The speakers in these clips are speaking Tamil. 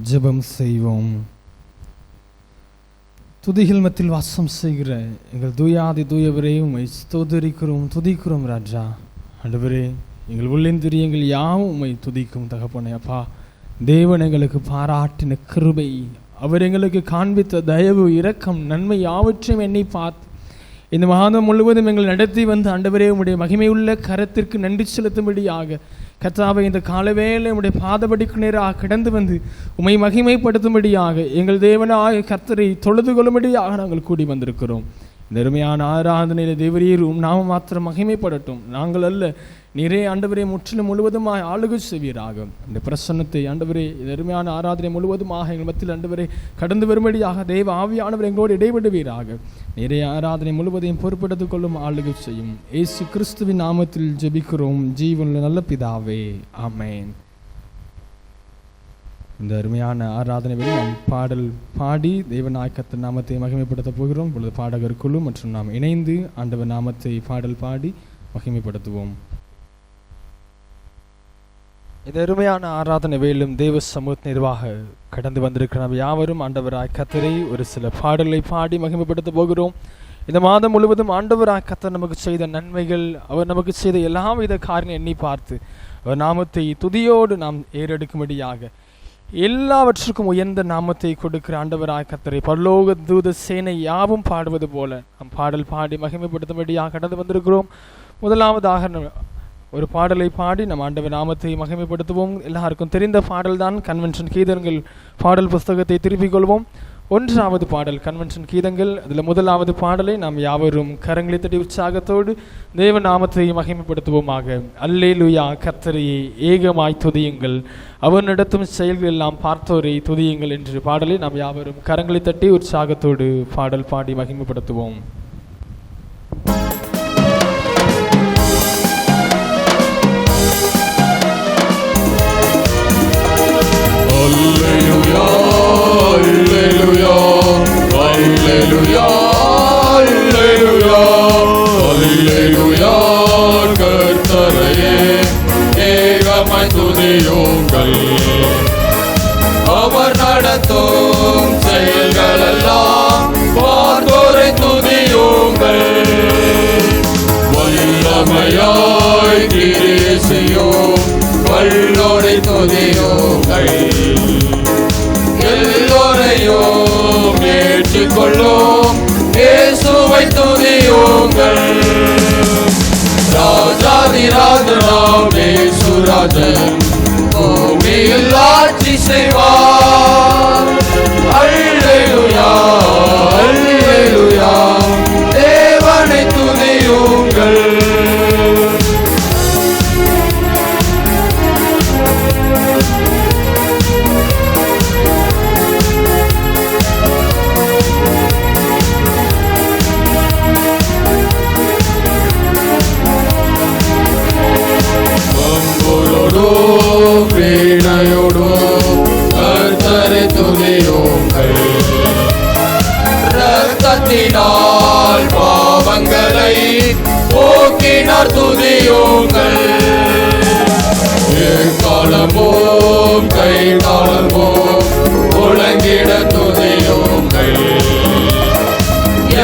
ஜெபம் செய்வோம். துதிகள் மத்தியில் வாசம் செய்கிற எங்கள் தூயாதி தூயவரே, உம்மை ஸ்தோத்திரிக்கிறோம், துதிக்கிறோம் ராஜா. ஆண்டவரே, எங்கள் உள்ளிந்திரியங்கள் யாவும் உம்மை துதிக்கும் தகப்பனே. அப்பா, தேவன் எங்களுக்கு பாராட்டின கிருபை, அவர் எங்களுக்கு காண்பித்த தயவு, இரக்கம், நன்மை யாவற்றையும் எண்ணி பார்த்து இந்த மாதம் முழுவதும் எங்கள் நடத்தி வந்து ஆண்டவரே, உம்முடைய மகிமையுள்ள கரத்திற்கு நன்றி செலுத்தும்படியாக கர்த்தாவை இந்த காலவேளை உம்முடைய பாதபடிக்கு நேராக கடந்து வந்து உம்மை மகிமைப்படுத்தும்படியாக எங்கள் தேவனாக கர்த்தரை தொழுது கொள்ளும்படியாக நாங்கள் கூடி வந்திருக்கிறோம். இந்த அருமையான ஆராதனையில் தேவரீர் நாம மாத்திரம் மகிமைப்படட்டும், நாங்கள் அல்ல, நீரே ஆண்டவரே முற்றிலும் முழுவதுமாக ஆளுகை செய்வீராக. இந்த பிரசன்னத்தை ஆண்டவரே இந்த அருமையான ஆராதனை முழுவதுமாக எங்கள் மத்தியில் ஆண்டவரே கடந்து வரும்படியாக தேவ ஆவியானவர் எங்களோடு இடைபடுவீராக. நீரே ஆராதனை முழுவதையும் பொறுப்பெடுத்துக் கொள்ளும், ஆளுகை செய்யும். இயேசு கிறிஸ்துவின் நாமத்தில் ஜெபிக்கிறோம் ஜீவனுள்ள நல்ல பிதாவே, ஆமென். இந்த அருமையான ஆராதனையில் நாம் பாடல் பாடி தேவனாய் கர்த்தர் நாமத்தை மகிமைப்படுத்த போகிறோம். இப்பொழுது பாடகர் குழு மற்றும் நாம் இணைந்து ஆண்டவர் நாமத்தை பாடல் பாடி மகிமைப்படுத்துவோம். இந்த அருமையான ஆராதனை வேலும் தேவ சமூக நிர்வாக கடந்து வந்திருக்கிற நாம் யாவரும் ஆண்டவராய் கர்த்தரை ஒரு சில பாடலை பாடி மகிமைப்படுத்த போகிறோம். இந்த மாதம் முழுவதும் ஆண்டவராய் கர்த்தர் நமக்கு செய்த நன்மைகள், அவர் நமக்கு செய்த எல்லா வித காரியங்களை எண்ணி பார்த்து அவர் நாமத்தை துதியோடு நாம் ஏறெடுக்கும்படியாக எல்லாவற்றுக்கும் உயர்ந்த நாமத்தை கொடுக்கிற ஆண்டவராய் கர்த்தரை பரலோக தூத சேனை யாவும் பாடுவது போல நாம் பாடல் பாடி மகிமைப்படுத்தும்படியாக கடந்து வந்திருக்கிறோம். முதலாவதாக ஒரு பாடலை பாடி நம் ஆண்டவர் நாமத்தை மகிமைப்படுத்துவோம். எல்லாருக்கும் தெரிந்த பாடல் தான் கன்வென்ஷன் கீதங்கள் பாடல் புஸ்தகத்தை திருப்பிக் கொள்வோம். 1வது பாடல் கன்வென்ஷன் கீதங்கள். அதில் முதலாவது பாடலை நாம் யாவரும் கரங்களை தட்டி உற்சாகத்தோடு தேவ நாமத்தை மகிமைப்படுத்துவோமாக. அல்லேலூயா, கர்த்தரையே ஏகமாய் துதியுங்கள், அவர் நடத்தும் செயல்கள் எல்லாம் பார்த்தோரை துதியுங்கள் என்று பாடலை நாம் யாவரும் கரங்களை தட்டி உற்சாகத்தோடு பாடல் பாடி மகிமைப்படுத்துவோம். Alleluia, alleluia, alleluia, alleluia, alleluia, கர்த்தரையே ஏகமாய் துதியுங்கள், அவர் நடத்தும் செயல்களெல்லாம் பார்த்தோரை துதியுங்கள், வல்லமையாய் கிரியை செய்யும் வல்லோரை துதியுங்கள், எல்லோரையும் ஏற்றுக்கொள்ளும் இயேசுவை துதியுங்கள், ராஜாதி ராஜனாம் இயேசு ராஜன் பூமியில் ஆட்சி செய்வார். அல்லேலூயா, அல்லேலூயா, தேவனை துதியுங்கள். கர்த்தரை துதியுங்கள், இரத்தத்தினால் பாவங்களை போக்கினார் துதியுங்கள், எக்காலமும் கைகாலமும் முழங்கிட துதியுங்கள்,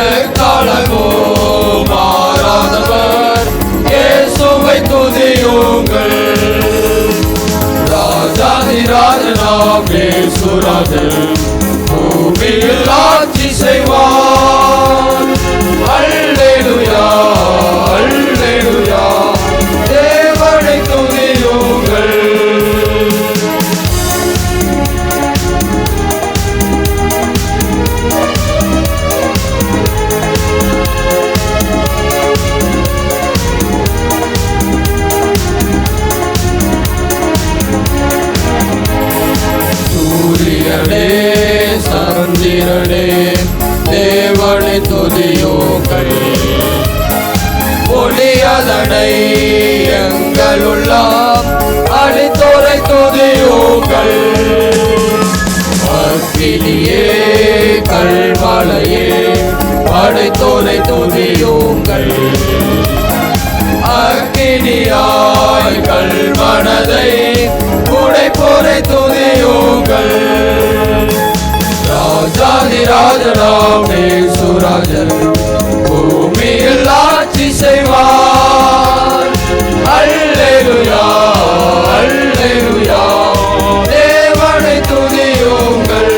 எக்காலமும் மாறாதவர் இயேசுவை துதியுங்கள், ராஜாதி ராஜனாம் இயேசு ராஜன் பூமியில் ஆட்சி செய்வார். அல்லேலூயா, அல்லேலூயா, தேவனை துதியுங்கள். சந்திரனே தேவனை துதியுங்கள், ஒளியதனை எங்களுள்ளாம் அடித்தோரை துதியுங்கள், அக்கினியே கல்மலையே படைத்தோரை துதியுங்கள், அக்கினியாய் கல்மனதை உடைப்போரை துதியுங்கள், ராஜனாம் இயேசுராஜன் பூமியில் ஆட்சி செய்வார். அல்லேலூயா அல்லேலூயா தேவனை துதியுங்கள்.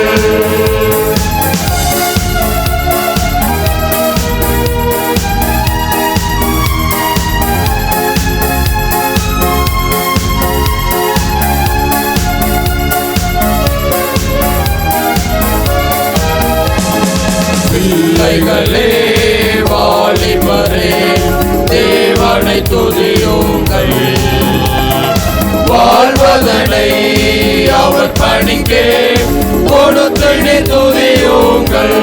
பிள்ளைகளே வாலிபரே தேவனை துதியுங்கள். வாழ்வதனை அவர் பணிக்கே கொடுத்து துதியுங்கள்.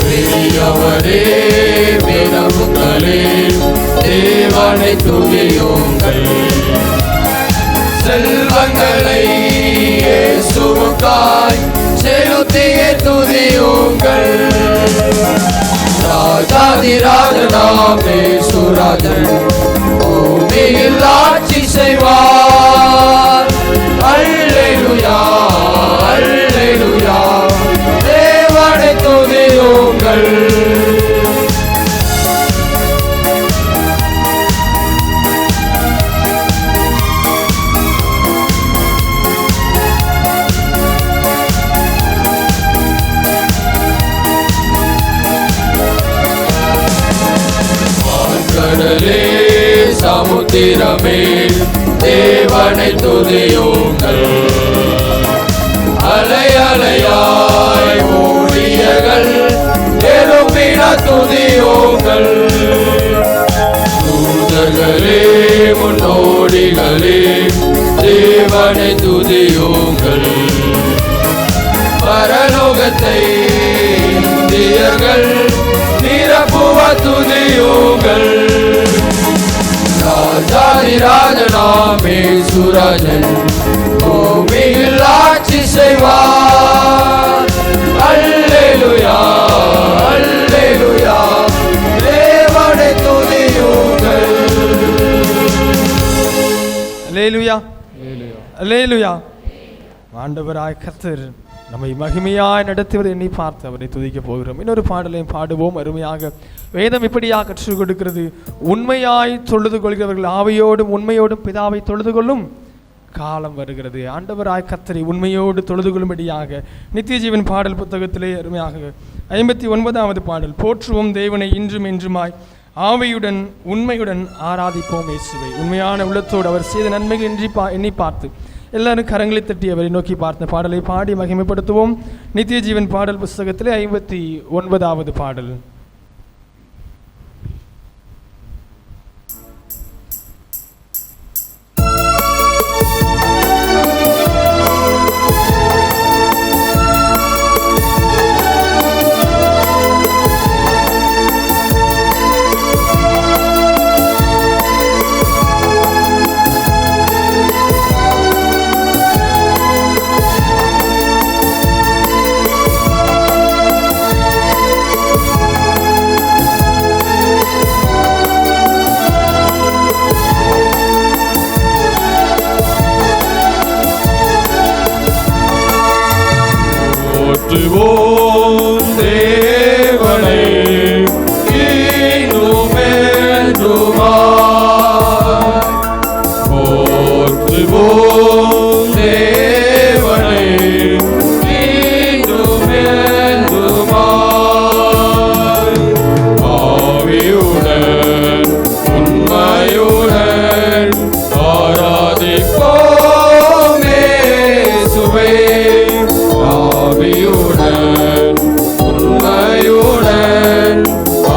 பெரியவரே விரவுகளே தேவனை துதியுங்கள். செல்வங்களை இயேசுவுக்காய் செலுத்திய துதியுங்கள். ராஜாதி ராஜனாம் இயேசுராஜன் பூமியில் ஆட்சி செய்வார். அல்லேலூயா அல்லேலூயா தேவனை துதியுங்கள். கடலே சமுத்திரமே தேவனை துதியுங்கள். அலை அலையாய் ஊழியர்கள் எழுப்பிட துதியுங்கள். தூதர்களே முன்னோடிகளே தேவனை துதியுங்கள். பரலோகத்தை இந்தியர்கள் நிரப்புவ துதியுங்கள். ராஜாதி ராஜனாம் இயேசுராஜன் பூமியில் ஆட்சி செய்வார். அல்லேலூயா அல்லேலூயா தேவனை துதியுங்கள். அல்லேலூயா அல்லேலூயா. ஆண்டவராய் கர்த்தர் நம்மை மகிமையாய் நடத்துவதை எண்ணி பார்த்து அவரை துதிக்க போகிறோம். இன்னொரு பாடலையும் பாடுவோம். அருமையாக வேதம் இப்படியாக கற்றுக் கொடுக்கிறது. உண்மையாய் தொழுது கொள்கிறவர்கள் ஆவியோடும் உண்மையோடும் பிதாவை தொழுது கொள்ளும் காலம் வருகிறது. ஆண்டவராய் கர்த்தரை உண்மையோடு தொழுது கொள்ளும்படியாக நித்திய ஜீவன் பாடல் புத்தகத்திலே அருமையாக 59வது பாடல். போற்றுவோம் தேவனை இன்றும் என்றுமாய் ஆவியுடன் உண்மையுடன் ஆராதிப்போம் இயேசுவை. உண்மையான உள்ளத்தோடு அவர் செய்த நன்மைகள் எண்ணி பார்த்து எல்லாரும் கரங்களை தட்டி அவரை நோக்கி பார்த்த பாடலை பாடி மகிமைப்படுத்துவோம். நித்திய ஜீவன் பாடல் புஸ்தகத்திலே 59வது பாடல். போற்றுவோம் தேவனை இன்றும் என்றுமாய். போற்றுவோம் தேவனை இன்றும் என்றுமாய். ஆவியுடன் உண்மையுடன் ஆராதிப்போம் இயேசுவை. ஆவியுடன் உண்மையுடன்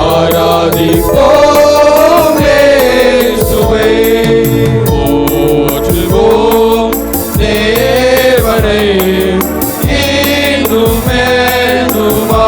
ஆராதிப்போம் இயேசுவை. போற்றுவோம் தேவனை இன்றும் என்றுமாய்.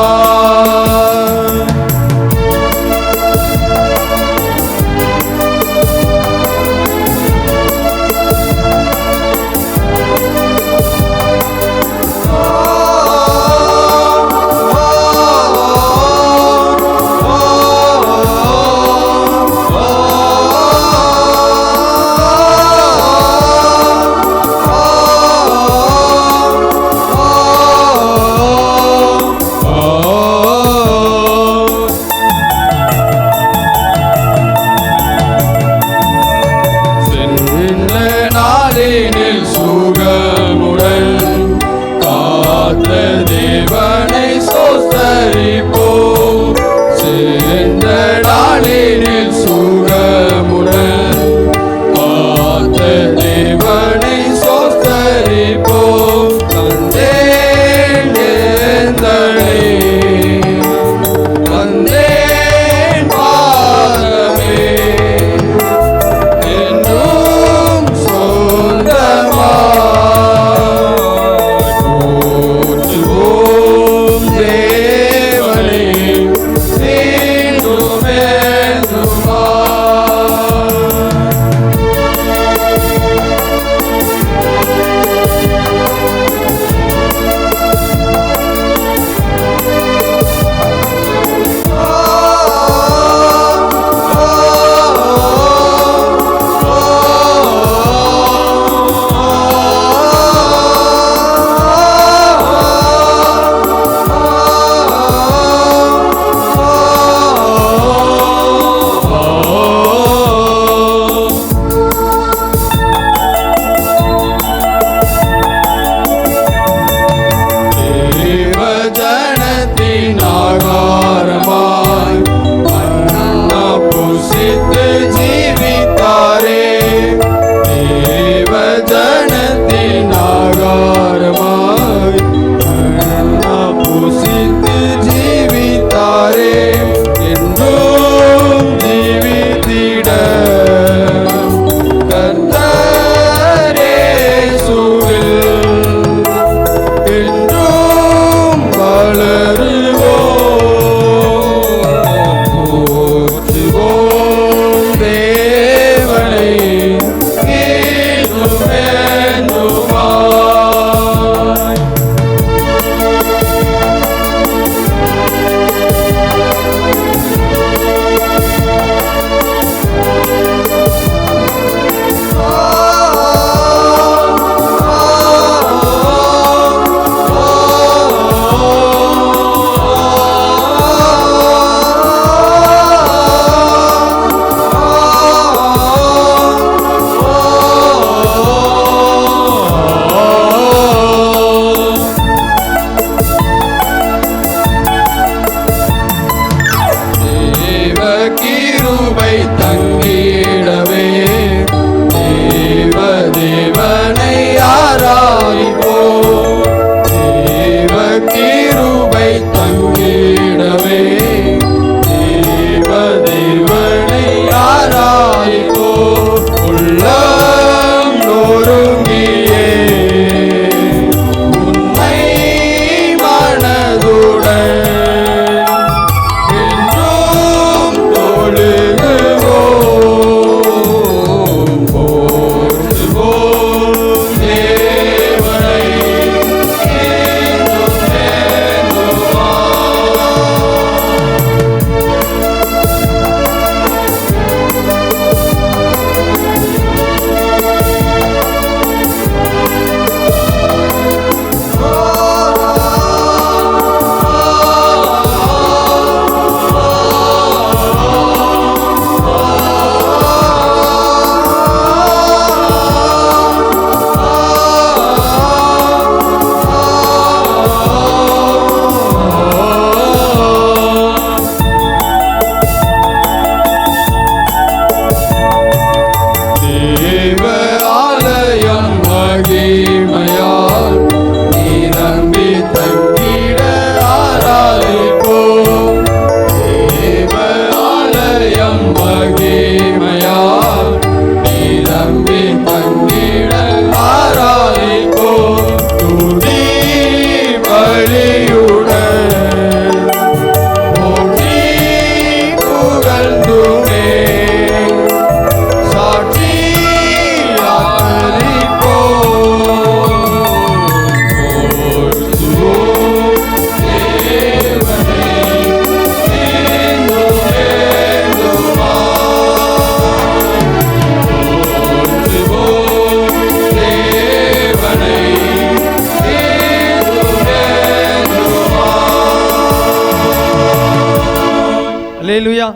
அல்லேலூயா,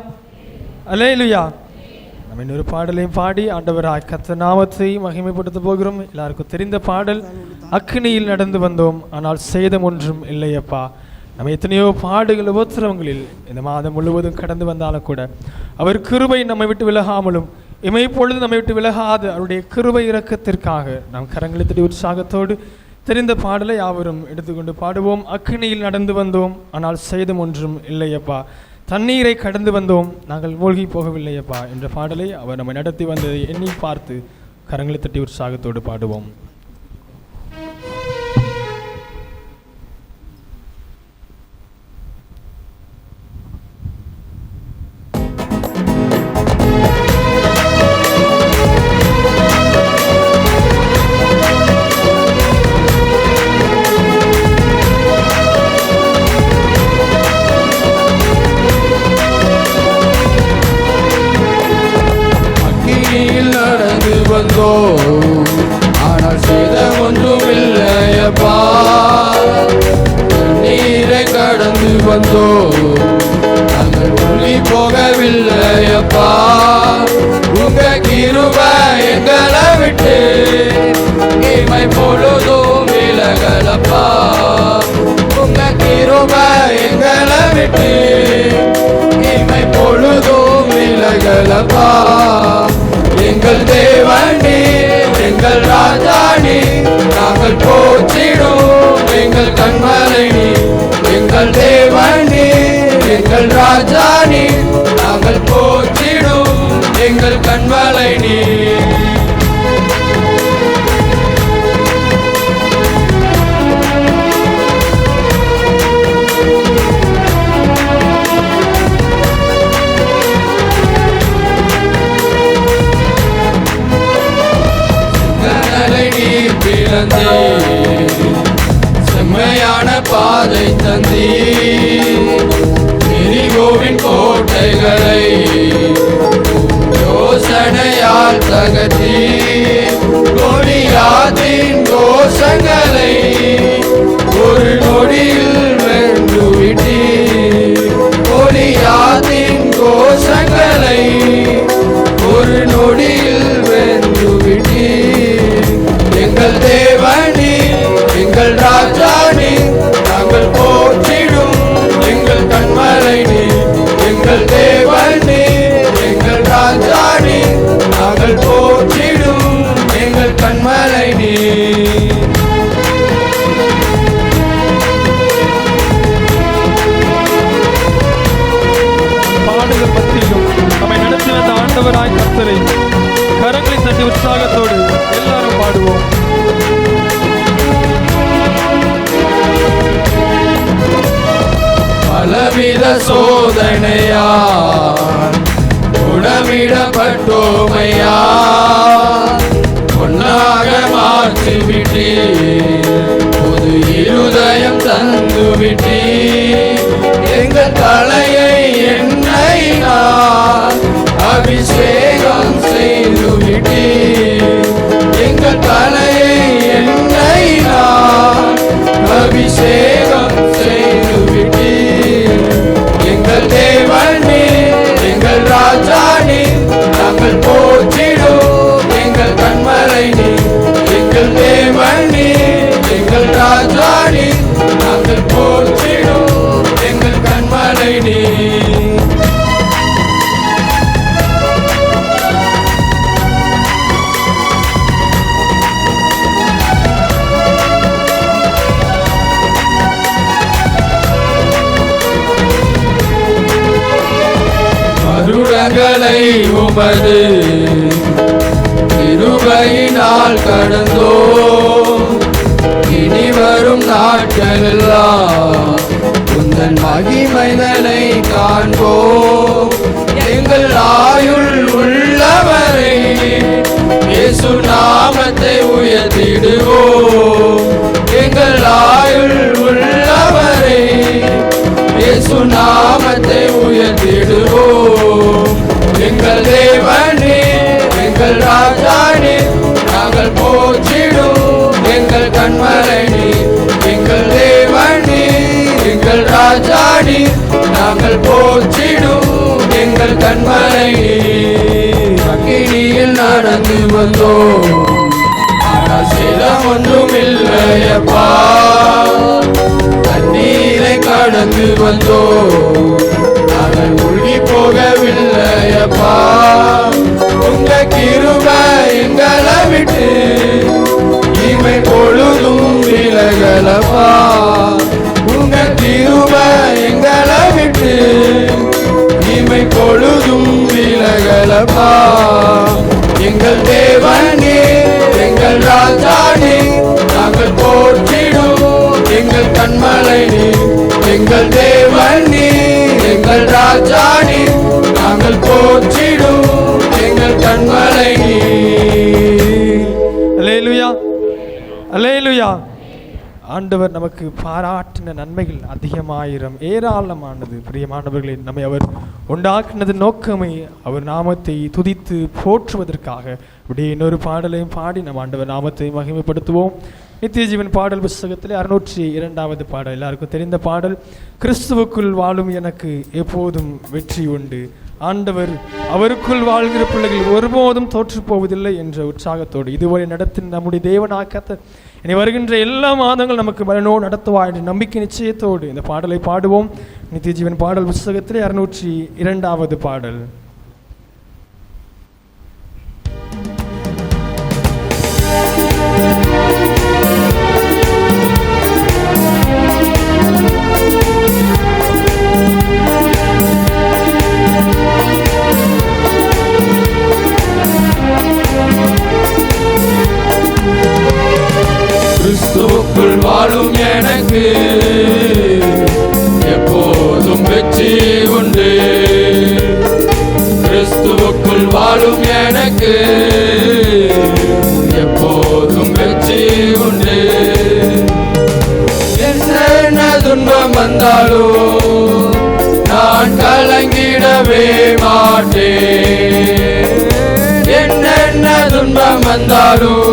அல்லேலூயா. நம்ம இன்னொரு பாடலையும் பாடி ஆண்டவராய் கர்த்தர் நாமத்தை மகிமைப்படுத்த போகிறோம். எல்லாருக்கும் தெரிந்த பாடல், அக்கினியில் நடந்து வந்தோம் ஆனால் சேதம் ஒன்றும் இல்லையப்பா. நம்ம எத்தனையோ பாடுகள் உபத்திரவங்களில் இந்த மாதம் முழுவதும் கடந்து வந்தாலும் கூட அவர் கிருபை நம்மை விட்டு விலகாமலும் இமைப்பொழுது நம்மை விட்டு விலகாது அவருடைய கிருபை இரக்கத்திற்காக நாம் கரங்களை தட்டி உற்சாகத்தோடு தெரிந்த பாடலை யாவரும் எடுத்துக்கொண்டு பாடுவோம். அக்கினியில் நடந்து வந்தோம் ஆனால் சேதம் ஒன்றும் இல்லையப்பா, தண்ணீரை கடந்து வந்தோம் நாங்கள் மூழ்கி போகவில்லையப்பா என்ற பாடலை அவர் நம்மை நடத்தி வந்ததை எண்ணி பார்த்து கரங்களை தட்டி உற்சாகத்தோடு பாடுவோம். ஆனால் சேதம் ஒன்றும் இல்லையப்பா, நீரை கடந்து வந்தோம் நாங்கள் மூழ்கி போகவில்லையப்பா. உங்க கிருபை எங்களை விட்டு இமை பொழுதும் விலகலப்பா. உங்க கிருபை எங்களை விட்டு இமை பொழுதும் விலகலப்பா. எங்கள் தேவனே எங்கள் ராஜானே நாங்கள் போற்றிடும் எங்கள் கண்மலை நீ. எங்கள் தேவனே எங்கள் ராஜானே நாங்கள் போற்றிடும் எங்கள் கண்மலை நீ. செம்மையான பாதை தந்தி எரிகோவின் கோட்டைகளை யோசனையால் தகர்த்தி கோலியாத்தின் கோஷங்களை ஒரு நொடியில் வென்றுவிட்டி. கோலியாத்தின் கோஷங்களை ஒரு நொடியில் வென்றுவிட்டி. எங்கள் தேவனே எங்கள் ராஜானே நாங்கள் போற்றிடும் எங்கள் கண்மலை நீ. எங்கள் தேவனே எங்கள் ராஜானே நாங்கள் போற்றிடும் எங்கள் கண்மலை நீ. பாடுகள் மத்தியிலும் நம்மை நடத்தி வந்த ஆண்டவராய் கர்த்தரை கரங்களை தட்டி உற்சாகத்தோடு எல்லாரும் பாடுவோம். பலவித சோதனையா உடமிடப்பட்டோமையா, பொன்னாக மாற்றிவிட்டே புது இருதயம் தந்துவிட்டே. எங்கள் தலையை எண்ணெயினால் அபிஷேகம் செய்துவிட்டே. எங்கள் தலையை எண்ணெயினால் அபிஷேகம் செய்துவிட்டே. எங்கள் தேவனே எங்கள் ராஜானே நாங்கள் போற்றிடும் எங்கள் கண்மலை நீ. எங்கள் தேவனே எங்கள் ராஜானே நாங்கள் போற்றிடும் எங்கள் கண்மலை நீ. மருடங்களை உமது கிருபையினால் கடந்தோம். இனி வரும் நாட்களெல்லாம் உந்தன் மகிமைதனை காண்போம். எங்கள் ஆயுள் உள்ளவரை இயேசு நாமத்தை உயர்த்திடுவோம். எங்கள் ஆயுள் உள்ளவரை இயேசு நாமத்தை உயர்த்திடுவோம். எங்கள் தேவனே எங்கள் ராஜானே நாங்கள் போற்றிடும் எங்கள் கண்மலை நீ. எங்கள் தேவனே எங்கள் ராஜானே நாங்கள் போற்றிடும் வந்தோம், ஆனால் சேதம் ஒன்றும் இல்லையப்பா. தண்ணீரை கடந்து வந்தோம், நாங்கள் மூழ்கி போகவில்லையப்பா. உங்க கிருபை எங்களை விட்டு இமை பொழுதும் விலகலப்பா. உங்க கிருபை எங்களை விட்டு இமை பொழுதும் விலகலப்பா. எங்கள் தேவனே, எங்கள் ராஜானே, நாங்கள் போற்றிடும் எங்கள் கண்மலை நீ. எங்கள் தேவனே, எங்கள் ராஜானே, நாங்கள் போற்றிடும் எங்கள் கண்மலை நீ. அல்லேலூயா, அல்லேலூயா. ஆண்டவர் நமக்கு பாராட்டின நன்மைகள் அதிகமாயிரம் ஏராளமானது. பிரியமானவர்களே, நம்மை அவர் உண்டாக்குனது நோக்கமே அவர் நாமத்தை துதித்து போற்றுவதற்காக. இப்படி இன்னொரு பாடலையும் பாடி நம் ஆண்டவர் நாமத்தை மகிமைப்படுத்துவோம். நித்திய ஜீவன் பாடல் புஸ்தகத்தில் 602வது பாடல், எல்லாருக்கும் தெரிந்த பாடல். கிறிஸ்துவுக்குள் வாழும் எனக்கு எப்போதும் வெற்றி உண்டு. ஆண்டவர் அவருக்குள் வாழ்கிற பிள்ளைகள் ஒருபோதும் தோற்று போவதில்லை என்ற உற்சாகத்தோடு இதுவரை நடத்தின நம்முடைய தேவனாக இனி வருகின்ற எல்லா மாதங்கள் நமக்கு பலனோடு நடத்துவா என்ற நம்பிக்கை நிச்சயத்தோடு இந்த பாடலை பாடுவோம். நித்திய ஜீவன் பாடல் புஸ்தகத்திலே 602வது பாடல். கிறிஸ்துவுக்குள் வாழும் எனக்கு எப்போதும் வெற்றி உண்டு. கிறிஸ்துவுக்குள் வாழும் எனக்கு எப்போதும் வெற்றி உண்டு. என்ன துன்பம் வந்தாலும் நான் கலங்கிடவே மாட்டேன். என்னென்ன துன்பம் வந்தாலும்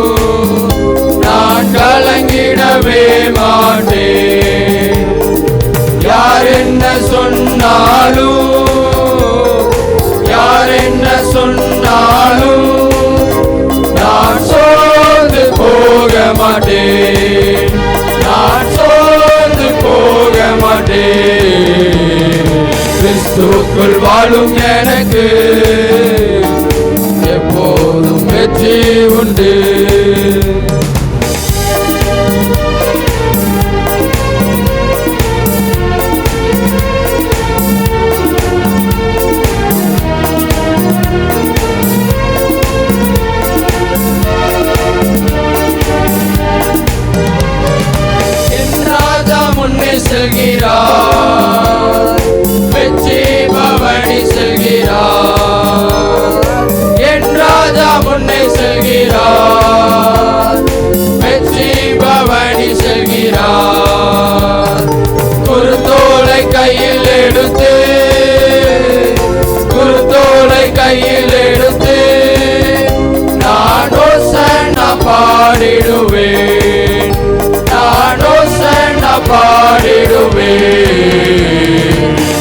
நான் கலங்கிடவே மாட்டேன். யார் என்ன சொன்னாலும், யார் என்ன சொன்னாலும் நான் சோர்ந்து போக மாட்டேன். நான் சோர்ந்து போக மாட்டேன். கிறிஸ்துவுக்குள் வாழும் எனக்கு எப்போதும் வெற்றி உண்டு. செல்கிறார், வெற்றி பவனி செல்கிறார். என் ராஜா முன்னே செல்கிறார், வெற்றி பவனி செல்கிறார். குருத்தோலை கையில் எடுத்து, குருத்தோலை கையில் எடுத்து நான் ஓசன்னா பாடிடுவேன். நான் ஓசன்னா பாடிடுவேன்.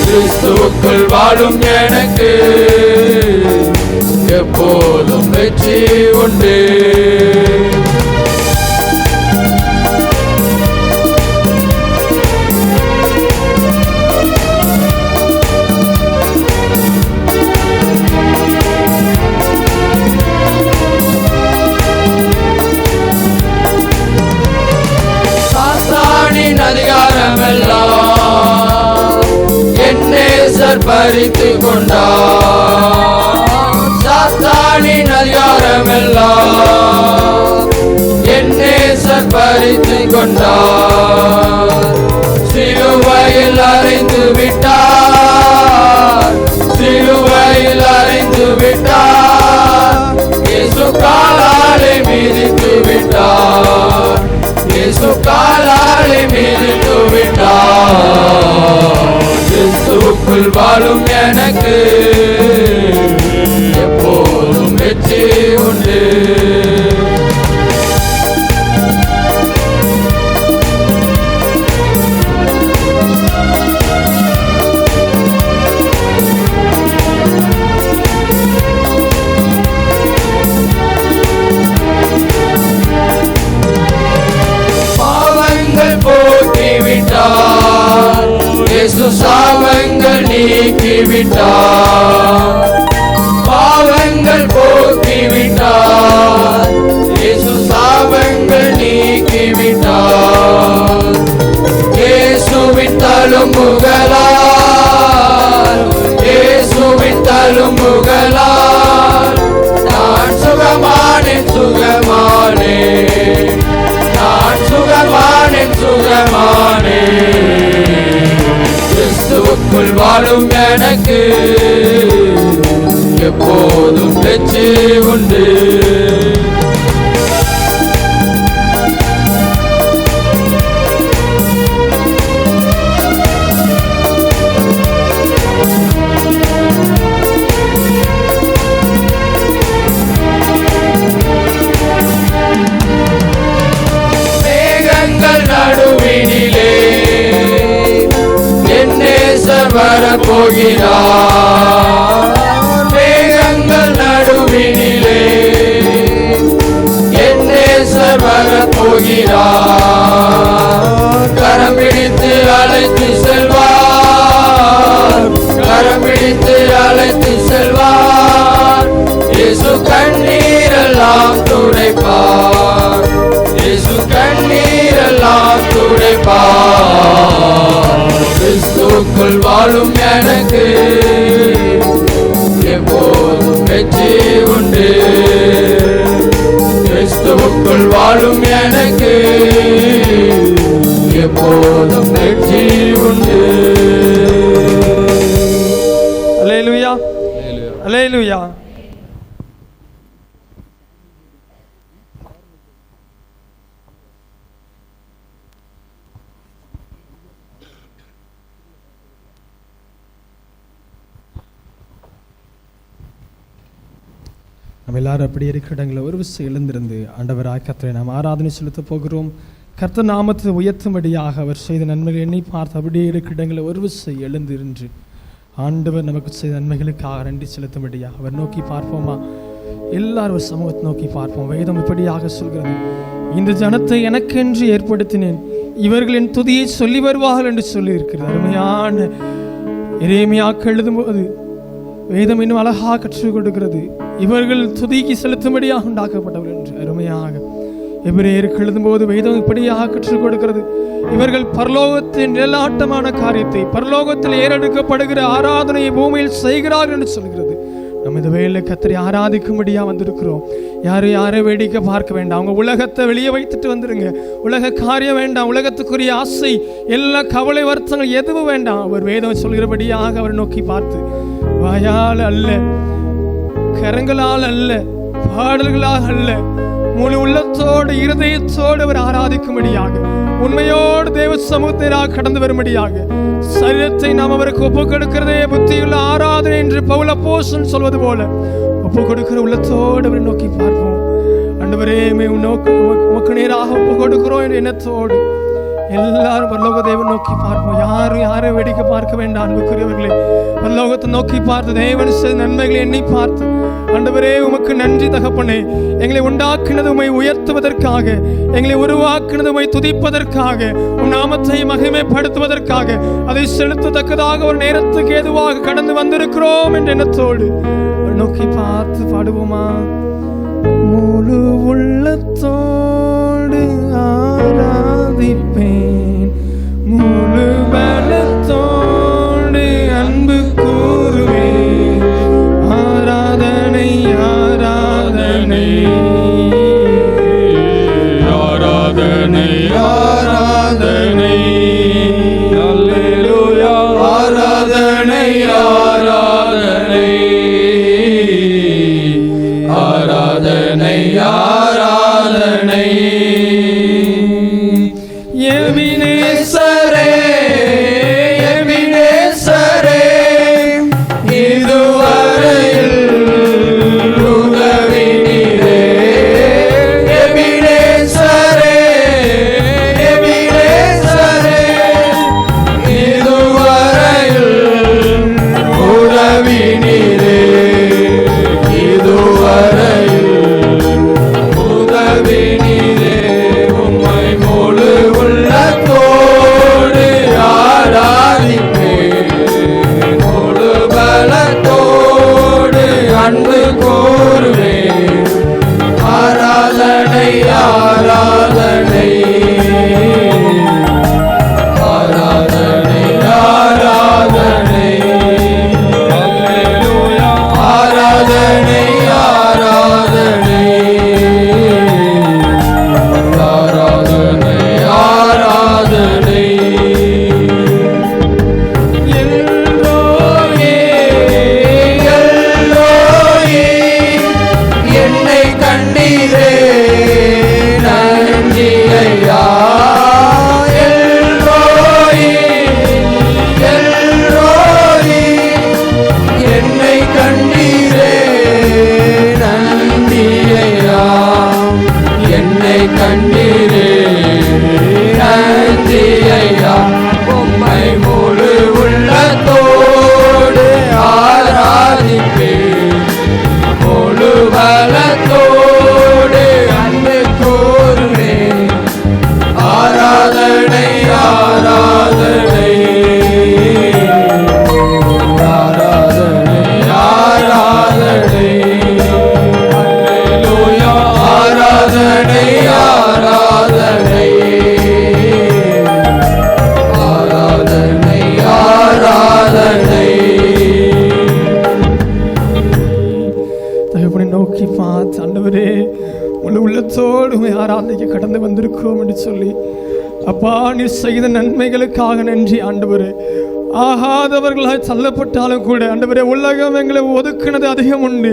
கிறிஸ்துவுக்குள் வாழும் எனக்கு எப்போதும் வெற்றி உண்டு. அதிகாரமெல்லாம் என் நேசர் பறித்து கொண்டார். சாத்தானின் அதிகாரமெல்லாம் என் நேசர் பறித்து கொண்டார். சிலுவையில் அறைந்து விட்டார், சிலுவையில் அறைந்து விட்டார். இயேசு காலாலே மிதித்து விட்டார், இயேசு காலாலே மிதித்து விட்டார். கிறிஸ்துவுக்குள் வாழும் எனக்கு எப்போதும் வெற்றி உண்டு. சாபங்கள் நீக்கிவிட்டார், பாவங்கள் போக்கிவிட்டார். இயேசு சாபங்கள் நீக்கிவிட்டார். இயேசுவின் தழும்புகளால், இயேசுவின் தழும்புகளால் நான் சுகமானேன், சுகமானேன், நான் சுகமானேன், சுகமானேன். கிறிஸ்துவுக்குள் வாழும் எனக்கு எப்போதும் வெற்றி உண்டு. மேகங்கள் நடுவினிலே என் நேசர் வரப்போகிறார். மேகங்கள் நடுவினிலே என் நேசர் வரப்போகிறார். கரம் பிடித்து அழைத்து செல்வார், கரம் பிடித்து அழைத்து செல்வார். இயேசு கண்ணீரெல்லாம் துடைப்பார், இயேசு கண்ணீரெல்லாம் துடைப்பார். கிறிஸ்துவுக்குள் வாழும் எனக்கு எப்போதும் வெற்றி உண்டு. கிறிஸ்துவுக்குள் வாழும் எனக்கு எப்போதும் வெற்றி உண்டு. அல்லேலூயா, அல்லேலூயா. நம்ம எல்லாரும் அப்படி இருக்கிற இடங்களில் ஒரு விஷயம் எழுந்திருந்து ஆண்டவராய் கர்த்தரை நாம் ஆராதனை செலுத்த போகிறோம். கர்த்தர் நாமத்தை உயர்த்தும்படியாக அவர் செய்த நன்மைகளை எண்ணி பார்த்து அப்படியே இருக்கிற இடங்களில் ஒரு விஷயம் எழுந்திருந்து ஆண்டவர் நமக்கு செய்த நன்மைகளுக்காக நன்றி செலுத்தும்படியாக அவர் நோக்கி பார்ப்போமா? எல்லாரும் சமூகத்தை நோக்கி பார்ப்போம். வேதம் இப்படியாக சொல்கிறது, இந்த ஜனத்தை எனக்கென்று ஏற்படுத்தினேன், இவர்கள் என் துதியை சொல்லி வருவார்கள் என்று சொல்லி இருக்கிறது. அருமையான எரேமியாக்கு எழுதும்போது வேதம் இன்னும் அழகாக கற்றுக் கொடுக்கிறது, இவர்கள் துதிக்கு செலுத்தும்படியாக உண்டாக்கப்பட்டவர்கள் என்று. அருமையாக எபிரேயருக்கு எழுதும்போது வேதம் இப்படியாக கற்றுக் கொடுக்கிறது, இவர்கள் பரலோகத்தின் நிழலாட்டமான காரியத்தை, பரலோகத்தில் ஏறெடுக்கப்படுகிற ஆராதனையை பூமியில் செய்கிறார்கள் என்று சொல்கிறது. நம்ம இந்த வேலை கர்த்தரை ஆராதிக்கும்படியா வந்திருக்கிறோம். யாரை வேடிக்கை பார்க்க வேண்டாம், அவங்க உலகத்தை வெளியே வைத்துட்டு வந்துருங்க. உலக காரியம் வேண்டாம், உலகத்துக்குரிய ஆசை, எல்லா கவலை வருத்தங்கள் எதுவும் வேண்டாம். அவர் வேதம் சொல்கிறபடியாக அவர் நோக்கி பார்த்து, வாயால் அல்ல, கரங்களால் அல்ல, பாடல்களால் அல்ல, முழு உள்ளத்தோடு இருதயத்தோடு அவர் ஆராதிக்கும்படியாக, உண்மையோடு தேவ சமூகத்திற்காக கடந்து வரும்படியாக சரீரத்தை நாம் அவருக்கு ஒப்புக் கொடுக்கிறதே புத்தியுள்ள ஆராதனை என்று பவுல் அப்போஸ்தலன் சொல்வது போல ஒப்புக் கொடுக்கிற உள்ளத்தோடு அவரை நோக்கி பார்ப்போம். ஆண்டவரே, உமக்கு நேராக ஒப்புக் கொடுக்கிறோம் என்ற எண்ணத்தோடு எல்லாரும் பரலோக தேவன் நோக்கி பார்ப்போம். யாரை வேடிக்கை பார்க்க வேண்டாம். அன்புக்குரியவர்களே, பரலோகத்தை நோக்கி பார்த்து தேவன் செய்த நன்மைகளை எண்ணி பார்த்து, ஆண்டவரே உமக்கு நன்றி தகப்பனே, எங்களை உண்டாக்கினது உம்மை உயர்த்துவதற்காக, எங்களை உருவாக்கினது உம்மை துதிப்பதற்காக, உம் நாமத்தை மகிமைப்படுத்துவதற்காக, அதை செலுத்தத்தக்கதாக ஒரு நேரத்துக்கு ஏதுவாக கடந்து வந்திருக்கிறோம் என்ற எண்ணத்தோடு நோக்கி பார்த்து பாடுவோமா? முழு உள்ளத்தோடு ஆராதிப்பேன், முழு பலத்தோடு அன்பு கூறுவேன், ஆராதனை ஆராதனை ஆராதனை ஆராதனை, அல்லேலூயா, ஆராதனை ஆராதனை ஆராதனை ஆராதனை. எபினேசரே, எபினேசரே, இதுவரையில் உதவி நீரே. எபினேசரே, எபினேசரே, இதுவரையில் உதவி நீரே. இதுவரையில் உதவி நீரே. உம்மை முழு உள்ளத்தோடு அன்பு கூறுவேன். ஆராதனை ஆராதனை ஆராதனை ஆராதனை அல்லேலூயா ஆராதனை ஆராதனை ஆராதனை ஆராதனை எல்லோயே எல்லோயே என்னை கண்டீரே நன்றி ஐயா. எல்லோயே எல்லோயே என்னை கண்டீரே நன்றி ஐயா. என்னை கண்டீரே நன்றி ஐயா. உம்மை முழு உள்ளத்தோடு ஆராதிப்பேன். முழு பலத்தோடு அன்பு கூறுவேன். ஆராதனை ஆராதனை ஆராதனை ஆராதனை அல்லேலூயா ஆராதனை ஆராதனை ஆராதனை ஆராதனை. தகப்பனை நோக்கி பார்த்து ஆண்டவரே முழு உள்ளத்தோடு உம்மை ஆராதிக்க கடந்து வந்திருக்கோம் என்று சொல்லி அப்பா நீர் செய்த நன்மைகளுக்காக நன்றி ஆண்டவரே. ஆகாதவர்களாய் தள்ளப்பட்டாலும் கூட ஆண்டவரே உலகம் எங்களை ஒதுக்குனது அதிகம் உண்டு,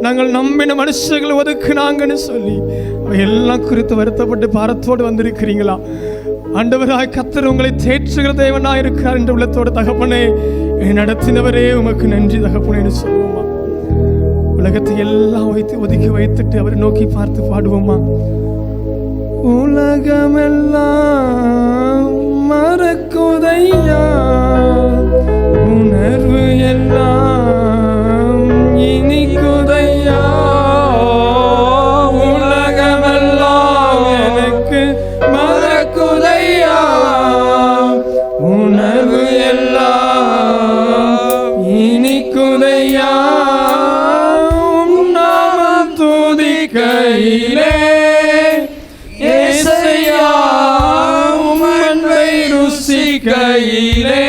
நாங்கள் நம்பின மனுஷர்களை ஒதுக்குனாங்கன்னு சொல்லி எல்லாம் குறித்து வருத்தப்பட்டு பாரத்தோடு வந்திருக்கிறீங்களா ஆண்டவராய்? கர்த்தர் உங்களை தேற்றுகிற தேவனாய் இருக்கிறார் என்ற உள்ளத்தோடு தகப்பனே நடத்தினவரே உமக்கு நன்றி தகப்பனேன்னு சொல்லுவோமா. உலகத்தை எல்லாம் ஒதுக்கி வைத்துட்டு அவரை நோக்கி பார்த்து பாடுவோமா. உலகமெல்லாம் மறக்குதையா, உணர்வு எல்லாம் இனிக்குதையா. உலகமெல்லாம் எனக்கு மறக்குதையா, உணர்வு எல்லாம் இனிக்குதையா. கையிலே ஏசையா உம்மை ருசி கையிலே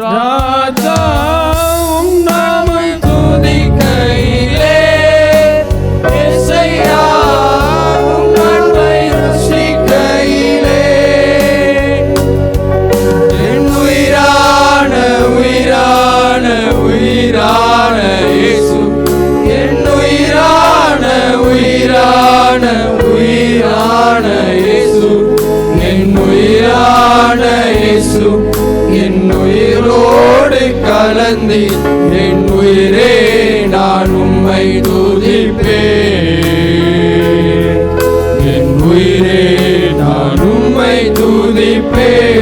ராஜா உம் நாமம் துதி கையிலே ஏசையா உம்மை ருசி கையிலே. என் உயிரான உயிரான உயிரான இயேசு, என் உயிரான உயிரான உயிரான இயேசு, என் உயிரான இயேசு, என் உயிரோடு கலந்தி என் உயிரே நான் உம்மை துதிப்பேன். என் உயிரே நான் உம்மை துதிப்பேன்.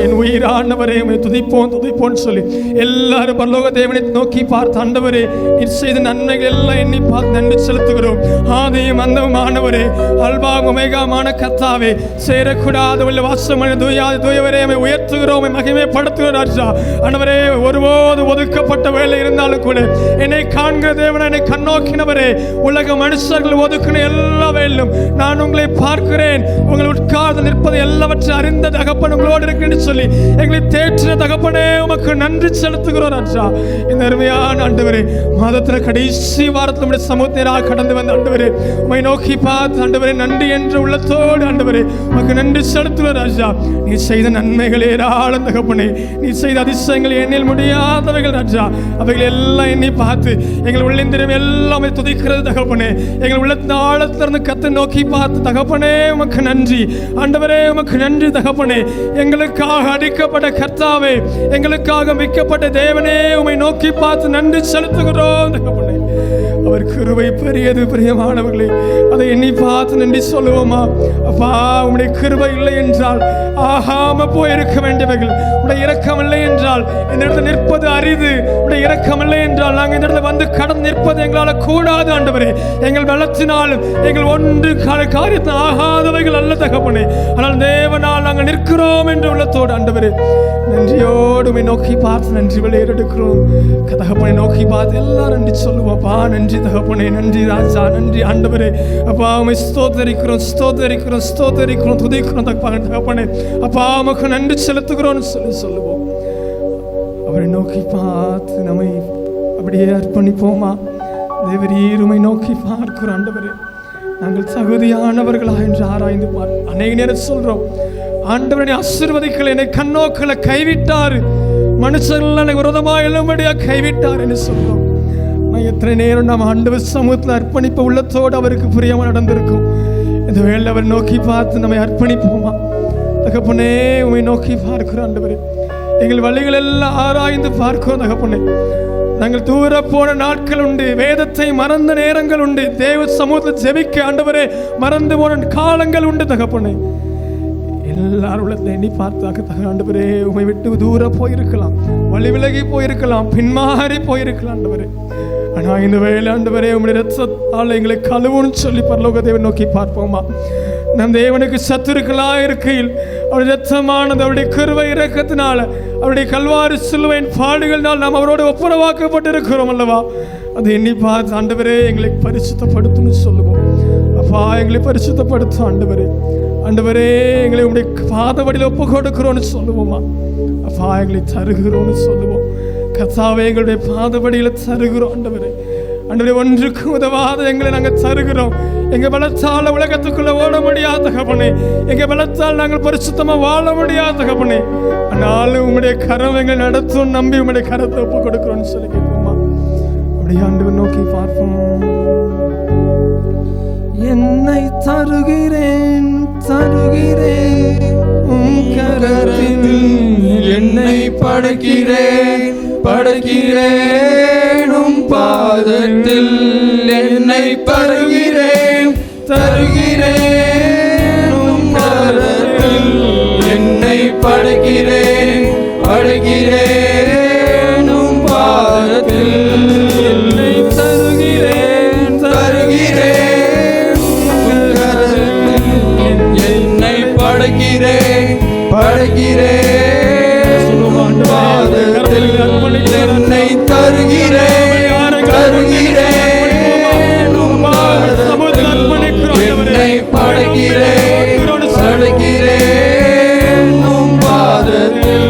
என் உயிரானவரே உம்மை துதிப்போம் துதிப்போம் சொல்லி எல்லாரும் பரலோக தேவனை நோக்கி பார்த்து ஆண்டவரே நீர் செய்த நன்மைகள் எல்லாம் எண்ணி பார்த்து நன்றி செலுத்துகிறோம். ஆதியும் அந்தமானவரே அல்பாவும் ஒமேகாமான கர்த்தாவே சேரக்கூடாத உள்ள வாசமான தூயவரே உம்மை உயர்த்துகிறோம், உம்மை மகிமைப்படுத்துகிறோம் ராஜா. ஆண்டவரே ஒருபோது ஒதுக்கப்பட்ட வேலை இருந்தாலும் கூட என்னை காண்கிற தேவனை என்னை கண்ணோக்கினவரே, உலக மனுஷர்கள் ஒதுக்கின எல்லா வேலையும் நான் உங்களை பார்க்கிறேன், உங்களை உட்கார்ந்து நிற்பது எல்லாவற்றை அறிந்த தகப்பன் உங்களோடு இருக்குன்னு சொல்லி எங்களை தேற்றின தகப்பனே உமக்கு நன்றி செலுத்துகிறோம் ராஜா. இந்த அருமையான ஆண்டவரே மாதத்தில் கடைசி வாரத்தில் நம்முடைய சமூகத்தினராக கடந்து வந்த ஆண்டவரே உம்மை நோக்கி பார்த்து ஆண்டவரே நன்றி என்ற உள்ளத்தோடு ஆண்டவரே உமக்கு நன்றி செலுத்துகிறோம் ராஜா. நீ செய்த நன்மைகள் ஏராளம் தகப்பனே, நீ செய்த அதிசயங்கள் எண்ணில் முடியாதவைகள் ராஜா. அவைகள் எல்லாம் எண்ணி பார்த்து எங்கள் உள்ளிந்திரம் எல்லாம் துதிக்கிறது தகப்பனே. எங்கள் உள்ளத்தின் ஆழத்திலிருந்து கத்தை நோக்கி பார்த்து தகப்பனே உமக்கு நன்றி ஆண்டவரே, உமக்கு நன்றி தகப்பனே. எங்களுக்காக அடிக்கப்பட்ட கர்த்தாவே, எங்களுக்காக விற்கப்பட்ட தேவனே உம்மை நோக்கி பார்த்து நன்றி செலுத்துகிறோம் தகப்பனே. அவர் கிருபை பெரியது. பிரியமானவர்களே, அதை எண்ணி பார்த்து நன்றி சொல்லுவோமா? அப்பா, உம்முடைய கிருபை இல்லை என்றால் ஆகாம போயிருக்க வேண்டியவர்கள், உடைய இரக்கம் இல்லை என்றால் இந்த இடத்துல நிற்பது அரிது, உடைய இரக்கம் இல்லை என்றால் நாங்கள் இந்த இடத்துல வந்து கடந்து நிற்பது எங்களால் கூடாது ஆண்டவரே. எங்கள் பலத்தினாலும் எங்கள் ஒன்று காரியத்தில் ஆகாதவைகள் அல்ல தகப்பனே, ஆனால் தேவனால் நாங்கள் நிற்கிறோம் என்று உள்ளத்தோடு ஆண்டவரே நன்றியோடு நோக்கி பார்த்து நன்றி விளையாடுக்கிறோம். தகப்பனை நோக்கி பார்த்து எல்லாம் நன்றி சொல்லுவோப்பா. நன்றி தகப்பனே, நன்றி ராஜா, நன்றி ஆண்டவரே. அப்பா, உமை ஸ்தோத்தரிக்கிறோம், ஸ்தோத்தரிக்கிறோம், ஸ்தோத்தரிக்கிறோம், துதிக்கிறோம் தகப்பனே. அப்பா, உமக்கு நன்றி செலுத்துகிறோம்னு சொல்லுவோம். அவரை நோக்கி பார்த்து நம்மை அப்படியே அர்ப்பணிப்போமா? தேவரீர் உம்மை நோக்கி பார்க்கிறோம் ஆண்டவரே. நாங்கள் தகுதியானவர்களா என்று ஆராய்ந்து அநேக நேரம் சொல்றோம் ஆண்டவரை ஆசீர்வதிக்கல, என்னை கண்ணோக்கல கைவிட்டாரு, மனுஷர்கள் எனக்கு விரோதமாக எழும்படியா கைவிட்டார் என்று சொல்றோம். எத்தனை நேரம் நாம் ஆண்டவர் சமூகத்தில் அர்ப்பணிப்பு உள்ளத்தோடு அவருக்கு புரியாம நடந்திருக்கும். இந்த வேளை அவர் நோக்கி பார்த்து நம்மை அர்ப்பணிப்போமா? தகப்பனே, உம்மை நோக்கி பார்க்கிறோம் ஆண்டவரே. எங்கள் வழிகள் எல்லாம் ஆராய்ந்து பார்க்கிறோம் தகப்பனே. நாங்கள் தூர போன நாட்கள் உண்டு, வேதத்தை மறந்த நேரங்கள் உண்டு, தேவ சமூகத்தில் ஜெபிக்க ஆண்டவரே மறந்து போன காலங்கள் உண்டு தகப்பனே. எல்லாரும் உள்ளத்தை எண்ணி பார்த்தாக்க ஆண்டவரே, உம்மை விட்டு தூர போயிருக்கலாம், வழி விலகி போயிருக்கலாம், பின்மாறி போயிருக்கலாம் ஆண்டவரே. ஆனா இந்த வேளை ஆண்டவரே உம்முடைய ரத்தத்தால் எங்களை கழுவுன்னு சொல்லி பரலோக தேவன் நோக்கி பார்ப்போமா? நம் தேவனுக்கு சத்துருக்களா இருக்கையில் அவருடைய ரத்தமானது அவருடைய கிருபை இரக்கத்தினால அவருடைய கல்வாரி சிலுவையின் பாடுகளினால் நாம் அவரோடு ஒப்புரவாக்கப்பட்டு இருக்கிறோம் அல்லவா? அதை எண்ணி பார்த்து ஆண்டவரே எங்களை பரிசுத்தப்படுத்தும்னு சொல்லுவோம். அப்பா, எங்களை பரிசுத்தப்படுத்தும் ஆண்டவரே. ஆண்டவரே, எங்களை உடைய பாதவடியில் ஒப்பு கொடுக்கிறோன்னு சொல்லுவோமா? அப்பா, எங்களை தருகிறோன்னு சொல்லுவோம். கர்த்தாவே, எங்களுடைய பாதவடியில் தருகிறோம் ஆண்டவரே. ஆண்டவரே, ஒன்றுக்கு உதவாத எங்களை நாங்கள் தருகிறோம். எங்க பலத்தால் உலகத்துக்குள்ள ஓட முடியாத தகப்பனே, எங்க பலத்தால் நாங்கள் பரிசுத்தமா வாழ முடியாத தகப்பனே, ஆனாலும் உங்களுடைய கரம் எங்களை நடத்தும் நம்பி உங்களுடைய கரத்தை ஒப்பு கொடுக்கிறோம்னு சொல்லி கேட்போமா? அப்படியே ஆண்டவர் நோக்கி பார்ப்போம். என்னை தருகிறேன் தருகிறேன் உம் கரத்தில், என்னை படைக்கிறேன் படைக்கிறேன் உம் பாதத்தில், என்னை பருகிறேன் தருகிறேன் உம் கரத்தில், என்னை படைக்கிறேன் படைக்கிறேன் உம் பாதத்தில், என்னை தருகிறேன் தருகிறேன் உம் கரத்தில், என்னை படைக்கிறேன் படைக்கிறேன் உம் பாதத்தில், என்னை தருகிறேன் தருகிறேன் உம் பாதத்தில், என்னை படைக்கிறேன் படைக்கிறேன் உம் பாதத்தில்,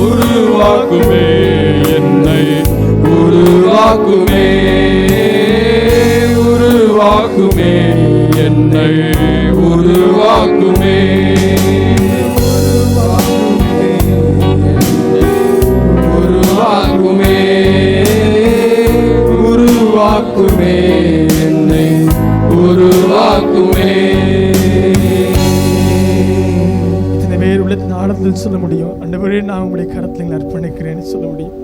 உருவாக்குமே என்னை உருவாக்குமே உருவாக்குமே என்னை உருவாக்குமே உருவாக்குமே உருவாக்குமே என்னை உருவாக்குமே. இத்தனை பேர் உள்ள ஆழத்தில் சொல்ல முடியும். ஆண்டவரே, நான் உங்களுடைய கரத்தில் அர்ப்பணிக்கிறேன்னு சொல்ல முடியும்.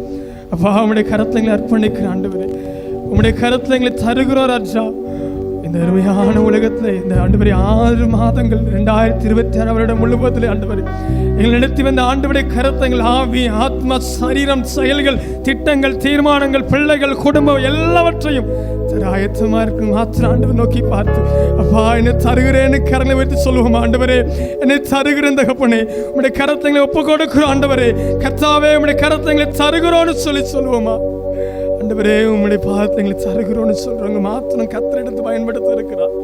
அப்பா, உங்களுடைய கரத்தில் அர்ப்பணிக்கிறேன் ஆண்டவரே. உங்களுடைய கரத்தில் எங்களை தருகிறோம் ராஜா. இந்த அருமையான உலகத்தில் இந்த ஆண்டவரே 6 மாதங்கள் 2026 வருடம் முழுவதில் ஆண்டவரே எங்களை நடத்தி வந்த ஆண்டவருடைய கரத்தை எங்கள் ஆவி ஆத்மா சரீரம் செயல்கள் திட்டங்கள் தீர்மானங்கள் பிள்ளைகள் குடும்பம் எல்லாவற்றையும் ஆயத்தமா இருக்கு மாத்திர ஆண்டவர் நோக்கி பார்த்து, அப்பா, என்னை தருகிறேன்னு கரங்களை வைத்து சொல்லுவோம். ஆண்டவரே, என்னை தருகிறேன் தகப்பனே, உங்களுடைய கரத்தை ஒப்பு கொடுக்கிறோம் ஆண்டவரே. கர்த்தாவே, உங்களுடைய கரத்தை தருகிறோன்னு சொல்லுவோமா? ஆண்டவரே, உங்களுடைய பாதத்தை தருகிறோன்னு சொல்றவங்க மாத்திரம் கர்த்தர் எடுத்து பயன்படுத்த இருக்கிறார்.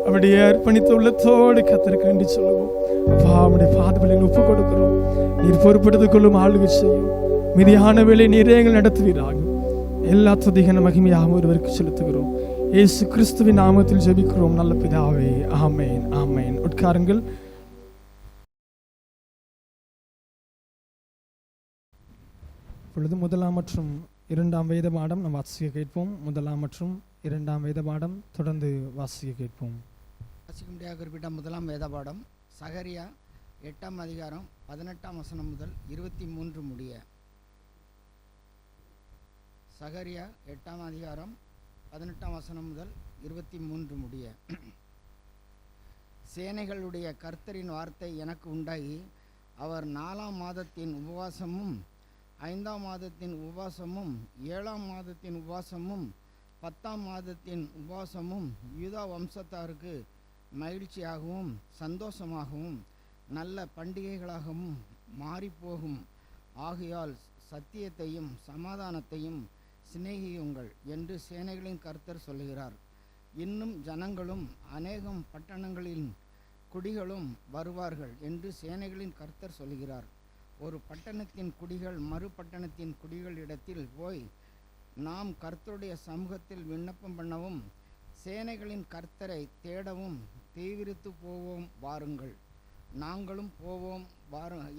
அப்படியே அர்ப்பணித்த உள்ளத்தோடு கர்த்தருக்கு நன்றி சொல்லுவோம். அப்பா, உங்களுடைய பாதங்களில் ஒப்பு கொடுக்கிறோம். நீர் பொறுப்படுத்திக் கொள்ளும் ஆளுகை செய்யும். மீதியான வேலை நீரே எங்கள் நடத்துவீராக. எல்லா துதிகன மகிமையாக ஒருவருக்கு செலுத்துகிறோம். இயேசு கிறிஸ்துவின் நாமத்தில் ஜெபிக்கிறோம் நல்ல பிதாவே, ஆமென் ஆமென். உட்காருங்கள். இப்பொழுது 1 மற்றும் 2 வேத பாடம் நாம் வாசிக்க கேட்போம். 1 மற்றும் 2 வேத பாடம் தொடர்ந்து வாசிக்க கேட்போம். வாசிக்க முடியாத குறிப்பிட்ட 1 வேத பாடம் சகரியா 8 அதிகாரம் 18 வசனம் முதல் 23 முடிய. சகரியா 8ஆம் அதிகாரம் 18ஆம் வசனம் முதல் 23 முடிய. சேனைகளுடைய கர்த்தரின் வார்த்தை எனக்கு உண்டாகி, அவர் 4ஆம் மாதத்தின் உபவாசமும் 5ஆம் மாதத்தின் உபவாசமும் 7ஆம் மாதத்தின் உபவாசமும் 10ஆம் மாதத்தின் உபவாசமும் யூதா வம்சத்தாருக்கு மகிழ்ச்சியாகவும் சந்தோஷமாகவும் நல்ல பண்டிகைகளாகவும் மாறிப்போகும். ஆகையால் சத்தியத்தையும் சமாதானத்தையும் சிநேகியுங்கள் என்று சேனைகளின் கர்த்தர் சொல்லுகிறார். இன்னும் ஜனங்களும் அநேகம் பட்டணங்களின் குடிகளும் வருவார்கள் என்று சேனைகளின் கர்த்தர் சொல்லுகிறார். ஒரு பட்டணத்தின் குடிகள் மறு பட்டணத்தின் குடிகளிடத்தில் போய், நாம் கர்த்தருடைய சமூகத்தில் விண்ணப்பம் பண்ணவும் சேனைகளின் கர்த்தரை தேடவும் தீவிரித்து போவோம் வாருங்கள், நாங்களும் போவோம்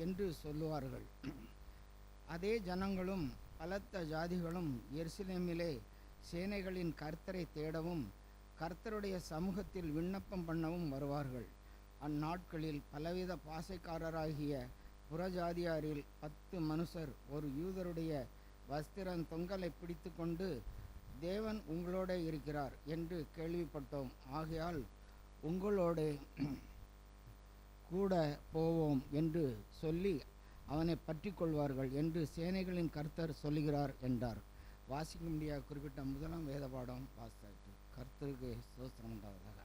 என்று சொல்லுவார்கள். அதே ஜனங்களும் பலத்த ஜாதிகளும் எருசலேமிலே சேனைகளின் கர்த்தரை தேடவும் கர்த்தருடைய சமூகத்தில் விண்ணப்பம் பண்ணவும் வருவார்கள். அந்நாட்களில் பலவித பாசைக்காரராகிய புறஜாதியாரில் 10 மனுஷர் ஒரு யூதருடைய வஸ்திரன் தொங்கலை பிடித்து கொண்டு, தேவன் உங்களோட இருக்கிறார் என்று கேள்விப்பட்டோம், ஆகையால் உங்களோட கூட போவோம் என்று சொல்லி அவனை பற்றி கொள்வார்கள் என்று சேனைகளின் கர்த்தர் சொல்லுகிறார் என்றார். வாசிக்க முடியாத குறிப்பிட்ட முதலாம் வேத பாடம் வாசித்தாச்சு. கர்த்தருக்கு ஸ்தோத்திரம் உண்டாவதாக.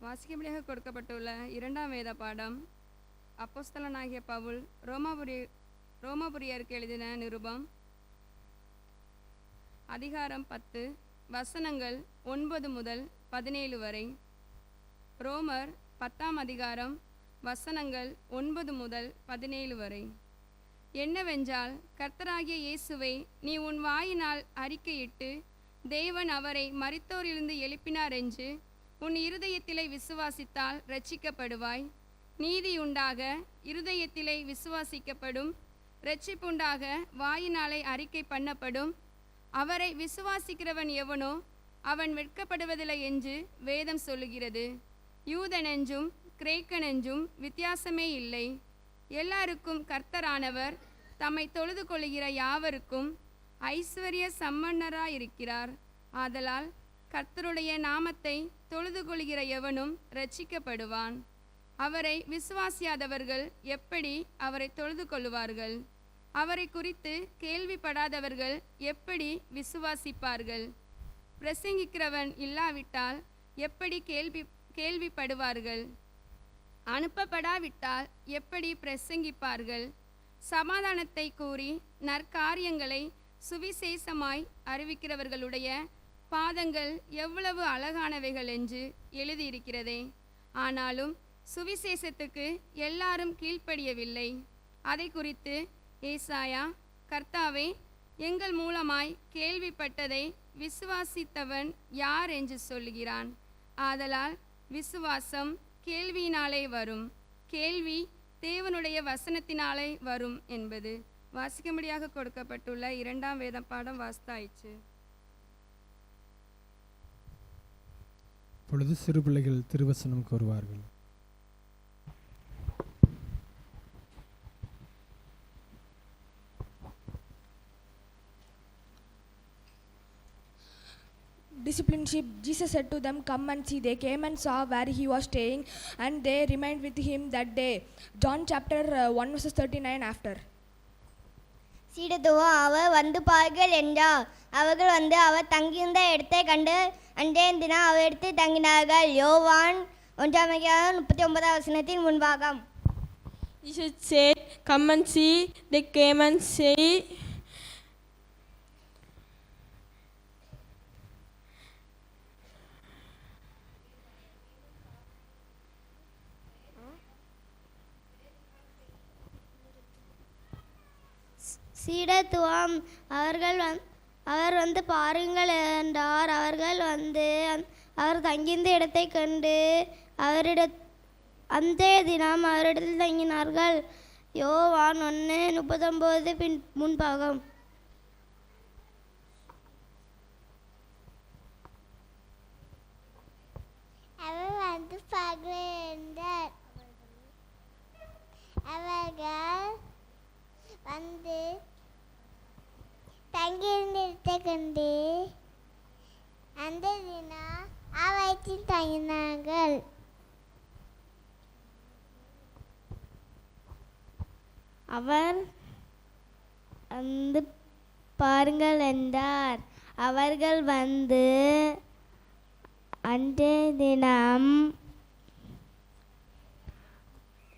வாசிக்கும்படியாக கொடுக்கப்பட்டுள்ள 2ஆம் வேத பாடம் அப்போஸ்தலனாகிய பவுல் ரோமாபுரியருக்கு எழுதின நிருபம் அதிகாரம் 10 வசனங்கள் 9 முதல் 17 வரை. ரோமர் 10ஆம் அதிகாரம் வசனங்கள் 9 முதல் 17 வரை. என்னவென்றால், கர்த்தராகிய இயேசுவை நீ உன் வாயினால் அறிக்கையிட்டு தேவன் அவரை மரித்தோரிலிருந்து எழுப்பினார் என்று உன் இருதயத்திலே விசுவாசித்தால் இரட்சிக்கப்படுவாய். நீதியுண்டாக இருதயத்திலே விசுவாசிக்கப்படும், இரட்சிப்புண்டாக வாயினாலே அறிக்கை பண்ணப்படும். அவரை விசுவாசிக்கிறவன் எவனோ அவன் வெட்கப்படுவதில்லை என்று வேதம் சொல்லுகிறது. யூதனென்றும் கிரேக்கனென்றும் வித்தியாசமே இல்லை, எல்லாருக்கும் கர்த்தரானவர் தம்மை தொழுது கொள்ளுகிற யாவருக்கும் ஐஸ்வர்ய சம்பன்னராயிருக்கிறார். ஆதலால் கர்த்தருடைய நாமத்தை தொழுது கொள்ளுகிற எவனும் இரட்சிக்கப்படுவான். அவரை விசுவாசியாதவர்கள் எப்படி அவரை தொழுது கொள்ளுவார்கள்? அவரை குறித்து கேள்விப்படாதவர்கள் எப்படி விசுவாசிப்பார்கள்? பிரசங்கிக்கிறவன் இல்லாவிட்டால் எப்படி கேள்விப்படுவார்கள்? அனுப்பப்படாவிட்டால் எப்படி பிரசங்கிப்பார்கள்? சமாதானத்தை கூறி நற்காரியங்களை சுவிசேஷமாய் அறிவிக்கிறவர்களுடைய பாதங்கள் எவ்வளவு அழகானவைகள் என்று எழுதியிருக்கிறதே. ஆனாலும் சுவிசேஷத்துக்கு எல்லாரும் கீழ்ப்படியவில்லை. அதை குறித்து ஏசாயா, கர்த்தாவே, எங்கள் மூலமாய் கேள்விப்பட்டதை விசுவாசித்தவன் யார் என்று சொல்லுகிறான். ஆதலால் விசுவாசம் கேள்வியினாலே வரும், கேள்வி தேவனுடைய வசனத்தினாலே வரும் என்பது. வாசிக்கும்படியாக கொடுக்கப்பட்டுள்ள 2ஆம் வேத பாடம் வாசித்தாயிற்று. பொழுது சிறு பிள்ளைகள் திருவசனம் கூறுவார்கள். Discipleship, Jesus said to them, come and see. They came and saw where he was staying, and they remained with him that day. John chapter 1 verses 39 after. சீடத்துவம் அவர் வந்து பாருங்கள் என்றார். அவர்கள் வந்து அவர் தங்கியிருந்த இடத்தை கண்டு அன்றைய தினம் அவர் இடத்தில் தங்கினார்கள். யோவான் 1ஆம் அதிகாரம் 39ஆம் வசனத்தின் முன்பாகம். Jesus said, come and see. They came and see. சீடத்துவம் அவர் வந்து பாருங்கள் என்றார். அவர்கள் வந்து அவர் தங்கியிருந்த இடத்தை கண்டு அந்த தினம் அவரிடத்தில் தங்கினார்கள். யோவான் 1:39 முன்பாகம். அவர் வந்து பகிர்ந்தார். அவர்கள் வந்து தங்கியிருந்த கண்டு அந்த தினம் அவற்றில் தங்கினார்கள். அவர் வந்து பாருங்கள் என்றார். அவர்கள் வந்து அன்றைய தினம்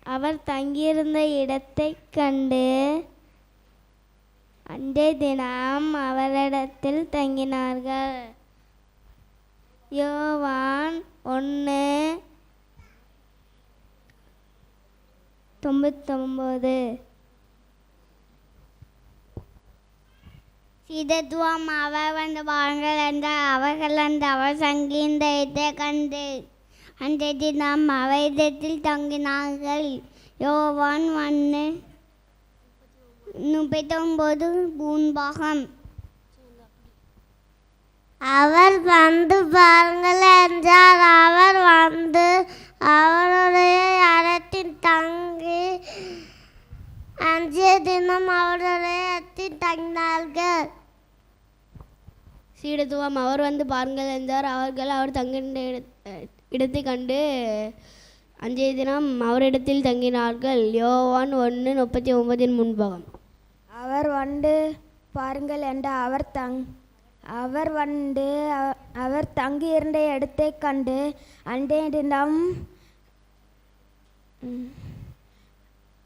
அவர் தங்கியிருந்த இடத்தை கண்டு அன்றைய தினம் அவரிடத்தில் தங்கினார்கள். யோவான் 1:99. சீடத்துவம் அவர் வந்து பாருங்கள் என்றார். அவர்கள் வந்து அவர் தங்கியிருந்த இடத்தை கண்டு அன்றைய தினம் அவரிடத்தில் தங்கினார்கள். யோவான் 1:39 முன்பாகம். அவர் வந்து பாருங்கள் என்றார். அவர் வந்து அவருடைய இடத்தில் தங்கி அன்றைய தினம் அவருடைய இடத்தில் தங்கினார்கள். சீடத்துவம் அவர் வந்து பாருங்கள் என்றார். அவர்கள் அவர் தங்கியிருந்த இடத்தை கண்டு அன்றைய தினம் அவரிடத்தில் தங்கினார்கள். யோவான் 1:39 முன்பாகம். அவர் வந்து பாருங்கள் என்றார். அவர் தங்கியிருந்த இடத்தை கண்டு அன்றைய தினம்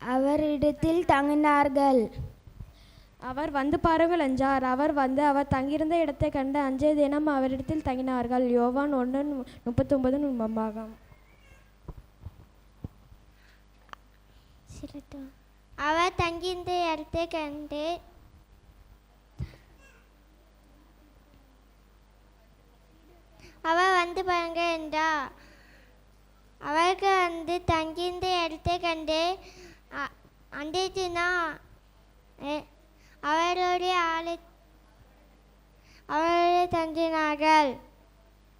அவரிடத்தில் தங்கினார்கள். அவர் வந்து பாருங்கள் என்றார். அவர் வந்து அவர் தங்கியிருந்த இடத்தை கண்டு அன்றைய தினம் அவரிடத்தில் தங்கினார்கள். யோவான் 1:39 முன்பாகம். அவர் தங்கியிருந்த இடத்தை கண்டு அவர் வந்து பாருங்க என்றார். அவர்கள் வந்து தங்கியிருந்த இடத்தை கண்டு அன்றைய தினம் அவருடைய தங்கினார்கள்.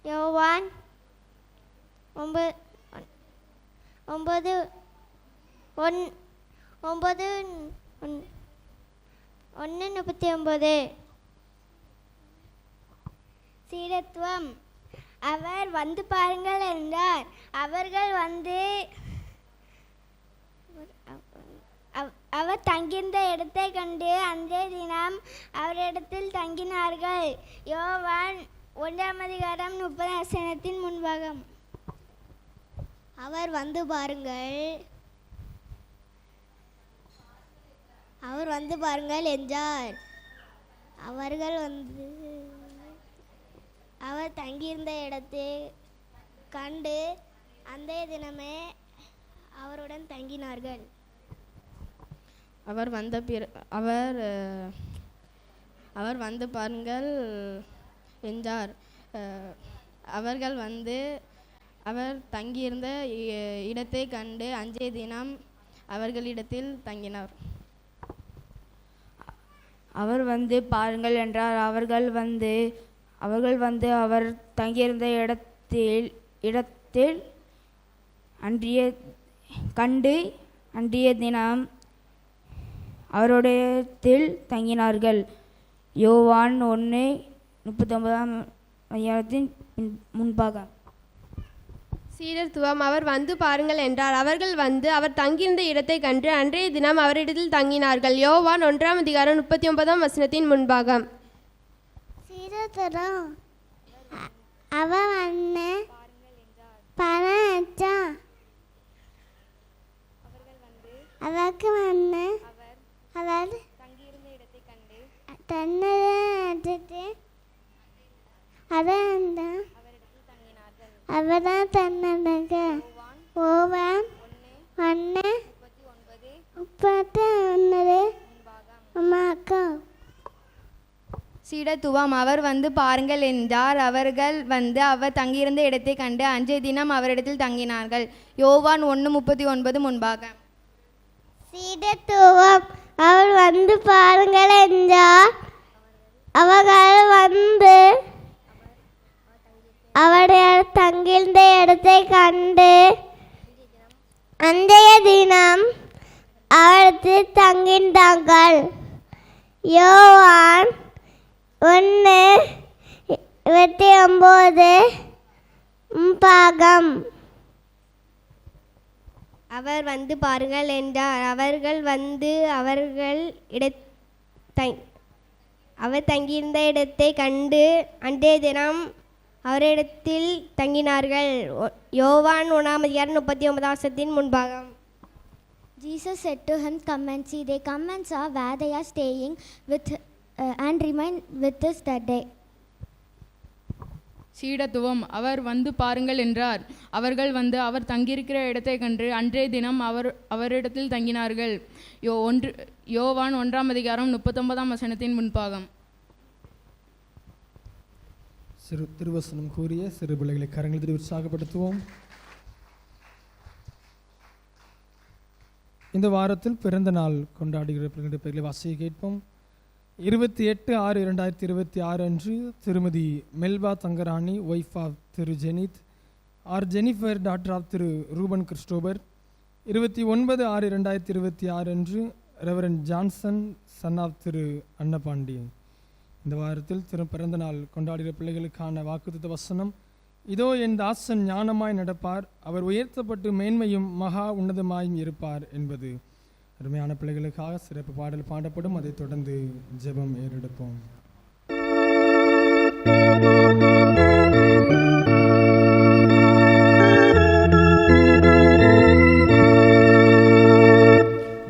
யோவான் 1:39. சீடத்துவம் அவர் வந்து பாருங்கள் என்றார். அவர்கள் வந்து அவர் தங்கியிருந்த இடத்தை கண்டு அன்றைய தினம் அவரிடத்தில் தங்கினார்கள். யோவான் 1:30 முன்பாகம். அவர் வந்து பாருங்கள் என்றார். அவர்கள் வந்து அவர் தங்கியிருந்த இடத்தை கண்டு அன்றைய தினமே அவருடன் தங்கினார்கள். அவர் வந்து பாருங்கள் என்றார். அவர்கள் வந்து அவர் தங்கியிருந்த இடத்தை கண்டு அன்றைய தினம் அவர்களிடத்தில் தங்கினார். அவர் வந்து பாருங்கள் என்றார். அவர்கள் வந்து அவர் தங்கியிருந்த இடத்தில் அன்றைய தினம் அவருடையத்தில் தங்கினார்கள். யோவான் 1:39 முன்பாகம். சீடத்துவம் அவர் வந்து பாருங்கள் என்றார். அவர்கள் வந்து அவர் தங்கியிருந்த இடத்தை கண்டு அன்றைய தினம் அவரிடத்தில் தங்கினார்கள். யோவான் 1:39 முன்பாகம். சீடத்துவம் அவர் வந்து பாருங்கள் அவருக்கு வந்து அவர் தங்கியிருந்த இடத்தை கண்டு அவர்தான் தன்னார்கள். யோவான் 1:39 சீடத்துவம் அவர் வந்து பாருங்கள் என்றார். அவர்கள் வந்து அவர் தங்கியிருந்த இடத்தை கண்டு அன்றைய தினம் அவரிடத்தில் தங்கினார்கள். யோவான் 1:39 முன்பாக. சீடத்துவம் அவர் வந்து பாருங்கள் என்றார். அவர்கள் வந்து அவருடைய தங்கியிருந்த இடத்தை கண்டு அன்றைய தினம் அவரிடத்தில் தங்கியிருந்தார்கள். யோவான் 1:29 பாகம். அவர் வந்து பாருங்கள் என்றார். அவர்கள் வந்து அவர் தங்கியிருந்த இடத்தை கண்டு அன்றைய தினம் அவரிடத்தில் தங்கினார்கள். யோவான் 1:39 முன்பாகம். Jesus said to him, "Come and see." They come and saw where they are staying with and remain with us that day. சீடத்துவம். அவர் வந்து பாருங்கள் என்றார். அவர்கள் வந்து அவர் தங்கியிருக்கிற இடத்தை கண்டு அன்றைய தினம் அவரிடத்தில் தங்கினார்கள். யோவான் 1:39 முன்பாகம். சிறு திருவசனம் கூறிய சிறு பிள்ளைகளை கரங்களில் உற்சாகப்படுத்துவோம். இந்த வாரத்தில் பிறந்த நாள் கொண்டாடுகிற பிள்ளைகளுடைய பெயர்களை வாசிக்க கேட்போம். 28/6/2026 அன்று திருமதி மெல்பா தங்கராணி, ஒய்ஃப் ஆஃப் திரு Jenith, R Jennifer, daughter of திரு ரூபன் கிறிஸ்டோபர். 29/6/2026 அன்று ரெவரண்ட் ஜான்சன், சன் ஆஃப் திரு அன்னபாண்டி. இந்த வாரத்தில் பிறந்த நாள் கொண்டாடுகிற பிள்ளைகளுக்கான வாக்குத்தத்த வசனம்: இதோ என் தாசன் ஞானமாய் நடப்பார், அவர் உயர்த்தப்பட்டு மேன்மையும் மகா உன்னதமாயும் இருப்பார் என்பது. அருமையான பிள்ளைகளுக்காக சிறப்பு பாடல் பாடப்படும். அதைத் தொடர்ந்து ஜெபம் ஏறெடுப்போம்.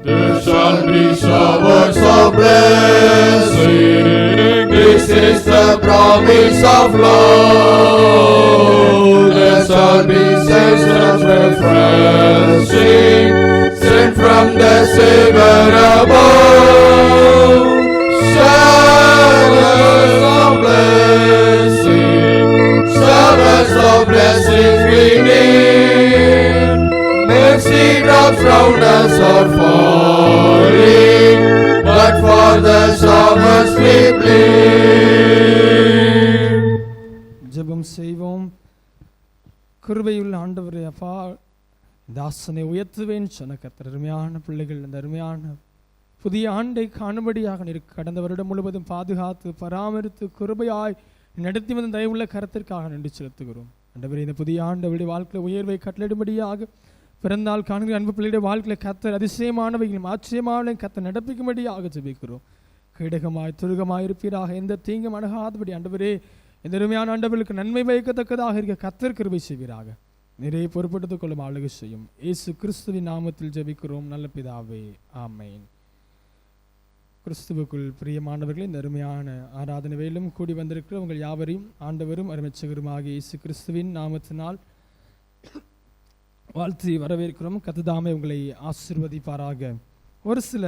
There shall be showers of blessing. This is the promise of love. There shall be seasons refreshing, sent from the Savior above. Showers of blessing, showers of blessing we need. Mercy drops round us are falling, but for the showers we plead. ஜெபம் செய்வோம். கிருபையுள்ள ஆண்டவரே, அப்பா, தாசனை உயர்த்துவேன் சொன்ன கர்த்தர், அருமையான பிள்ளைகள் இந்த அருமையான புதிய ஆண்டை காணும்படியாக கடந்த வருடம் முழுவதும் பாதுகாத்து பராமரித்து கிருபையாய் நடத்தி வந்த தயவுள்ள கருத்திற்காக நன்றி செலுத்துகிறோம். ஆண்டவரே, இந்த புதிய ஆண்டவருடைய வாழ்க்கையில் உயர்வை கட்டளிடும்படியாக பிறந்தால் காணுகிற அன்பு பிள்ளையுடைய வாழ்க்கையில் கர்த்தர் அதிசயமானவைகளும் ஆச்சரியமான கர்த்தர் நடப்பிக்கும்படியாக ஜெபிக்கிறோம். கிடகமாய் துருகமாய் இருப்பீராக, எந்த தீங்கும் அணுகாதபடி ஆண்டவரே இந்த அருமையான ஆண்டவர்களுக்கு நன்மை வைக்கத்தக்கதாக இருக்க கர்த்தர் கிருபை செய்வீராக. நிறைய பொறுப்பெடுத்துக் கொள்ளும் ஆளுகை செய்யும். இயேசு கிறிஸ்துவின் நாமத்தில் ஜெபிக்கிறோம் நல்ல பிதாவே, ஆமென். கிறிஸ்துவுக்குள் பிரியமானவர்களே, இந்த அருமையான ஆராதனை வேலும் கூடி வந்திருக்கிற உங்கள் யாவரையும் ஆண்டவரும் அருமைச்சகருமாகிய இயேசு கிறிஸ்துவின் நாமத்தினால் வாழ்த்தி வரவேற்கிறோம். கர்த்தர் உங்களை ஆசீர்வதிப்பாராக. ஒரு சில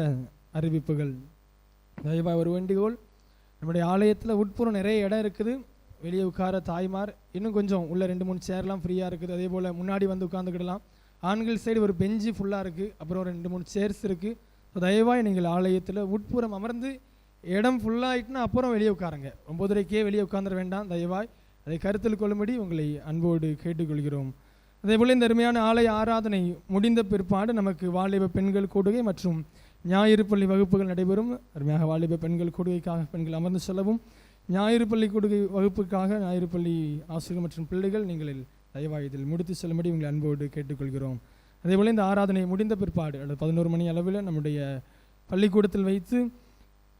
அறிவிப்புகள். தயவாக ஒரு வேண்டுகோள்: நம்முடைய ஆலயத்தில் உட்புறம் நிறைய இடம் இருக்குது. வெளியே உட்கார தாய்மார், இன்னும் கொஞ்சம் உள்ள 2-3 சேர்லாம் ஃப்ரீயாக இருக்குது. அதே போல் முன்னாடி வந்து உட்காந்துக்கிடலாம். ஆண்கள் சைடு ஒரு பெஞ்சு ஃபுல்லாக இருக்குது, அப்புறம் 2-3 சேர்ஸ் இருக்குது. தயவாக நீங்கள் ஆலயத்தில் உட்புறம் அமர்ந்து இடம் ஃபுல்லாகிட்டுனா அப்புறம் வெளியே உட்காருங்க. 9:30க்கே வெளியே உட்காந்துட வேண்டாம். தயவாய் அதை கருத்தில் கொள்ளும்படி உங்களை அன்போடு கேட்டுக்கொள்கிறோம். அதேபோல் இந்த அருமையான ஆலய ஆராதனை முடிந்த பிற்பாடு நமக்கு வாலிப பெண்கள் கூடுகை மற்றும் ஞாயிறு பள்ளி வகுப்புகள் நடைபெறும். அருமையாக வாலிப பெண்கள் கூடுகைக்காக பெண்கள் அமர்ந்து செல்லவும், ஞாயிறு பள்ளி கூடுகை வகுப்புக்காக ஞாயிறு பள்ளி ஆசிரியர் மற்றும் பிள்ளைகள் நீங்கள் தயவாய் இதில் முடித்து செல்லும்படி உங்களை அன்போடு கேட்டுக்கொள்கிறோம். அதேபோல் இந்த ஆராதனை முடிந்த பிற்பாடு 11 மணி அளவில் நம்முடைய பள்ளிக்கூடத்தில் வைத்து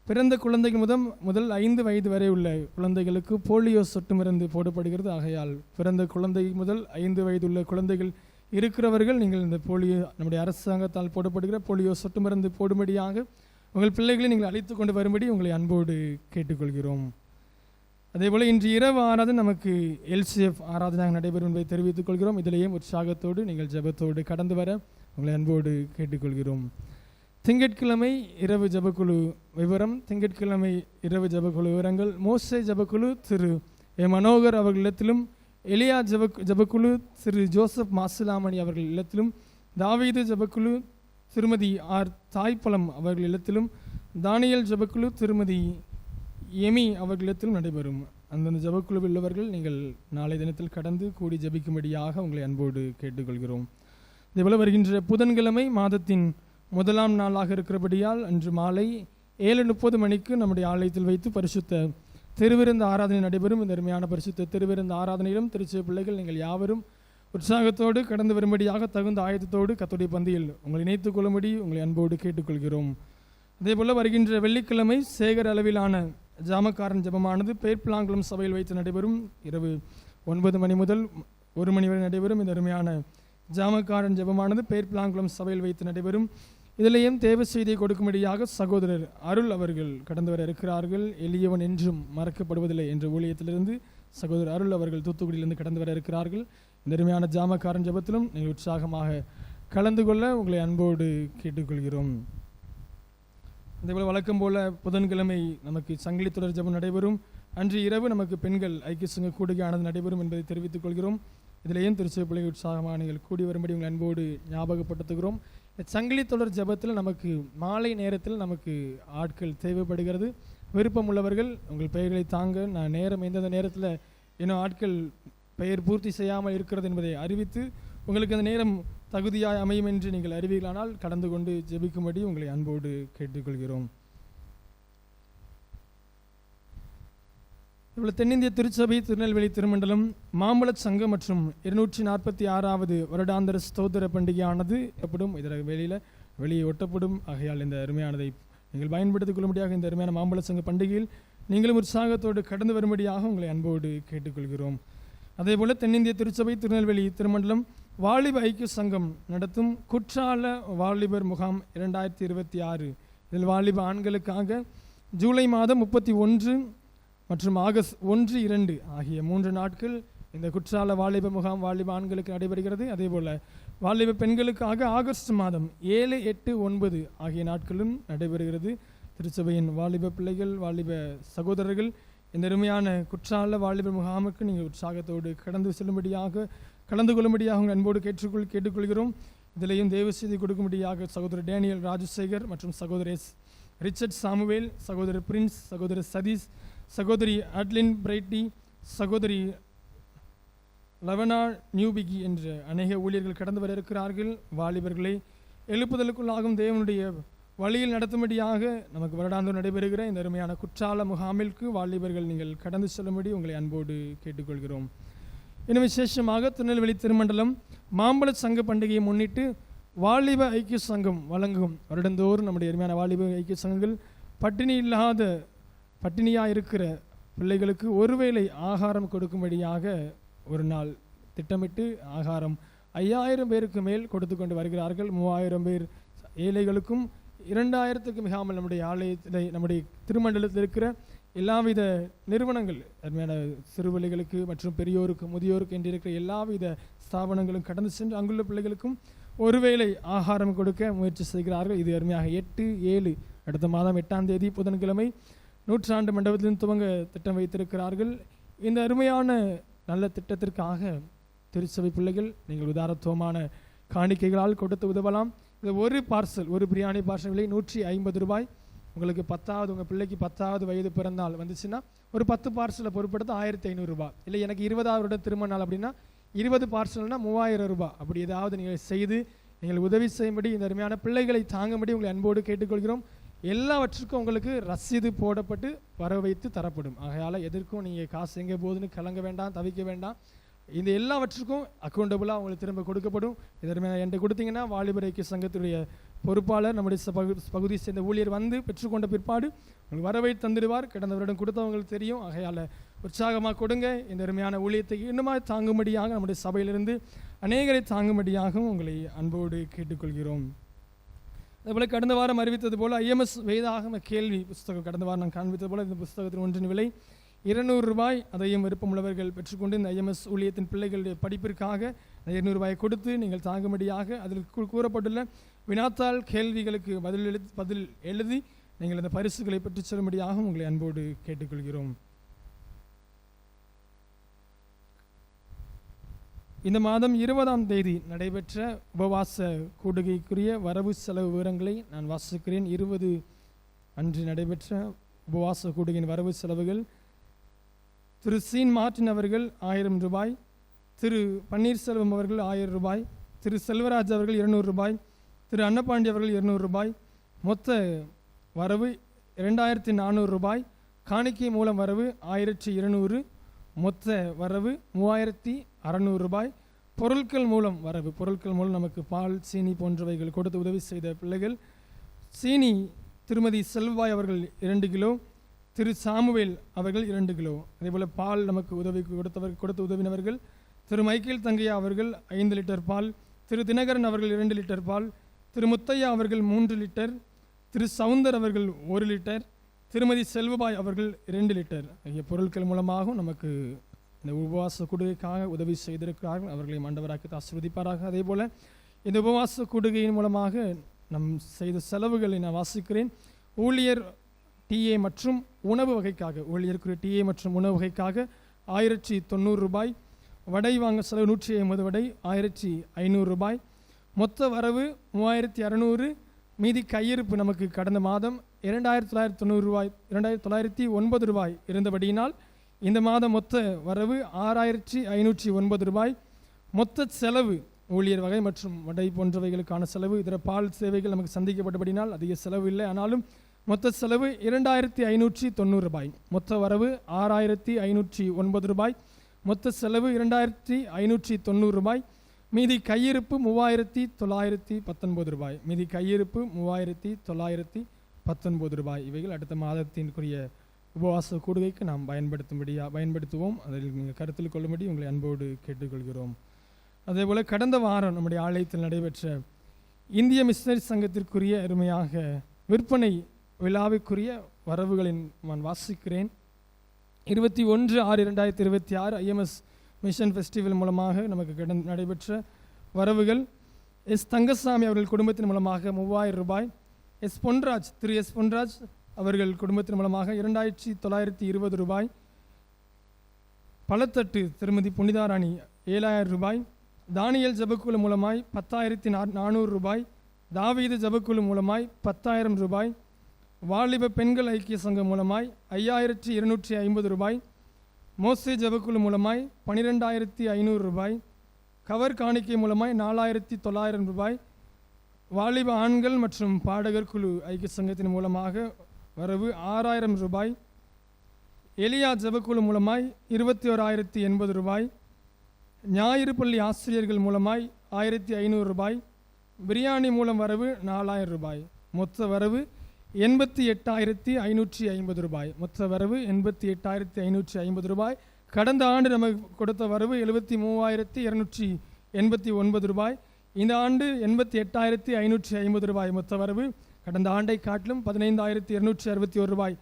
பிறந்த குழந்தைகள் முதல் 5 வயது வரை உள்ள குழந்தைகளுக்கு போலியோ சொட்டு மருந்து போடப்படுகிறது. ஆகையால் பிறந்த குழந்தை முதல் 5 வயது உள்ள குழந்தைகள் இருக்கிறவர்கள் நீங்கள் இந்த போலியோ நம்முடைய அரசாங்கத்தால் போடப்படுகிற போலியோ சொட்டு மருந்து போடும்படியாக உங்கள் பிள்ளைகளை நீங்கள் அழைத்து கொண்டு வரும்படி உங்களை அன்போடு கேட்டுக்கொள்கிறோம். அதேபோல் இன்று இரவு ஆராதனை நமக்கு LCF ஆராதனையாக நடைபெறும் என்பதை தெரிவித்துக் கொள்கிறோம். இதிலேயும் உற்சாகத்தோடு நீங்கள் ஜெபத்தோடு கடந்து வர உங்களை அன்போடு கேட்டுக்கொள்கிறோம். திங்கட்கிழமை இரவு ஜெபக்குழு விவரம். திங்கட்கிழமை இரவு ஜெபக்குழு விவரங்கள்: மோசே ஜெபக்குழு திரு மனோகர் அவர்கள் இல்லத்திலும், எலியா ஜெபக்குழு திரு ஜோசப் மாசிலாமணி அவர்கள் இல்லத்திலும், தாவீது ஜெபக்குழு திருமதி ஆர் தாய்ப்பழம் அவர்கள் இல்லத்திலும், தானியல் ஜெபக்குழு திருமதி எமி அவர்களிடத்திலும் நடைபெறும். அந்தந்த ஜெபக்குழுவில் உள்ளவர்கள் நீங்கள் நாளை தினத்தில் கடந்து கூடி ஜெபிக்கும்படியாக உங்களை அன்போடு கேட்டுக்கொள்கிறோம். இதேபோல் வருகின்ற புதன்கிழமை மாதத்தின் முதலாம் நாளாக இருக்கிறபடியால் அன்று மாலை 7:30 மணிக்கு நம்முடைய ஆலயத்தில் வைத்து பரிசுத்த திருவிருந்து ஆராதனை நடைபெறும். இந்த அருமையான பரிசுத்த திருவிருந்து ஆராதனையிலும் திருச்சிய பிள்ளைகள் நீங்கள் யாவரும் உற்சாகத்தோடு கடந்து வரும்படியாக தகுந்த ஆயத்தத்தோடு கர்த்தருடைய பந்தியில் உங்களை இணைத்துக் கொள்ளும்படி உங்களை அன்போடு கேட்டுக்கொள்கிறோம். அதேபோல் வருகின்ற வெள்ளிக்கிழமை சேகர் அளவிலான ஜாமக்காரன் ஜெபமானது பேர்ப்பிலாங்குளம் சபையில் வைத்து நடைபெறும். இரவு 9 மணி முதல் 1 மணி வரை நடைபெறும். இந்த அருமையான ஜாமக்காரன் ஜெபமானது பேர்ப்பிலாங்குளம் சபையில் வைத்து நடைபெறும். இதிலேயும் தேவ செய்தியை கொடுக்கும்படியாக சகோதரர் அருள் அவர்கள் கடந்து வர இருக்கிறார்கள். எளியவன் என்றும் மறக்கப்படுவதில்லை என்ற ஊழியத்திலிருந்து சகோதரர் அருள் அவர்கள் தூத்துக்குடியிலிருந்து கடந்து வர இருக்கிறார்கள். இந்த அருமையான ஜாமக்காரன் ஜெபத்திலும் நீங்கள் உற்சாகமாக கலந்து கொள்ள உங்களை அன்போடு கேட்டுக்கொள்கிறோம். அதேபோல் வழக்கம் போல புதன்கிழமை நமக்கு சங்கிலி தொடர் ஜெபம் நடைபெறும். அன்று இரவு நமக்கு பெண்கள் ஐக்கிய சங்க கூடுகையானது நடைபெறும் என்பதை தெரிவித்துக் கொள்கிறோம். இதிலேயும் திருச்சிய பிள்ளை உற்சாகமாக நீங்கள் கூடி வரும்படி உங்கள் அன்போடு ஞாபகப்படுத்துகிறோம். சங்கிலி தொடர் ஜெபத்தில் நமக்கு மாலை நேரத்தில் நமக்கு ஆட்கள் தேவைப்படுகிறது. விருப்பம் உள்ளவர்கள் உங்கள் பெயர்களை தாங்க, நான் நேரம் எந்தெந்த நேரத்தில் இன்னும் ஆட்கள் பெயர் பூர்த்தி செய்யாமல் இருக்கிறது என்பதை அறிவித்து உங்களுக்கு அந்த நேரம் தகுதியாய் அமையும் என்று நீங்கள் அறிவீர்களானால் கடந்து கொண்டு ஜெபிக்கும்படி உங்களை அன்போடு கேட்டுக்கொள்கிறோம். இவ்வளவு தென்னிந்திய திருச்சபை திருநெல்வேலி திருமண்டலம் மாம்பழ சங்கம் மற்றும் 246வது வருடாந்திர ஸ்தோத்திர பண்டிகையானது எப்படும் இதர வெளியே ஒட்டப்படும். ஆகையால் இந்த அருமையானதை நீங்கள் பயன்படுத்திக் கொள்ளும்படியாக இந்த அருமையான மாம்பழ சங்க பண்டிகையில் நீங்களும் உற்சாகத்தோடு கடந்து வரும்படியாக உங்களை அன்போடு கேட்டுக்கொள்கிறோம். அதேபோல் தென்னிந்திய திருச்சபை திருநெல்வேலி திருமண்டலம் வாலிப ஐக்கிய சங்கம் நடத்தும் குற்றால வாலிபர் முகாம் 2026 இதில் வாலிப ஆண்களுக்காக ஜூலை மாதம் 31 மற்றும் ஆகஸ்ட் 1, 2 ஆகிய 3 நாட்கள் இந்த குற்றால வாலிப முகாம் வாலிப ஆண்களுக்கு நடைபெறுகிறது. அதேபோல் வாலிப பெண்களுக்காக ஆகஸ்ட் மாதம் 7, 8, 9 ஆகிய நாட்களும் நடைபெறுகிறது. திருச்சபையின் வாலிப பிள்ளைகள் வாலிப சகோதரர்கள் இந்த அருமையான குற்றால வாலிப முகாமுக்கு நீங்கள் உற்சாகத்தோடு கடந்து செல்லும்படியாக கலந்து கொள்ளும்படியாக உங்கள் அன்போடு கேட்டுக்கொள்கிறோம். இதிலையும் தேவ செய்தி கொடுக்கும்படியாக சகோதரர் டேனியல் ராஜசேகர் மற்றும் சகோதரர் எஸ் ரிச்சர்ட் சாமுவேல், சகோதரர் பிரின்ஸ், சகோதரர் சதீஷ், சகோதரி அட்லின் பிரைட்டி, சகோதரி லவனா நியூபிகி என்ற அநேக ஊழியர்கள் கடந்து வர இருக்கிறார்கள். வாலிபர்களை எழுப்புதலுக்குள்ளாகும் தேவனுடைய வழியில் நடத்தும்படியாக நமக்கு வருடாந்தோறும் நடைபெறுகிற இந்த அருமையான குற்றால முகாமிற்கு வாலிபர்கள் நீங்கள் கடந்து செல்லும்படி உங்களை அன்போடு கேட்டுக்கொள்கிறோம். இன்னும் விசேஷமாக திருநெல்வேலி திருமண்டலம் மாம்பழ சங்க பண்டிகையை முன்னிட்டு வாலிப ஐக்கிய சங்கம் வழங்கும் வருடந்தோறும் நம்முடைய அருமையான வாலிப ஐக்கிய சங்கங்கள் பட்டினியாக இருக்கிற பிள்ளைகளுக்கு ஒருவேளை ஆகாரம் கொடுக்கும்படியாக ஒரு நாள் திட்டமிட்டு ஆகாரம் 5000 பேருக்கு மேல் கொடுத்து கொண்டு வருகிறார்கள். 3000 பேர் ஏழைகளுக்கும் 2000க்கு மிகாமல் நம்முடைய ஆலயத்தில் நம்முடைய திருமண்டலத்தில் இருக்கிற எல்லாவித நிறுவனங்கள் அருமையான சிறுபிள்ளைகளுக்கு மற்றும் பெரியோருக்கு முதியோருக்கு என்று இருக்கிற எல்லாவித ஸ்தாபனங்களும் கடந்து சென்று அங்குள்ள பிள்ளைகளுக்கும் ஒருவேளை ஆகாரம் கொடுக்க முயற்சி செய்கிறார்கள். இது அருமையாக 8, 7 அடுத்த மாதம் 8ஆம் தேதி புதன்கிழமை 100 மண்டபத்திலும் துவங்க திட்டம் வைத்திருக்கிறார்கள். இந்த அருமையான நல்ல திட்டத்திற்காக திருச்சபை பிள்ளைகள் நீங்கள் உதாரத்துவமான காணிக்கைகளால் கொடுத்து உதவலாம். இது ஒரு பார்சல், ஒரு பிரியாணி பார்சல் விலை 150 ரூபாய். உங்களுக்கு 10வது உங்கள் பிள்ளைக்கு 10வது வயது பிறந்தால் வந்துச்சுன்னா ஒரு 10 பார்சலை பொருட்படுத்த 1500 ரூபாய். இல்லை எனக்கு 20வது திருமண நாள் அப்படின்னா 20 பார்சல்னா 3000 ரூபாய். அப்படி ஏதாவது நீங்கள் செய்து நீங்கள் உதவி செய்யும்படி இந்த அருமையான பிள்ளைகளை தாங்கும்படி உங்களை அன்போடு கேட்டுக்கொள்கிறோம். எல்லாவற்றுக்கும் உங்களுக்கு ரசீது போடப்பட்டு வர வைத்து தரப்படும். ஆகையால் எதற்கும் நீங்கள் காசு எங்கே போகுதுன்னு கலங்க வேண்டாம், தவிக்க வேண்டாம். இந்த எல்லாவற்றுக்கும் அக்கௌண்டபுளாக உங்களுக்கு திரும்ப கொடுக்கப்படும். இதற்கு என்கிட்ட கொடுத்தீங்கன்னா வாலிபர் ஐக்கிய சங்கத்துடைய பொறுப்பாளர் நம்முடைய பகுதியை சேர்ந்த ஊழியர் வந்து பெற்றுக்கொண்ட பிற்பாடு உங்களுக்கு வரவை தந்துடுவார். கடந்த வருடம் கொடுத்தவங்களுக்கு தெரியும். ஆகையால் உற்சாகமாக கொடுங்க. இந்த அருமையான ஊழியத்தை இன்னுமா தாங்கும்படியாக நம்முடைய சபையிலிருந்து அநேகரை தாங்கும்படியாகவும் உங்களை அன்போடு கேட்டுக்கொள்கிறோம். அதுபோல் கடந்த வாரம் அறிவித்தது போல் ஐஎம்எஸ் வேதாகம கேள்வி புஸ்தகம் கடந்த வாரம் நான் காண்பித்தது போல் இந்த புஸ்தகத்தின் ஒன்றின் விலை 200 ரூபாய். அதையும் விருப்பமுள்ளவர்கள் பெற்றுக்கொண்டு இந்த ஐஎம்எஸ் ஊழியத்தின் பிள்ளைகளுடைய படிப்பிற்காக 200 ரூபாயை கொடுத்து நீங்கள் தாங்கும்படியாக அதில் கூறப்பட்டுள்ள வினாத்தாள் கேள்விகளுக்கு பதில் எழுதி நீங்கள் அந்த பரிசுகளை பெற்றுச் செல்லும்படியாக உங்களை அன்போடு கேட்டுக்கொள்கிறோம். இந்த மாதம் 20ஆம் தேதி நடைபெற்ற உபவாச கூடுகைக்குரிய வரவு செலவு விவரங்களை நான் வாசிக்கிறேன். 20 அன்று நடைபெற்ற உபவாச கூடுகையின் வரவு செலவுகள் திரு சீன் மார்டின் அவர்கள் 1000 ரூபாய், திரு பன்னீர்செல்வம் அவர்கள் 1000 ரூபாய், திரு செல்வராஜ் அவர்கள் 200 ரூபாய், திரு அன்னபாண்டி அவர்கள் 200 ரூபாய். மொத்த வரவு 2400 ரூபாய். காணிக்கை மூலம் வரவு 1200. மொத்த வரவு 3600 ரூபாய். பொருட்கள் மூலம் வரவு, பொருட்கள் மூலம் நமக்கு பால், சீனி போன்றவைகள் கொடுத்து உதவி செய்த பிள்ளைகள்: சீனி திருமதி செல்வாய் அவர்கள் 2 கிலோ, திரு சாமுவேல் அவர்கள் 2 கிலோ. அதேபோல் பால் நமக்கு உதவி கொடுத்து உதவினவர்கள்: திரு மைக்கேல் தங்கையா அவர்கள் 5 லிட்டர் பால், திரு தினகரன் அவர்கள் 2 லிட்டர் பால், திரு முத்தையா அவர்கள் 3 லிட்டர், திரு சவுந்தர் அவர்கள் 1 லிட்டர், திருமதி செல்வபாய் அவர்கள் 2 லிட்டர் ஆகிய பொருட்கள் மூலமாகவும் நமக்கு இந்த உபவாச கூடுகைக்காக உதவி செய்திருக்கிறார்கள். அவர்களை ஆண்டவராக ஆசீர்வதிப்பாராக. அதே போல் இந்த உபவாச கூடுகையின் மூலமாக நம் செய்த செலவுகளை நான் வாசிக்கிறேன். ஊழியர் டிஏ மற்றும் உணவு வகைக்காக, ஊழியருக்குரிய டிஏ மற்றும் உணவு வகைக்காக 1090 ரூபாய். வடை வாங்க செலவு 150 வடை, 1500 ரூபாய். மொத்த வரவு 3600. மீதி கையிருப்பு நமக்கு கடந்த மாதம் 2990 ரூபாய், 2909 ரூபாய் இருந்தபடியினால் இந்த மாதம் மொத்த வரவு 6509 ரூபாய். மொத்த செலவு ஊழியர் வகை மற்றும் வடை போன்றவைகளுக்கான செலவு, இதர பால் சேவைகள் நமக்கு சந்திக்கப்பட்டபடினால் அதிக செலவு இல்லை. ஆனாலும் மொத்த செலவு 2590 ரூபாய். மொத்த வரவு 6509 ரூபாய். மொத்த செலவு 2590 ரூபாய். மீதி கையிருப்பு 3919 ரூபாய். மீதி கையிருப்பு 3919 ரூபாய். இவைகள் அடுத்த மாதத்திற்குரிய உபவாச கூடுகைக்கு நாம் பயன்படுத்துவோம். அதில் நீங்கள் கருத்தில் கொள்ளும்படி உங்களை அன்போடு கேட்டுக்கொள்கிறோம். அதேபோல் கடந்த வாரம் நம்முடைய ஆலயத்தில் நடைபெற்ற இந்திய மிஷனரி சங்கத்திற்குரிய அருமையாக விற்பனை விழாவிற்குரிய வரவுகளின் நான் வாசிக்கிறேன். 21/6/2026 ஐஎம்எஸ் மிஷன் ஃபெஸ்டிவல் மூலமாக நமக்கு நடைபெற்ற வரவுகள்: எஸ் தங்கசாமி அவர்கள் குடும்பத்தின் மூலமாக 3000 ரூபாய். எஸ் பொன்ராஜ், திரு எஸ் பொன்ராஜ் அவர்கள் குடும்பத்தின் மூலமாக 2920 ரூபாய். பழத்தட்டு திருமதி புனிதாராணி 7000 ரூபாய். தானியல் ஜபக்குழு மூலமாய் 10,400 ரூபாய். தாவீது ஜபக்குழு மூலமாய் 10,000 ரூபாய். வாலிப பெண்கள் ஐக்கிய சங்கம் மூலமாய் 5250 ரூபாய். மோசே ஜபக்குழு மூலமாய் 12,500 ரூபாய். கவர் காணிக்கை மூலமாய் 4,900 ரூபாய். வாலிப ஆண்கள் மற்றும் பாடகர் குழு ஐக்கிய சங்கத்தின் மூலமாக வரவு 6,000 ரூபாய். எலியா ஜபக்குழு மூலமாய் 21,080 ரூபாய். ஞாயிறு பள்ளி ஆசிரியர்கள் மூலமாய் 1,500 ரூபாய். பிரியாணி மூலம் வரவு 4,000 ரூபாய். மொத்த வரவு 88,550 ரூபாய். மொத்த வரவு 88,550 ரூபாய். கடந்த ஆண்டு நமக்கு கொடுத்த வரவு 73,289 ரூபாய். இந்த ஆண்டு 88,550 ரூபாய் மொத்த வரவு. கடந்த ஆண்டை காட்டிலும் 15,261 ரூபாய்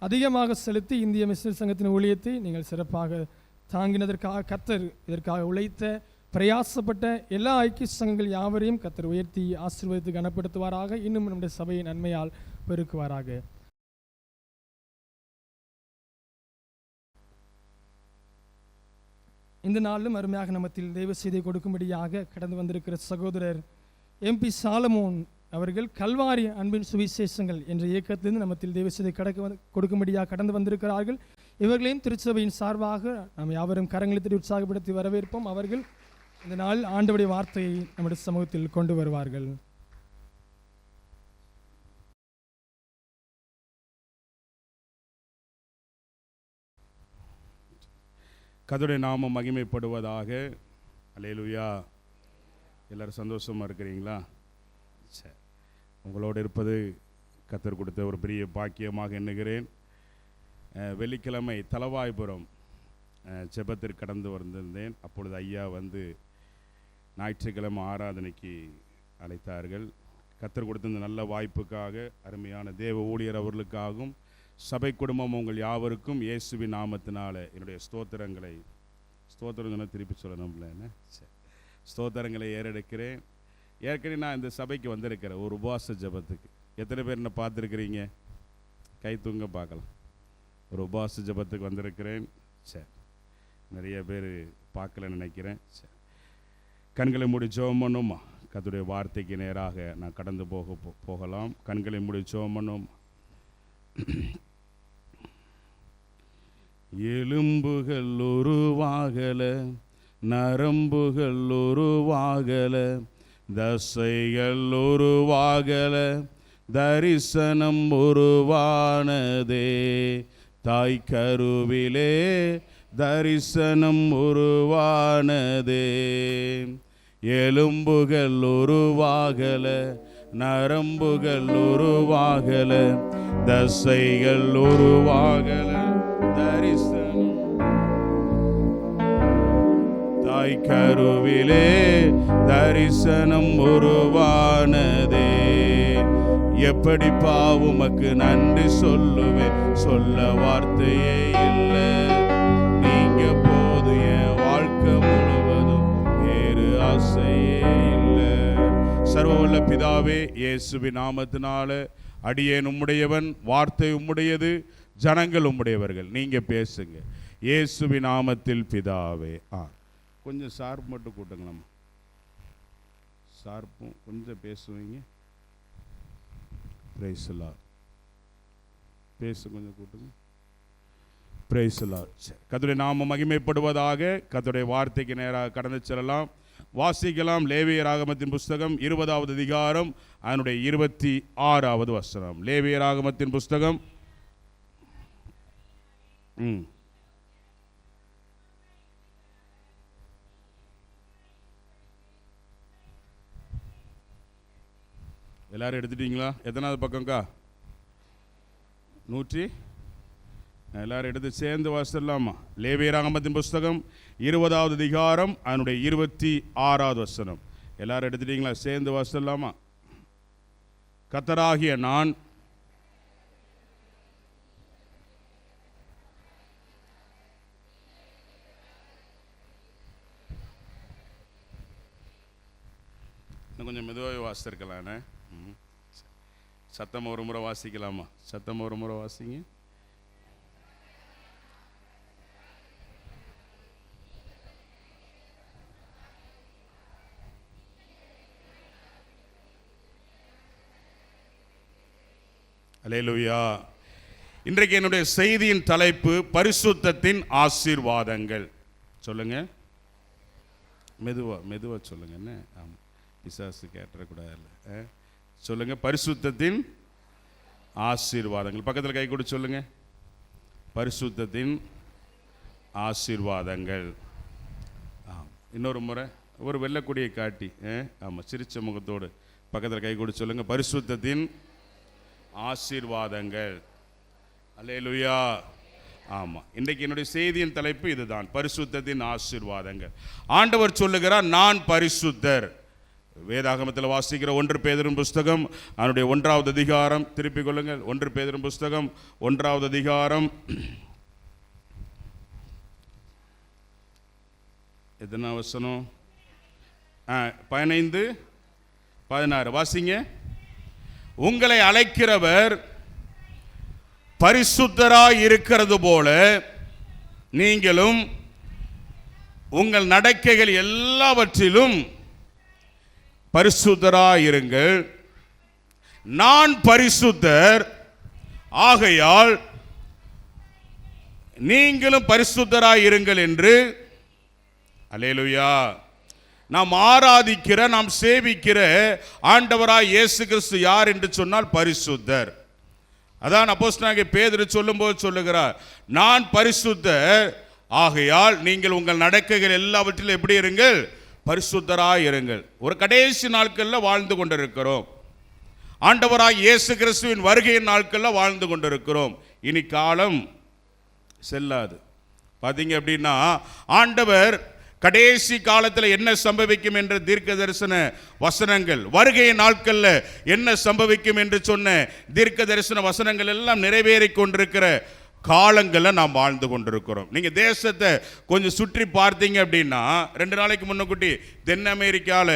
அதிகமாக செலுத்தி இந்திய மிஷனரி சங்கத்தின் ஊழியத்தை நீங்கள் சிறப்பாக தாங்கினதற்காக கர்த்தர், இதற்காக உழைத்த பிரயாசப்பட்ட எல்லா ஐக்கிய சங்கங்கள் யாவரையும் கர்த்தர் உயர்த்தி ஆசீர்வதித்து கனப்படுத்துவாராக. இன்னும் நம்முடைய சபையை நன்மையால் பெருக்குவாராக. இந்த நாளிலும் அருமையாக நம்மத்தில் தெய்வ செய்தியை கொடுக்கும்படியாக கடந்து வந்திருக்கிற சகோதரர் MP சாலமோன் அவர்கள் கல்வாரி அன்பின் சுவிசேஷங்கள் என்ற இயக்கத்திலிருந்து நம்மத்தில் தெய்வ செய்தியை கொடுக்கும்படியாக கடந்து வந்திருக்கிறார்கள். இவர்களையும் திருச்சபையின் சார்பாக நாம் யாவரும் கரங்களை தட்டி உற்சாகப்படுத்தி வரவேற்போம். அவர்கள் இந்த நாள் ஆண்டவருடைய வார்த்தையை நம்முடைய சமூகத்தில் கொண்டு வருவார்கள். கர்த்தருடைய நாமம் மகிமைப்படுவதாக. அல்லேலூயா. எல்லாரும் சந்தோஷமாக இருக்கிறீங்களா? சரி, உங்களோடு இருப்பது கர்த்தர் கொடுத்த ஒரு பெரிய பாக்கியமாக எண்ணுகிறேன். வெள்ளிக்கிழமை தலவாய்புரம் ஜெபத்திற்கு கடந்து வந்திருந்தேன். அப்பொழுது ஐயா வந்து ஞாயிற்றுக்கிழமை ஆராதனைக்கு அழைத்தார்கள். கர்த்தர் கொடுத்த இந்த நல்ல வாய்ப்புக்காக அருமையான தேவ ஊழியர் அவர்களுக்காகவும் சபை குடும்பம் உங்கள் யாவருக்கும் இயேசுவின் நாமத்தினால என்னுடைய ஸ்தோத்திரங்களை திருப்பி சொல்லணும்ல என்ன, சரி, ஸ்தோத்திரங்களை ஏறெடுக்கிறேன். ஏற்கனவே நான் இந்த சபைக்கு வந்திருக்கிறேன் ஒரு உபவாச ஜபத்துக்கு. எத்தனை பேர் என்ன பார்த்துருக்கிறீங்க? கை தூங்க பார்க்கலாம். ஒரு உபவாச ஜபத்துக்கு வந்திருக்கிறேன். சரி, நிறைய பேர் பார்க்கலன்னு நினைக்கிறேன். சரி, கண்களை மூடி ஜெபம் பண்ணுமா? கர்த்தருடைய வார்த்தைக்கு நேராக நான் கடந்து போகலாம். கண்களை மூடி ஜெபம் பண்ணும். எலும்புகள் உருவாகல, நரம்புகள் உருவாகல, தசைகள் உருவாகல, தரிசனம் உருவானதே. தாய் கருவிலே தரிசனம் உருவானதே. எலும்புகள் உருவாகல, நரம்புகள் உருவாகல, தசைகள் உருவாகல, தரிசனம். தாய் கருவிலே தரிசனம் உருவானதே. எப்படி உமக்கு நன்றி சொல்லுவேன், சொல்ல வார்த்தையே இல்லை. நீங்க போது என் வாழ்க்கை முழுவதும் வேறு ஆசையே இல்லை. சர்வவல்ல பிதாவே, இயேசுவின் நாமத்தினால அடியேன் உம்முடையவன், வார்த்தை உம்முடையது, ஜனங்கள் உம்முடையவர்கள். நீங்க பேசுங்க இயேசுவின் நாமத்தில் பிதாவே. கொஞ்சம் ஷார்ப் மட்டும் கூட்டுங்களா, ஷார்ப்பும் கொஞ்சம் பேசுவீங்க. Praise the Lord. பேச கொஞ்சம் கூட்டுங்க. Praise the Lord. கர்த்தருடைய நாமம் மகிமைப்படுவதாக. கர்த்தருடைய வார்த்தைக்கு நேராக கடந்து செல்லலாம். வாசிக்கலாம். லேவியராகமத்தின் புஸ்தகம் 20வது அதிகாரம் அதனுடைய 26வது வசனம். லேவியராகமத்தின் புஸ்தகம் எல்லாரும் எடுத்துட்டீங்களா? எத்தனாவது பக்கம்க்கா? 100. எல்லாரும் எடுத்து சேர்ந்து வாசிடலாமா? லேவியராகமத்தின் புஸ்தகம் 20வது அதிகாரம் அதனுடைய 26வது வசனம். எல்லாரும் எடுத்துட்டீங்களா? சேர்ந்து வாசிடலாமா? கர்த்தராகிய நான் இன்னும் கொஞ்சம் மெதுவாக வாசித்திருக்கலாண்ணே. சத்தம் ஒரு முறை வாசிக்கலாமா? சத்தம் ஒரு முறை வாசிங்க. அல்லேலூயா. இன்றைக்கு என்னுடைய செய்தியின் தலைப்பு பரிசுத்தத்தின் ஆசீர்வாதங்கள். சொல்லுங்க, மெதுவா மெதுவா சொல்லுங்க. என்ன? ஆமாம், பிசாசு கேட்டக்கூடாது. சொல்லுங்க, பரிசுத்தத்தின் ஆசீர்வாதங்கள். பக்கத்தில் கை கொடு சொல்லுங்க, பரிசுத்தத்தின் ஆசீர்வாதங்கள். இன்னொரு முறை ஒரு வெள்ளக்கூடியை காட்டி, ஆமாம், சிரிச்ச முகத்தோடு பக்கத்தில் கை கொடு சொல்லுங்க, பரிசுத்தத்தின் ஆசீர்வாதங்கள். அல்லேலூயா. ஆமாம், இன்றைக்கு என்னுடைய செய்தியின் தலைப்பு இதுதான், பரிசுத்தத்தின் ஆசீர்வாதங்கள். ஆண்டவர் சொல்லுகிறார், நான் பரிசுத்தர். வேதாகமத்தில் வாசிக்கிற 1 பேதுரு புஸ்தகம் அதனுடைய 1வது அதிகாரம், திருப்பிக் கொள்ளுங்கள். 1 பேதுரு புஸ்தகம் 1வது அதிகாரம் எத்தனை வசனம்? 15 16 வாசிங்க. உங்களை அழைக்கிறவர் பரிசுத்தராய் இருக்கிறது போல நீங்களும் உங்கள் நடக்கைகள் எல்லாவற்றிலும் பரிசுத்தராயிருங்கள். நான் பரிசுத்தர், ஆகையால் நீங்களும் பரிசுத்தராயிருங்கள் என்று. அல்லேலூயா. நாம் ஆராதிக்கிற, நாம் சேவிக்கிற ஆண்டவராய் இயேசு கிறிஸ்து யார் என்று சொன்னால் பரிசுத்தர். அதான் அப்போஸ்தலனாகிய பேதுரு சொல்லும்போது சொல்லுகிறார், நான் பரிசுத்தர், ஆகையால் நீங்கள் உங்கள் நடக்கைகள் எல்லாவற்றிலும் எப்படி இருங்கள்? பரிசுத்தராய் இருங்கள். ஒரு கடைசி நாட்களில் வாழ்ந்து கொண்டிருக்கிறோம். ஆண்டவராய் இயேசு கிறிஸ்துவின் வருகையின் நாட்களில் வாழ்ந்து கொண்டிருக்கிறோம். இனி காலம் செல்லாது. பார்த்தீங்க அப்படின்னா, ஆண்டவர் கடைசி காலத்தில் என்ன சம்பவிக்கும் என்ற தீர்க்க தரிசன வசனங்கள், வருகை நாட்களில் என்ன சம்பவிக்கும் என்று சொன்ன தீர்க்க தரிசன வசனங்கள் எல்லாம் நிறைவேறி கொண்டிருக்கிற காலங்களில் நாம் வாழ்ந்து கொண்டிருக்கிறோம். நீங்கள் தேசத்தை கொஞ்சம் சுற்றி பார்த்தீங்க அப்படின்னா, 2 நாளைக்கு முன்னக்கூட்டி தென் அமெரிக்காவில்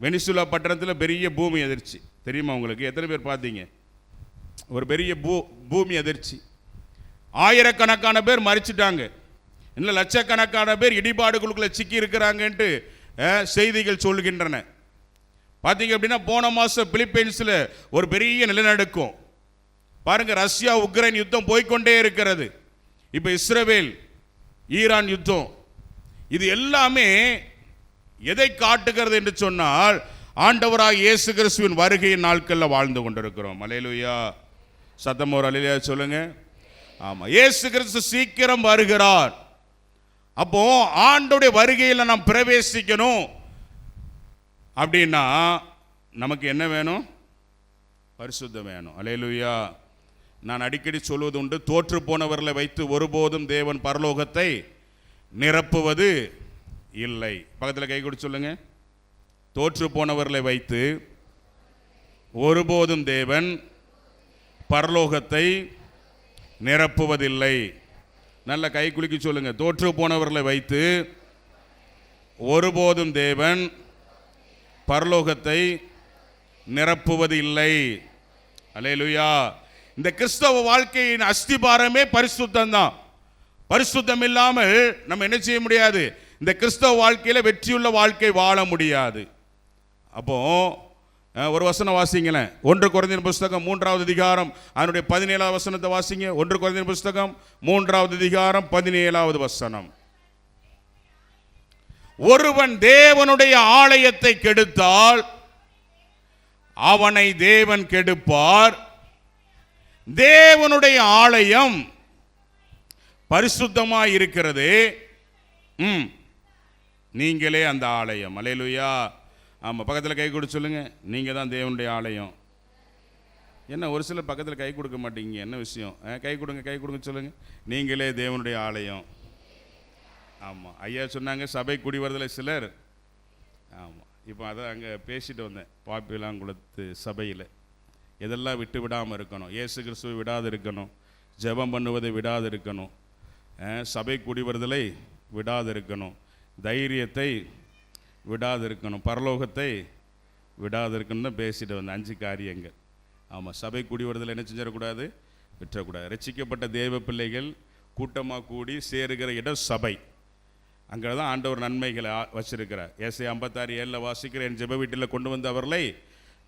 வெனிசுலா பட்டணத்தில் பெரிய பூமி அதிர்ச்சி தெரியுமா உங்களுக்கு? எத்தனை பேர் பார்த்தீங்க? ஒரு பெரிய பூமி அதிர்ச்சி. ஆயிரக்கணக்கான பேர் மரிச்சிட்டாங்க. இன்னும் லட்சக்கணக்கான பேர் இடிபாடுகளுக்குள்ள சிக்கி இருக்கிறாங்கன்ட்டு செய்திகள் சொல்கின்றன. பார்த்தீங்க அப்படின்னா, போன மாதம் பிலிப்பைன்ஸில் ஒரு பெரிய நிலநடுக்கம். பாருங்க, ரஷ்யா உக்ரைன் யுத்தம் போய்கொண்டே இருக்கிறது. இப்போ இஸ்ரவேல் ஈரான் யுத்தம், இது எல்லாமே எதை காட்டுகிறது என்று சொன்னால், ஆண்டவராக இயேசு கிறிஸ்துவின் வருகையின் நாட்களில் வாழ்ந்து கொண்டிருக்கிறோம். அல்லேலூயா. சத்தம் ஒரு அல்லேலூயா சொல்லுங்க. ஆமா, இயேசு கிறிஸ்து சீக்கிரம் வருகிறார். அப்போ ஆண்டவருடைய வருகையில் நாம் பிரவேசிக்கணும் அப்படின்னா நமக்கு என்ன வேணும்? பரிசுத்தம் வேணும். அல்லேலூயா. நான் அடிக்கடி சொல்வது உண்டு, தோற்று போனவர்களை வைத்து ஒருபோதும் தேவன் பரலோகத்தை நிரப்புவது இல்லை. பக்கத்தில் கை கொடுத்து சொல்லுங்க. தோற்று போனவர்களை வைத்து ஒருபோதும் தேவன் பரலோகத்தை நிரப்புவதில்லை. நல்ல கை குலுக்கி சொல்லுங்க. தோற்று போனவர்களை வைத்து ஒருபோதும் தேவன் பரலோகத்தை நிரப்புவது இல்லை. அல்லேலூயா. இந்த கிறிஸ்தவ வாழ்க்கையின் அஸ்திபாரமே பரிசுத்தம் தான். பரிசுத்தம் இல்லாமல் நம்ம என்ன செய்ய முடியாது? இந்த கிறிஸ்தவ வாழ்க்கையில் வெற்றியுள்ள வாழ்க்கை வாழ முடியாது. அப்போ ஒரு வசனம் வாசிங்களேன். 1 கொரிந்தியர் புஸ்தகம் 3வது அதிகாரம் அதனுடைய 17வது வசனத்தை வாசிங்க. 1 கொரிந்தியர் புஸ்தகம் 3வது அதிகாரம் 17வது வசனம். ஒருவன் தேவனுடைய ஆலயத்தை கெடுத்தால் அவனை தேவன் கெடுப்பார். தேவனுடைய ஆலயம் பரிசுத்தமாய் இருக்கிறது, நீங்களே அந்த ஆலயம். அல்லேலூயா. ஆமாம், பக்கத்தில் கை கொடுத்து சொல்லுங்க. நீங்கள் தான் தேவனுடைய ஆலயம். என்ன ஒரு சிலர் பக்கத்தில் கை கொடுக்க மாட்டீங்க, என்ன விஷயம்? கை கொடுங்க, கை கொடுங்க சொல்லுங்க. நீங்களே தேவனுடைய ஆலயம். ஆமாம், ஐயா சொன்னாங்க சபை கூடி வருதில்லை சிலர். ஆமாம், இப்போ அதான் அங்கே பேசிட்டு வந்தேன். பாப்பிலாங்குளத்து சபையில் எதெல்லாம் விட்டு விடாமல் இருக்கணும், இயேசு கிறிஸ்துவை விடாது இருக்கணும், ஜெபம் பண்ணுவதை விடாது இருக்கணும், சபை கூடி வருதலை விடாது இருக்கணும், தைரியத்தை விடாது இருக்கணும், பரலோகத்தை விடாது இருக்கணும் தான் பேசிட்டு வந்தேன். 5 காரியங்கள். ஆமாம், சபை கூடி வருதலை என்ன செஞ்சிடக்கூடாது? விட்டுறக்கூடாது. ரட்சிக்கப்பட்ட தேவ பிள்ளைகள் கூட்டமாக கூடி சேருகிற இடம் சபை. அங்கே தான் ஆண்டவர் நன்மைகளை வச்சிருக்கிறார். ஏசாயா 56:7 வாசிக்கிற, என் ஜெப வீட்டில் கொண்டு வந்து அவர்களை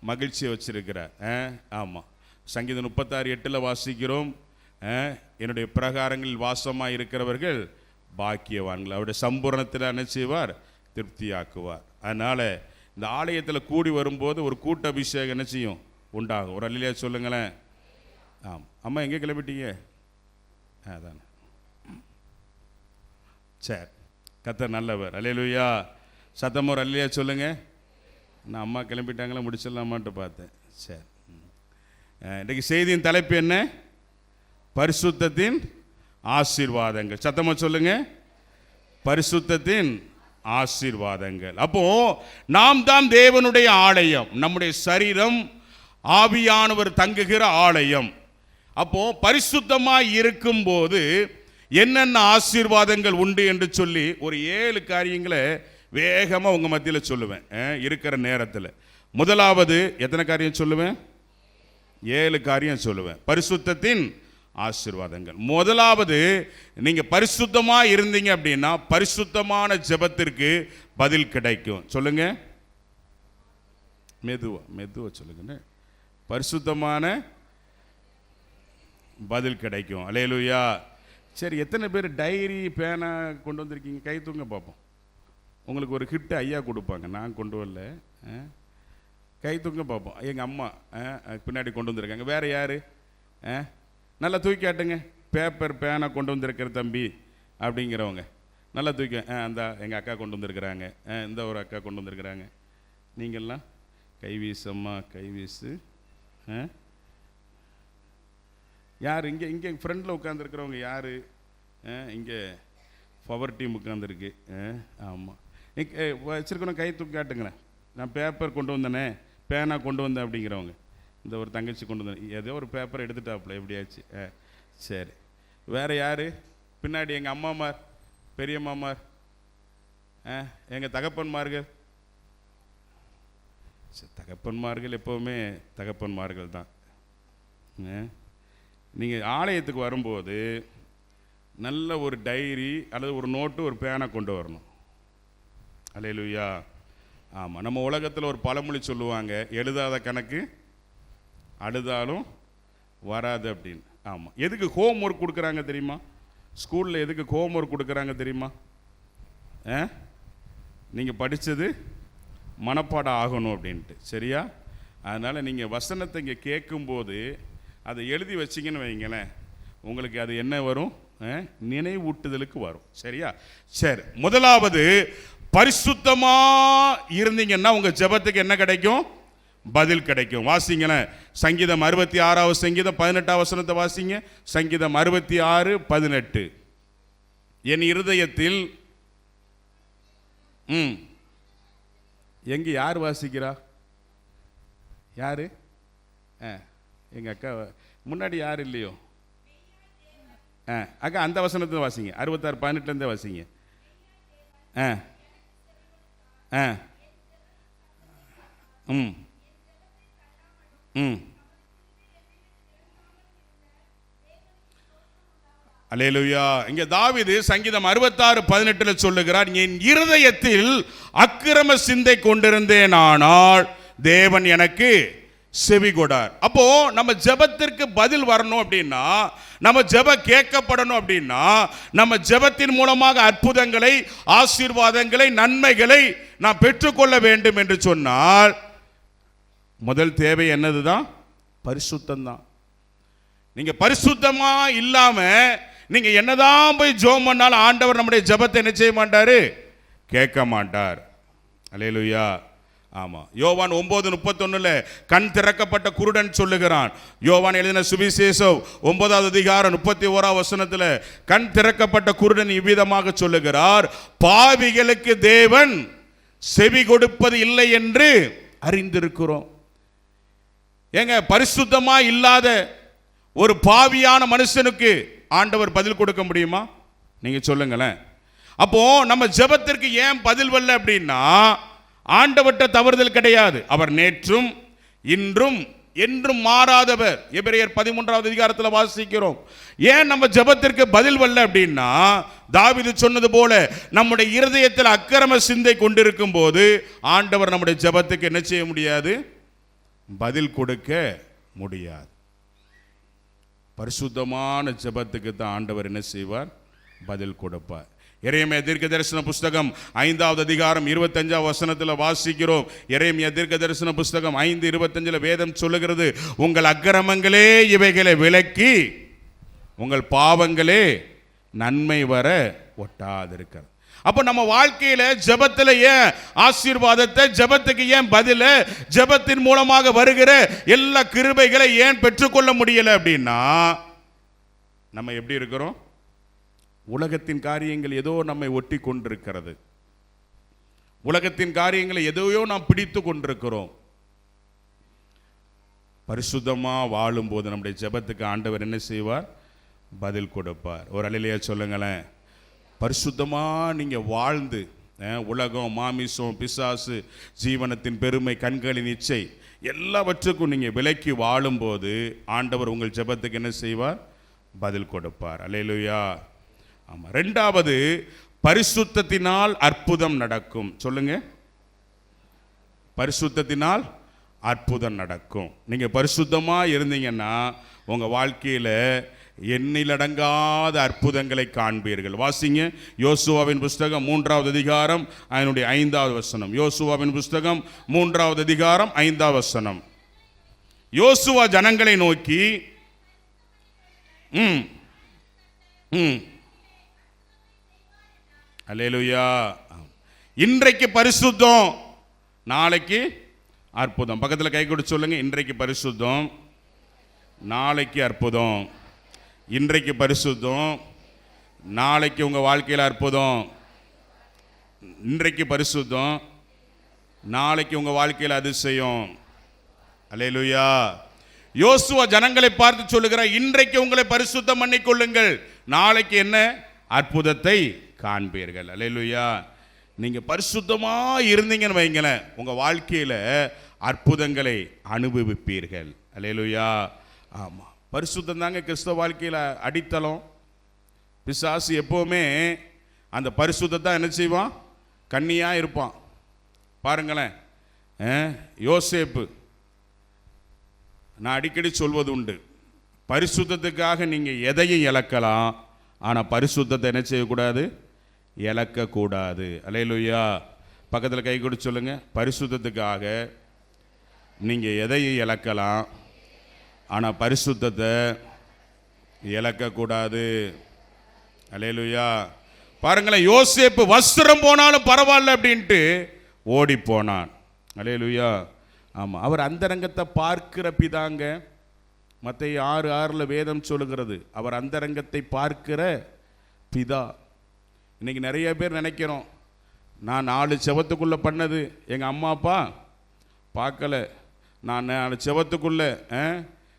மகிழ்ச்சியை வச்சிருக்கிறார். ஆமாம், சங்கீதம் 36:8 வாசிக்கிறோம், என்னுடைய பிரகாரங்களில் வாசமாக இருக்கிறவர்கள் பாக்கியவான்கள், அவருடைய சம்பூர்ணத்தில் என்ன செய்வார்? திருப்தியாக்குவார். அதனால் இந்த ஆலயத்தில் கூடி வரும்போது ஒரு கூட்ட அபிஷேகம் என்ன செய்யும்? உண்டாகும். ஒரு அல்லேலூயா சொல்லுங்களேன். ஆமாம். அம்மா எங்கே கிளம்பிட்டீங்க? அதான். சரி, கர்த்தர் நல்லவர். அல்லேலூயா. சத்தம் ஒரு அல்லேலூயா சொல்லுங்க. நான் அம்மா கிளம்பிட்டாங்களா, முடிச்சிடலாமான்ட்டு பார்த்தேன். சரி, இன்றைக்கு செய்தியின் தலைப்பு என்ன? பரிசுத்தத்தின் ஆசீர்வாதங்கள். சத்தமாக சொல்லுங்க. பரிசுத்தத்தின் ஆசீர்வாதங்கள். அப்போ நாம் தான் தேவனுடைய ஆலயம். நம்முடைய சரீரம் ஆவியானவர் தங்குகிற ஆலயம். அப்போ பரிசுத்தமாய் இருக்கும்போது என்னென்ன ஆசீர்வாதங்கள் உண்டு என்று சொல்லி ஒரு 7 காரியங்களை வேகமாக உங்கள் மத்தியில் சொல்லுவேன் இருக்கிற நேரத்தில். முதலாவது எத்தனை காரியம் சொல்லுவேன்? 7 காரியம் சொல்லுவேன். பரிசுத்தத்தின் ஆசீர்வாதங்கள். முதலாவது, நீங்க பரிசுத்தமா இருந்தீங்க அப்படின்னா பரிசுத்தமான ஜெபத்திற்கு பதில் கிடைக்கும். சொல்லுங்க, மெதுவா மெதுவா சொல்லுங்க. பரிசுத்தமான பதில் கிடைக்கும். அல்லேலூயா. சரி, எத்தனை பேர் டைரி பேனா கொண்டு வந்திருக்கீங்க? கை தூங்க பார்ப்போம். உங்களுக்கு ஒரு கிஃப்ட் ஐயா கொடுப்பாங்க, நான் கொண்டு வரல. கை தூங்க பார்ப்போம். எங்கள் அம்மா பின்னாடி கொண்டு வந்திருக்காங்க. வேறு யார்? நல்லா தூக்கி காட்டுங்க. பேப்பர் பேனா கொண்டு வந்திருக்கிற தம்பி அப்படிங்கிறவங்க நல்லா தூக்கி. அந்த எங்கள் அக்கா கொண்டு வந்திருக்கிறாங்க, இந்த ஒரு அக்கா கொண்டு வந்திருக்கிறாங்க. நீங்கள்லாம் கைவீசம்மா, கைவீசு. யார் இங்கே? இங்கே ஃப்ரெண்டில் உட்காந்துருக்கிறவங்க யார்? இங்கே பவர் டீம் உட்காந்துருக்கு. ஆமாம், வச்சுருக்கணும். கை தூக்கி காட்டுங்களேன். நான் பேப்பர் கொண்டு வந்தேனே, பேனா கொண்டு வந்தேன் அப்படிங்கிறவங்க. இந்த ஒரு தங்கச்சி கொண்டு வந்தேன், ஏதோ ஒரு பேப்பரை எடுத்துட்டாப்புல எப்படியாச்சு. சரி, வேறு யார்? பின்னாடி எங்கள் அம்மாமார், பெரிய மாமார், எங்கள் தகப்பன்மார்கள். சரி, தகப்பன்மார்கள் எப்போவுமே தகப்பன்மார்கள் தான். நீங்கள் ஆலயத்துக்கு வரும்போது நல்ல ஒரு டைரி அல்லது ஒரு நோட்டு, ஒரு பேனா கொண்டு வரணும். அல்லேலூயா. ஆமாம், நம்ம உலகத்தில் ஒரு பழமொழி சொல்லுவாங்க, எழுதாத கணக்கு அழுதாலும் வராது அப்படின்னு. ஆமாம், எதுக்கு ஹோம் ஒர்க் கொடுக்குறாங்க தெரியுமா? ஸ்கூலில் எதுக்கு ஹோம்ஒர்க் கொடுக்குறாங்க தெரியுமா? நீங்கள் படித்தது மனப்பாடம் ஆகணும் அப்படின்ட்டு, சரியா? அதனால் நீங்கள் வசனத்தை இங்கே கேட்கும்போது அதை எழுதி வச்சிங்கன்னு வைங்களேன், உங்களுக்கு அது என்ன வரும்? நினைவூட்டுதலுக்கு வரும், சரியா? சரி, முதலாவது பரிசுத்தமாக இருந்தீங்கன்னா உங்கள் ஜெபத்துக்கு என்ன கிடைக்கும்? பதில் கிடைக்கும். வாசிங்களேன், சங்கீதம் 66 சங்கீதம் 18 வசனத்தை வாசிங்க. சங்கீதம் 66:18. என் இருதயத்தில் எங்க யார் வாசிக்கிறா? யாரு? எங்க அக்கா முன்னாடி யார் இல்லையோ? அக்கா அந்த வசனத்தை வாசிங்க. 66:18 வாசிங்க. அல்லேலூயா. இங்க தாவீது சங்கீதம் 66:18 சொல்லுகிறார், என் இருதயத்தில் அக்கிரம சிந்தை கொண்டிருந்தேன், ஆனால் தேவன் எனக்கு செவி கொடார். அப்போ நம்ம ஜெபத்திற்கு பதில் வரணும் அப்படின்னா, நம்ம ஜெபம் கேட்கப்படணும் அப்படின்னா, நம்ம ஜெபத்தின் மூலமாக அற்புதங்களை, ஆசீர்வாதங்களை, நன்மைகளை நாம் பெற்றுக்கொள்ள வேண்டும் என்று சொன்னால் முதல் தேவை என்னதுதான்? பரிசுத்தம் தான். நீங்க பரிசுத்தமா இல்லாம நீங்க என்னதான் போய் ஜெபம் பண்ணாலும் ஆண்டவர் நம்முடைய ஜெபத்தை என்ன செய்ய மாட்டாரு? கேட்க மாட்டார். அல்லேலூயா. ஆமா, யோவான் 9:31 கண் திறக்கப்பட்ட குருடன் சொல்லுகிறான். யோவான் எழுதின சுவிசேஷம் 9:31 கண் திறக்கப்பட்ட குருடன் இவ்விதமாக சொல்லுகிறார், பாவிகளுக்கு தேவன் செவி கொடுப்பது இல்லை என்று அறிந்திருக்கிறோம். ஏங்க, பரிசுத்தமா இல்லாத ஒரு பாவியான மனுஷனுக்கு ஆண்டவர் பதில் கொடுக்க முடியுமா? நீங்க சொல்லுங்களேன். அப்போ நம்ம ஜெபத்திற்கு ஏன் பதில் வரல அப்படின்னா, ஆண்டவர்ட்ட தவறுதல் கிடையாது. அவர் நேற்றும் இன்றும் என்றும் மாறாதவர். எபிரேயர் 13 வாசிக்கிறோம். ஏன் நம்ம ஜெபத்திற்கு பதில் வரல அப்படின்னா, தாவீது சொன்னது போல நம்முடைய இருதயத்தில் அக்கிரம சிந்தை கொண்டிருக்கும் போது ஆண்டவர் நம்முடைய ஜெபத்துக்கு என்ன செய்ய முடியாது? பதில் கொடுக்க முடியாது. பரிசுத்தமான ஜெபத்துக்கு தான் ஆண்டவர் என்ன செய்வார்? பதில் கொடுப்பார். எரேமியா தீர்க்கதரிசன புஸ்தகம் 5:25 வாசிக்கிறோம். எரேமியா தீர்க்கதரிசன புஸ்தகம் 5:25 வேதம் சொல்லுகிறது, உங்கள் அக்கிரமங்களே இவைகளை விலக்கி உங்கள் பாவங்களே நன்மை வர ஒட்டாதிருக்கிறது. அப்ப நம்ம வாழ்க்கையில ஜெபத்தில் ஏன் ஆசீர்வாதத்தை, ஜெபத்துக்கு ஏன் பதில, ஜெபத்தின் மூலமாக வருகிற எல்லா கிருபைகளை ஏன் பெற்றுக்கொள்ள முடியல அப்படின்னா, நம்ம எப்படி இருக்கிறோம்? உலகத்தின் காரியங்கள் ஏதோ நம்மை ஒட்டி கொண்டிருக்கிறது. உலகத்தின் காரியங்களை எதையோ நாம் பிடித்து கொண்டிருக்கிறோம். பரிசுத்தமா வாழும் போது நம்முடைய ஜெபத்துக்கு ஆண்டவர் என்ன செய்வார்? பதில் கொடுப்பார். ஒரு அல்லேலூயா சொல்லுங்களேன். பரிசுத்தமா நீங்க வாழ்ந்து உலகம், மாமிசம், பிசாசு, ஜீவனத்தின் பெருமை, கண்களின் இச்சை எல்லாவற்றுக்கும் நீங்க விலக்கி வாழும்போது ஆண்டவர் உங்கள் ஜெபத்துக்கு என்ன செய்வார்? பதில் கொடுப்பார். அல்லேலூயா. ஆமா. ரெண்டாவது, பரிசுத்தத்தினால் அற்புதம் நடக்கும். சொல்லுங்க, பரிசுத்தத்தினால் அற்புதம் நடக்கும். நீங்க பரிசுத்தமா இருந்தீங்கன்னா உங்க வாழ்க்கையில எண்ணிலடங்காத அற்புதங்களை காண்பீர்கள். வாசிங்க, யோசுவாவின் புஸ்தகம் 3 அதனுடைய 5 யோசுவாவின் புஸ்தகம் 3 5 யோசுவா ஜனங்களை நோக்கி அல்லேலூயா, இன்றைக்கு பரிசுத்தம், நாளைக்கு அற்புதம். பக்கத்தில் கை கொடுத்து சொல்லுங்க, இன்றைக்கு பரிசுத்தம், நாளைக்கு அற்புதம். இன்றைக்கு பரிசுத்தம், நாளைக்கு உங்கள் வாழ்க்கையில் அற்புதம். இன்றைக்கு பரிசுத்தம், நாளைக்கு உங்கள் வாழ்க்கையில் அதிசயம். அல்லேலூயா. யோசுவா ஜனங்களை பார்த்து சொல்லுகிறார், இன்றைக்கு உங்களை பரிசுத்தம் பண்ணிக்கொள்ளுங்கள், நாளைக்கு என்ன அற்புதத்தை காண்பீர்கள். அல்லேலூயா. நீங்கள் பரிசுத்தமாக இருந்தீங்கன்னு வைங்களேன், உங்கள் வாழ்க்கையில் அற்புதங்களை அனுபவிப்பீர்கள். அல்லேலூயா. ஆமாம், பரிசுத்தம் தாங்க கிறிஸ்தவ வாழ்க்கையில் அடித்தளம். பிசாசு எப்போவுமே அந்த பரிசுத்தத்தை என்ன செய்வான்? கண்ணியாக இருப்பான். பாருங்களேன், யோசேப்பு, நான் அடிக்கடி சொல்வது உண்டு, பரிசுத்தத்துக்காக நீங்கள் எதையும் இழக்கலாம், ஆனால் பரிசுத்தத்தை என்ன செய்யக்கூடாது? இழக்கக்கூடாது. அல்லேலூயா. பக்கத்தில் கை கொடுத்து சொல்லுங்க, பரிசுத்தத்துக்காக நீங்கள் எதையும் இழக்கலாம், ஆனால் பரிசுத்தத்தை இழக்கக்கூடாது. அல்லேலூயா. பாருங்களேன், யோசேப்பு வஸ்திரம் போனாலும் பரவாயில்ல அப்படின்ட்டு ஓடி போனான். அல்லேலூயா. ஆமாம், அவர் அந்தரங்கத்தை பார்க்கிற பிதாங்க. மத்தேயு 6:6 வேதம் சொல்லுகிறது, அவர் அந்தரங்கத்தை பார்க்கிற பிதா. இன்னைக்கு நிறைய பேர் நினைக்கிறோம், நான் 4 செவத்துக்குள்ளே பண்ணது எங்கள் அம்மா அப்பா பார்க்கல, நான் 4 செவத்துக்குள்ளே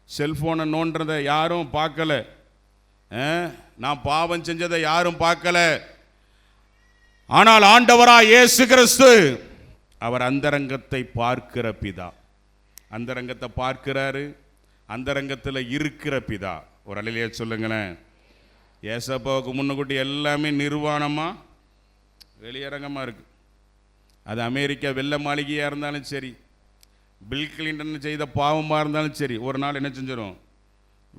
செல்ஃபோனை நோன்றதை யாரும் பார்க்கல, நான் பாவம் செஞ்சதை யாரும் பார்க்கல. ஆனால் ஆண்டவராய் இயேசு கிறிஸ்து அவர் அந்தரங்கத்தை பார்க்கிற பிதா. அந்தரங்கத்தை பார்க்கிறாரு, அந்தரங்கத்தில் இருக்கிற பிதா. ஒரு அல்லேலூயா சொல்லுங்களேன். ஏசப்பாவுக்கு முன்னுக்கூட்டி எல்லாமே நிர்வாணமாக வெளியரங்கமாக இருக்குது. அது அமெரிக்கா வெள்ளை மாளிகையாக இருந்தாலும் சரி, பில் கிளின்டன் செய்த பாவமாக இருந்தாலும் சரி, ஒரு நாள் என்ன செஞ்சிடும்?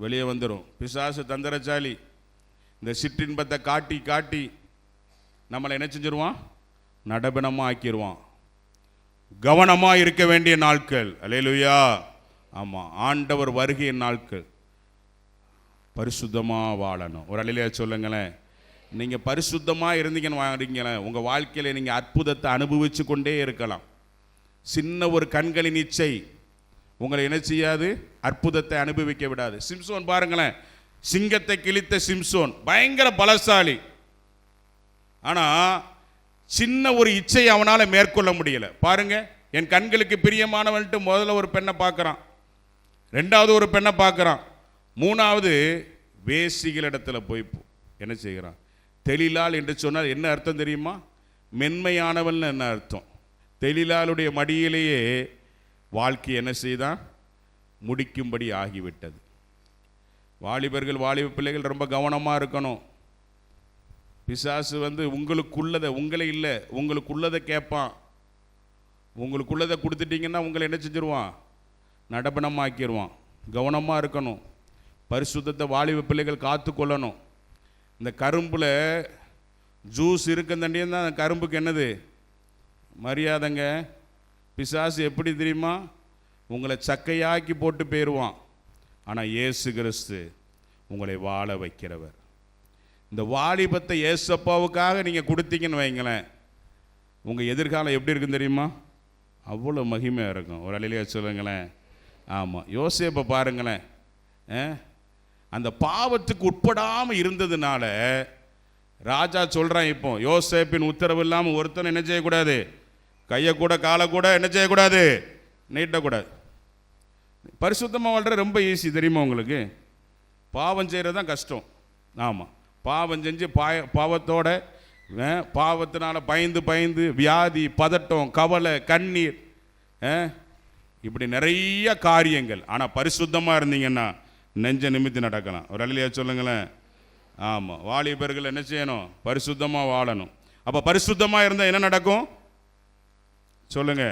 வெளியே வந்துடும். பிசாசு தந்திரச்சாலி இந்த சிற்றின்பத்தை காட்டி காட்டி நம்மளை என்ன செஞ்சிருவான்? நடபனமாக ஆக்கிடுவான். கவனமாக இருக்க வேண்டிய நாட்கள். அல்லேலூயா. ஆமாம், ஆண்டவர் வருகை நாட்கள். பரிசுத்தமாக வாழணும். ஒரு அல்லேலூயா சொல்லுங்களேன். நீங்கள் பரிசுத்தமாக இருந்தீங்கன்னு வாங்கிறீங்களேன், உங்கள் வாழ்க்கையில் நீங்கள் அற்புதத்தை அனுபவித்து கொண்டே இருக்கலாம். சின்ன ஒரு கண்களின் இச்சை உங்களை என்ன செய்யாது? அற்புதத்தை அனுபவிக்க விடாது. சிம்சோன் பாருங்களேன், சிங்கத்தை கிழித்த சிம்சோன் பயங்கர பலசாலி. ஆனால் சின்ன ஒரு இச்சை அவனால் மேற்கொள்ள முடியலை. பாருங்க, என் கண்களுக்கு பிரியமானவன்ட்டு முதல்ல ஒரு பெண்ணை பார்க்குறான், 2வது ஒரு பெண்ணை பார்க்குறான், 3வது வேசிகளிடத்துல போய் என்ன செய்கிறான்? தெளிலாள் என்று சொன்னால் என்ன அர்த்தம் தெரியுமா? மென்மையானவன் என்ன அர்த்தம்? தெளிலாளுடைய மடியிலேயே வாழ்க்கை என்ன செய்தான்? முடிக்கும்படி ஆகிவிட்டது. வாலிபர்கள், வாலிப பிள்ளைகள் ரொம்ப கவனமாக இருக்கணும். பிசாசு உங்களுக்குள்ளதை, உங்களை இல்லை, உங்களுக்குள்ளதை கேட்பான். உங்களுக்குள்ளதை கொடுத்துட்டீங்கன்னா உங்களை என்ன செஞ்சிருவான்? நடபனமாக்கிடுவான். கவனமாக இருக்கணும். பரிசுத்தத்தை வாலிப பிள்ளைகள் காத்து கொள்ளணும். இந்த கரும்பில் ஜூஸ் இருக்குந்தண்டியும் தான் அந்த கரும்புக்கு என்னது? மரியாதைங்க. பிசாசு எப்படி தெரியுமா? உங்களை சக்கையாக்கி போட்டு போயிடுவான். ஆனால் இயேசு கிறிஸ்து உங்களை வாழ வைக்கிறவர். இந்த வாலிபத்தை ஏசப்பாவுக்காக நீங்கள் கொடுத்தீங்கன்னு வைங்களேன், உங்கள் எதிர்காலம் எப்படி இருக்குன்னு தெரியுமா? அவ்வளோ மகிமையாக இருக்கும். ஒரு அல்லேலூயா சொல்லுங்களேன். ஆமாம், யோசேப்பை பாருங்களேன். அந்த பாவத்துக்கு உட்படாமல் இருந்ததுனால ராஜா சொல்கிறான், இப்போ யோசேப்பின் உத்தரவு இல்லாமல் ஒருத்தனை என்ன செய்யக்கூடாது? கையை கூட காலை கூட என்ன செய்யக்கூடாது? நீட்டக்கூடாது. பரிசுத்தமாக வாழ்கிற ரொம்ப ஈஸி தெரியுமா உங்களுக்கு? பாவம் செய்கிறது தான் கஷ்டம். ஆமாம், பாவம் செஞ்சு பாவத்தோட பாவத்தினால பயந்து பயந்து வியாதி, பதட்டம், கவலை, கண்ணீர், இப்படி நிறைய காரியங்கள். ஆனால் பரிசுத்தமாக இருந்தீங்கன்னா நெஞ்ச நிமித்தி நடக்கலாம். ஒரு அல்லேலூயா சொல்லுங்களேன். ஆமாம், வாலிபர்கள் என்ன செய்யணும்? பரிசுத்தமாக வாழணும். அப்போ பரிசுத்தமாக இருந்தால் என்ன நடக்கும் சொல்லுங்க?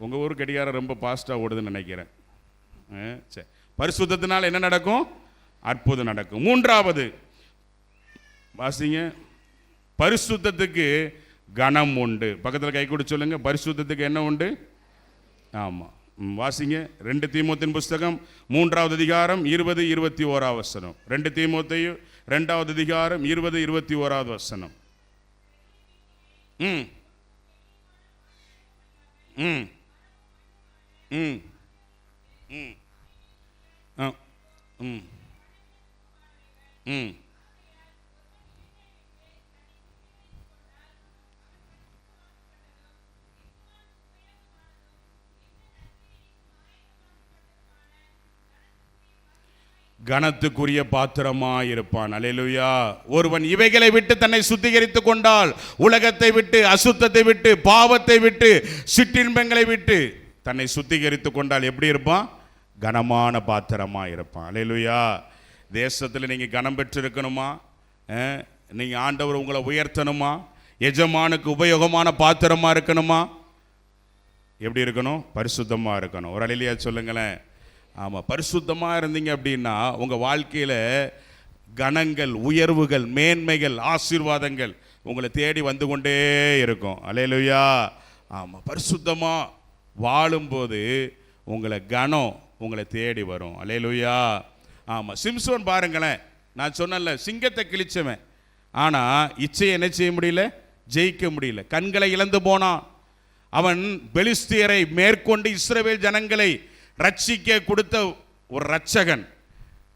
உங்கள் ஊர் கடிகாரம் ரொம்ப ஃபாஸ்ட்டாக ஓடுதுன்னு நினைக்கிறேன். சரி, பரிசுத்தத்தினால் என்ன நடக்கும்? அற்புதம் நடக்கும். 3வது வாசிங்க, பரிசுத்தத்துக்கு கனம் உண்டு. பக்கத்தில் கை கொடு சொல்லுங்க, பரிசுத்தத்துக்கு என்ன உண்டு? ஆமாம், வாசிங்க. 2 தீமோத்தேயின் புஸ்தகம் 3வது அதிகாரம் 20-21 வசனம். 2 தீமோத்தேயு 2வது அதிகாரம் 20-21 வசனம். ம் ம் ம் ம் ம் ம் கனத்துக்குரிய பாத்திரமாய் இருப்பான். அல்லேலூயா. ஒருவன் இவைகளை விட்டு தன்னை சுத்திகரித்துக் கொண்டால், உலகத்தை விட்டு, அசுத்தத்தை விட்டு, பாவத்தை விட்டு, சிற்றின்பங்களை விட்டு தன்னை சுத்திகரித்துக் கொண்டால் எப்படி இருப்பான்? கனமான பாத்திரமாய் இருப்பான். அல்லேலூயா. தேசத்தில் நீங்கள் கனம் பெற்றிருக்கணுமா? நீங்கள் ஆண்டவர் உங்களை உயர்த்தணுமா? எஜமானுக்கு உபயோகமான பாத்திரமாக இருக்கணுமா? எப்படி இருக்கணும்? பரிசுத்தமாக இருக்கணும். ஒரு அல்லேலூயா சொல்லுங்களேன். ஆமாம், பரிசுத்தமாக இருந்தீங்க அப்படின்னா உங்கள் வாழ்க்கையில் கணங்கள், உயர்வுகள், மேன்மைகள், ஆசீர்வாதங்கள் உங்களை தேடி வந்து கொண்டே இருக்கும். அல்லேலூயா. ஆமாம், பரிசுத்தமாக வாழும்போது உங்களை கனம் உங்களை தேடி வரும். அல்லேலூயா. ஆமாம், சிம்சோன் பாருங்களேன், நான் சொன்னேன்ல, சிங்கத்தை கிழிச்சவன், ஆனால் இச்சையை என்ன செய்ய முடியல, ஜெயிக்க முடியல. கண்களை இழந்து போனான். அவன் பெலிஸ்தியரை மேற்கொண்டு இஸ்ரவேல் ஜனங்களை ரட்சிக்க கொடுத்த ஒரு ரட்சகன்.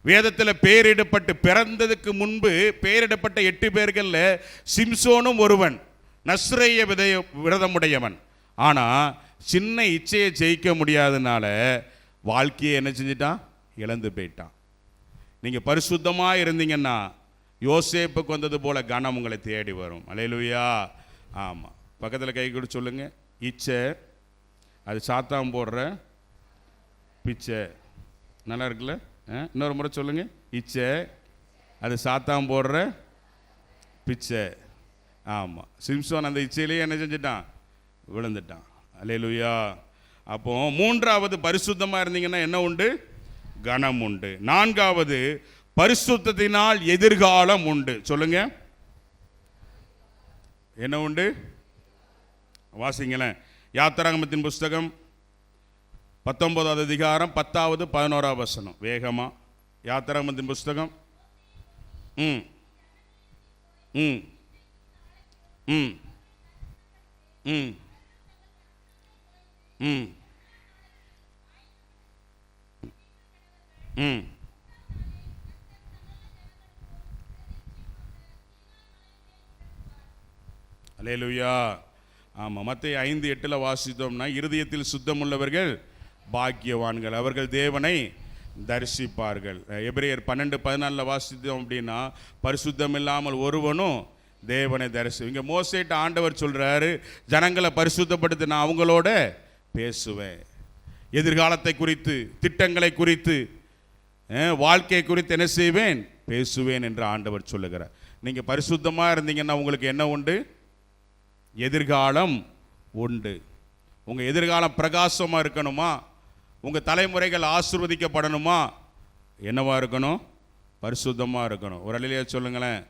வேதத்தில் பெயரிடப்பட்டு பிறந்ததுக்கு முன்பு பெயரிடப்பட்ட 8 பேர்களில் சிம்சோனும் ஒருவன், நஸ்ரேய விரதமுடையவன். ஆனால் சின்ன இச்சையை ஜெயிக்க முடியாதனால வாழ்க்கையை என்ன செஞ்சிட்டான், இழந்து போயிட்டான். நீங்கள் பரிசுத்தமாக இருந்தீங்கன்னா யோசேப்புக்கு வந்தது போல கனம் உங்களை தேடி வரும். அல்லேலூயா. ஆமாம், பக்கத்தில் கை கொடு சொல்லுங்க. இச்சை அது சாத்தான் போடுற பிச்சை. நல்லா இருக்குல்ல? இன்னொரு முறை சொல்லுங்க. இச்சை அது சாத்தான் போடுற பிச்சை. ஆமாம், சிம்சோன் அந்த இச்சையிலேயே என்ன செஞ்சிட்டான், விழுந்துட்டான். அல்லேலூயா. அப்போ 3வது பரிசுத்தமாக இருந்தீங்கன்னா என்ன உண்டு, கனம் உண்டு. 4வது பரிசுத்தத்தினால் எதிர்காலம் உண்டு. சொல்லுங்க, என்ன உண்டு? வாசிங்களேன். யாத்திராகமத்தின் புஸ்தகம் 19வது அதிகாரம் 10வது 11வது வசனம் வேகமா. யாத்திராகமத்தின் புஸ்தகம் ம் ம் ம் ம் ம் ம் அல்லேலூயா. ஆமாம், மத்தேயு 5:8 வாசித்தோம்னா, இருதயத்தில் சுத்தமுள்ளவர்கள் பாக்கியவான்கள், அவர்கள் தேவனை தரிசிப்பார்கள். எபிரேயர் 12:14 வாசித்தோம் அப்படின்னா, பரிசுத்தம் இல்லாமல் ஒருவனும் தேவனை தரிசி. இங்கே மோசேட்ட ஆண்டவர் சொல்கிறாரு, ஜனங்களை பரிசுத்தப்படுத்தி நான் அவங்களோட பேசுவேன். எதிர்காலத்தை குறித்து, திட்டங்களை குறித்து, வாழ்க்கை குறித்து என்ன செய்வேன், பேசுவேன் என்று ஆண்டவர் சொல்லுகிறார். நீங்கள் பரிசுத்தமாக இருந்தீங்கன்னா உங்களுக்கு என்ன உண்டு, எதிர்காலம் உண்டு. உங்கள் எதிர்காலம் பிரகாசமாக இருக்கணுமா, உங்கள் தலைமுறைகள் ஆசீர்வதிக்கப்படணுமா, என்னவா இருக்கணும், பரிசுத்தமாக இருக்கணும். ஒரு அலையிலேயே சொல்லுங்களேன்.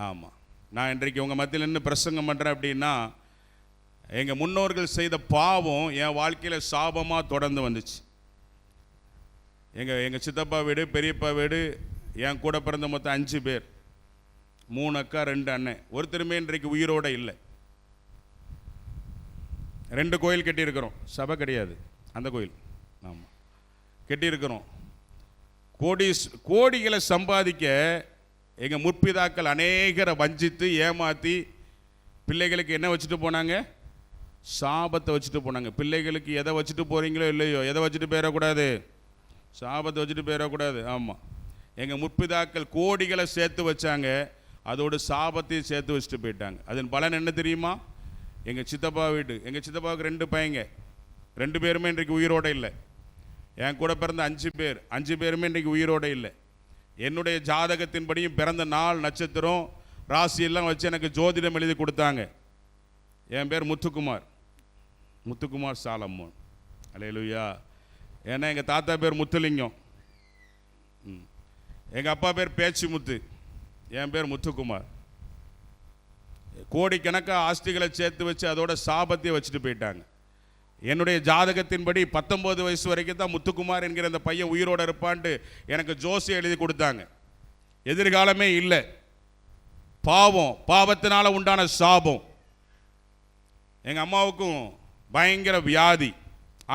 ஆமாம், நான் இன்றைக்கு உங்கள் மத்தியில் நின்று பிரசங்கம் பண்ணுறேன் அப்படின்னா, எங்கள் முன்னோர்கள் செய்த பாவம் என் வாழ்க்கையில் சாபமாக தொடர்ந்து வந்துச்சு. எங்கள் சித்தப்பா வீடு, பெரியப்பா வீடு, என் கூட பிறந்த மொத்தம் 5 பேர், 3 அக்கா 2 அண்ணன். ஒருத்தருமே இன்றைக்கு உயிரோடு இல்லை. 2 கோயில் கட்டியிருக்கிறோம், சபை கிடையாது அந்த கோயில். ஆமாம், கட்டியிருக்கிறோம். கோடிகளை சம்பாதிக்க எங்கள் முற்பிதாக்கள் அநேகரை வஞ்சித்து ஏமாற்றி பிள்ளைகளுக்கு என்ன வச்சுட்டு போனாங்க, சாபத்தை வச்சுட்டு போனாங்க. பிள்ளைகளுக்கு எதை வச்சுட்டு போகிறீங்களோ இல்லையோ, எதை வச்சுட்டு போயிடக்கூடாது, சாபத்தை வச்சுட்டு போயிடக்கூடாது. ஆமாம், எங்கள் முற்பிதாக்கள் கோடிகளை சேர்த்து வச்சாங்க, அதோடு சாபத்தையும் சேர்த்து வச்சுட்டு போயிட்டாங்க. அதன் பலன் என்ன தெரியுமா, எங்கள் சித்தப்பா வீடு, எங்கள் சித்தப்பாவுக்கு 2 பையங்க, 2 பேருமே இன்றைக்கு உயிரோடு இல்லை. என் கூட பிறந்த 5 பேர், 5 பேருமே இன்றைக்கு உயிரோடு இல்லை. என்னுடைய ஜாதகத்தின்படியும் பிறந்த நாள், நட்சத்திரம், ராசியெல்லாம் வச்சு எனக்கு ஜோதிடம் எழுதி கொடுத்தாங்க. என் பேர் முத்துக்குமார், முத்துக்குமார் சாலம்மோன். அல்லேலூயா. ஏன்னா எங்கள் தாத்தா பேர் முத்துலிங்கம், எங்கள் அப்பா பேர் பேச்சு முத்து, என் பேர் முத்துக்குமார். கோடிக்கணக்காக ஆஸ்திகளை சேர்த்து வச்சு அதோட சாபத்தையே வச்சுட்டு போயிட்டாங்க. என்னுடைய ஜாதகத்தின்படி 19 வயசு வரைக்கும் தான் முத்துக்குமார் என்கிற அந்த பையன் உயிரோடு இருப்பான்ட்டு எனக்கு ஜோசியம் எழுதி கொடுத்தாங்க. எதிர்காலமே இல்லை. பாவம், பாவத்தினால உண்டான சாபம். எங்கள் அம்மாவுக்கும் பயங்கர வியாதி.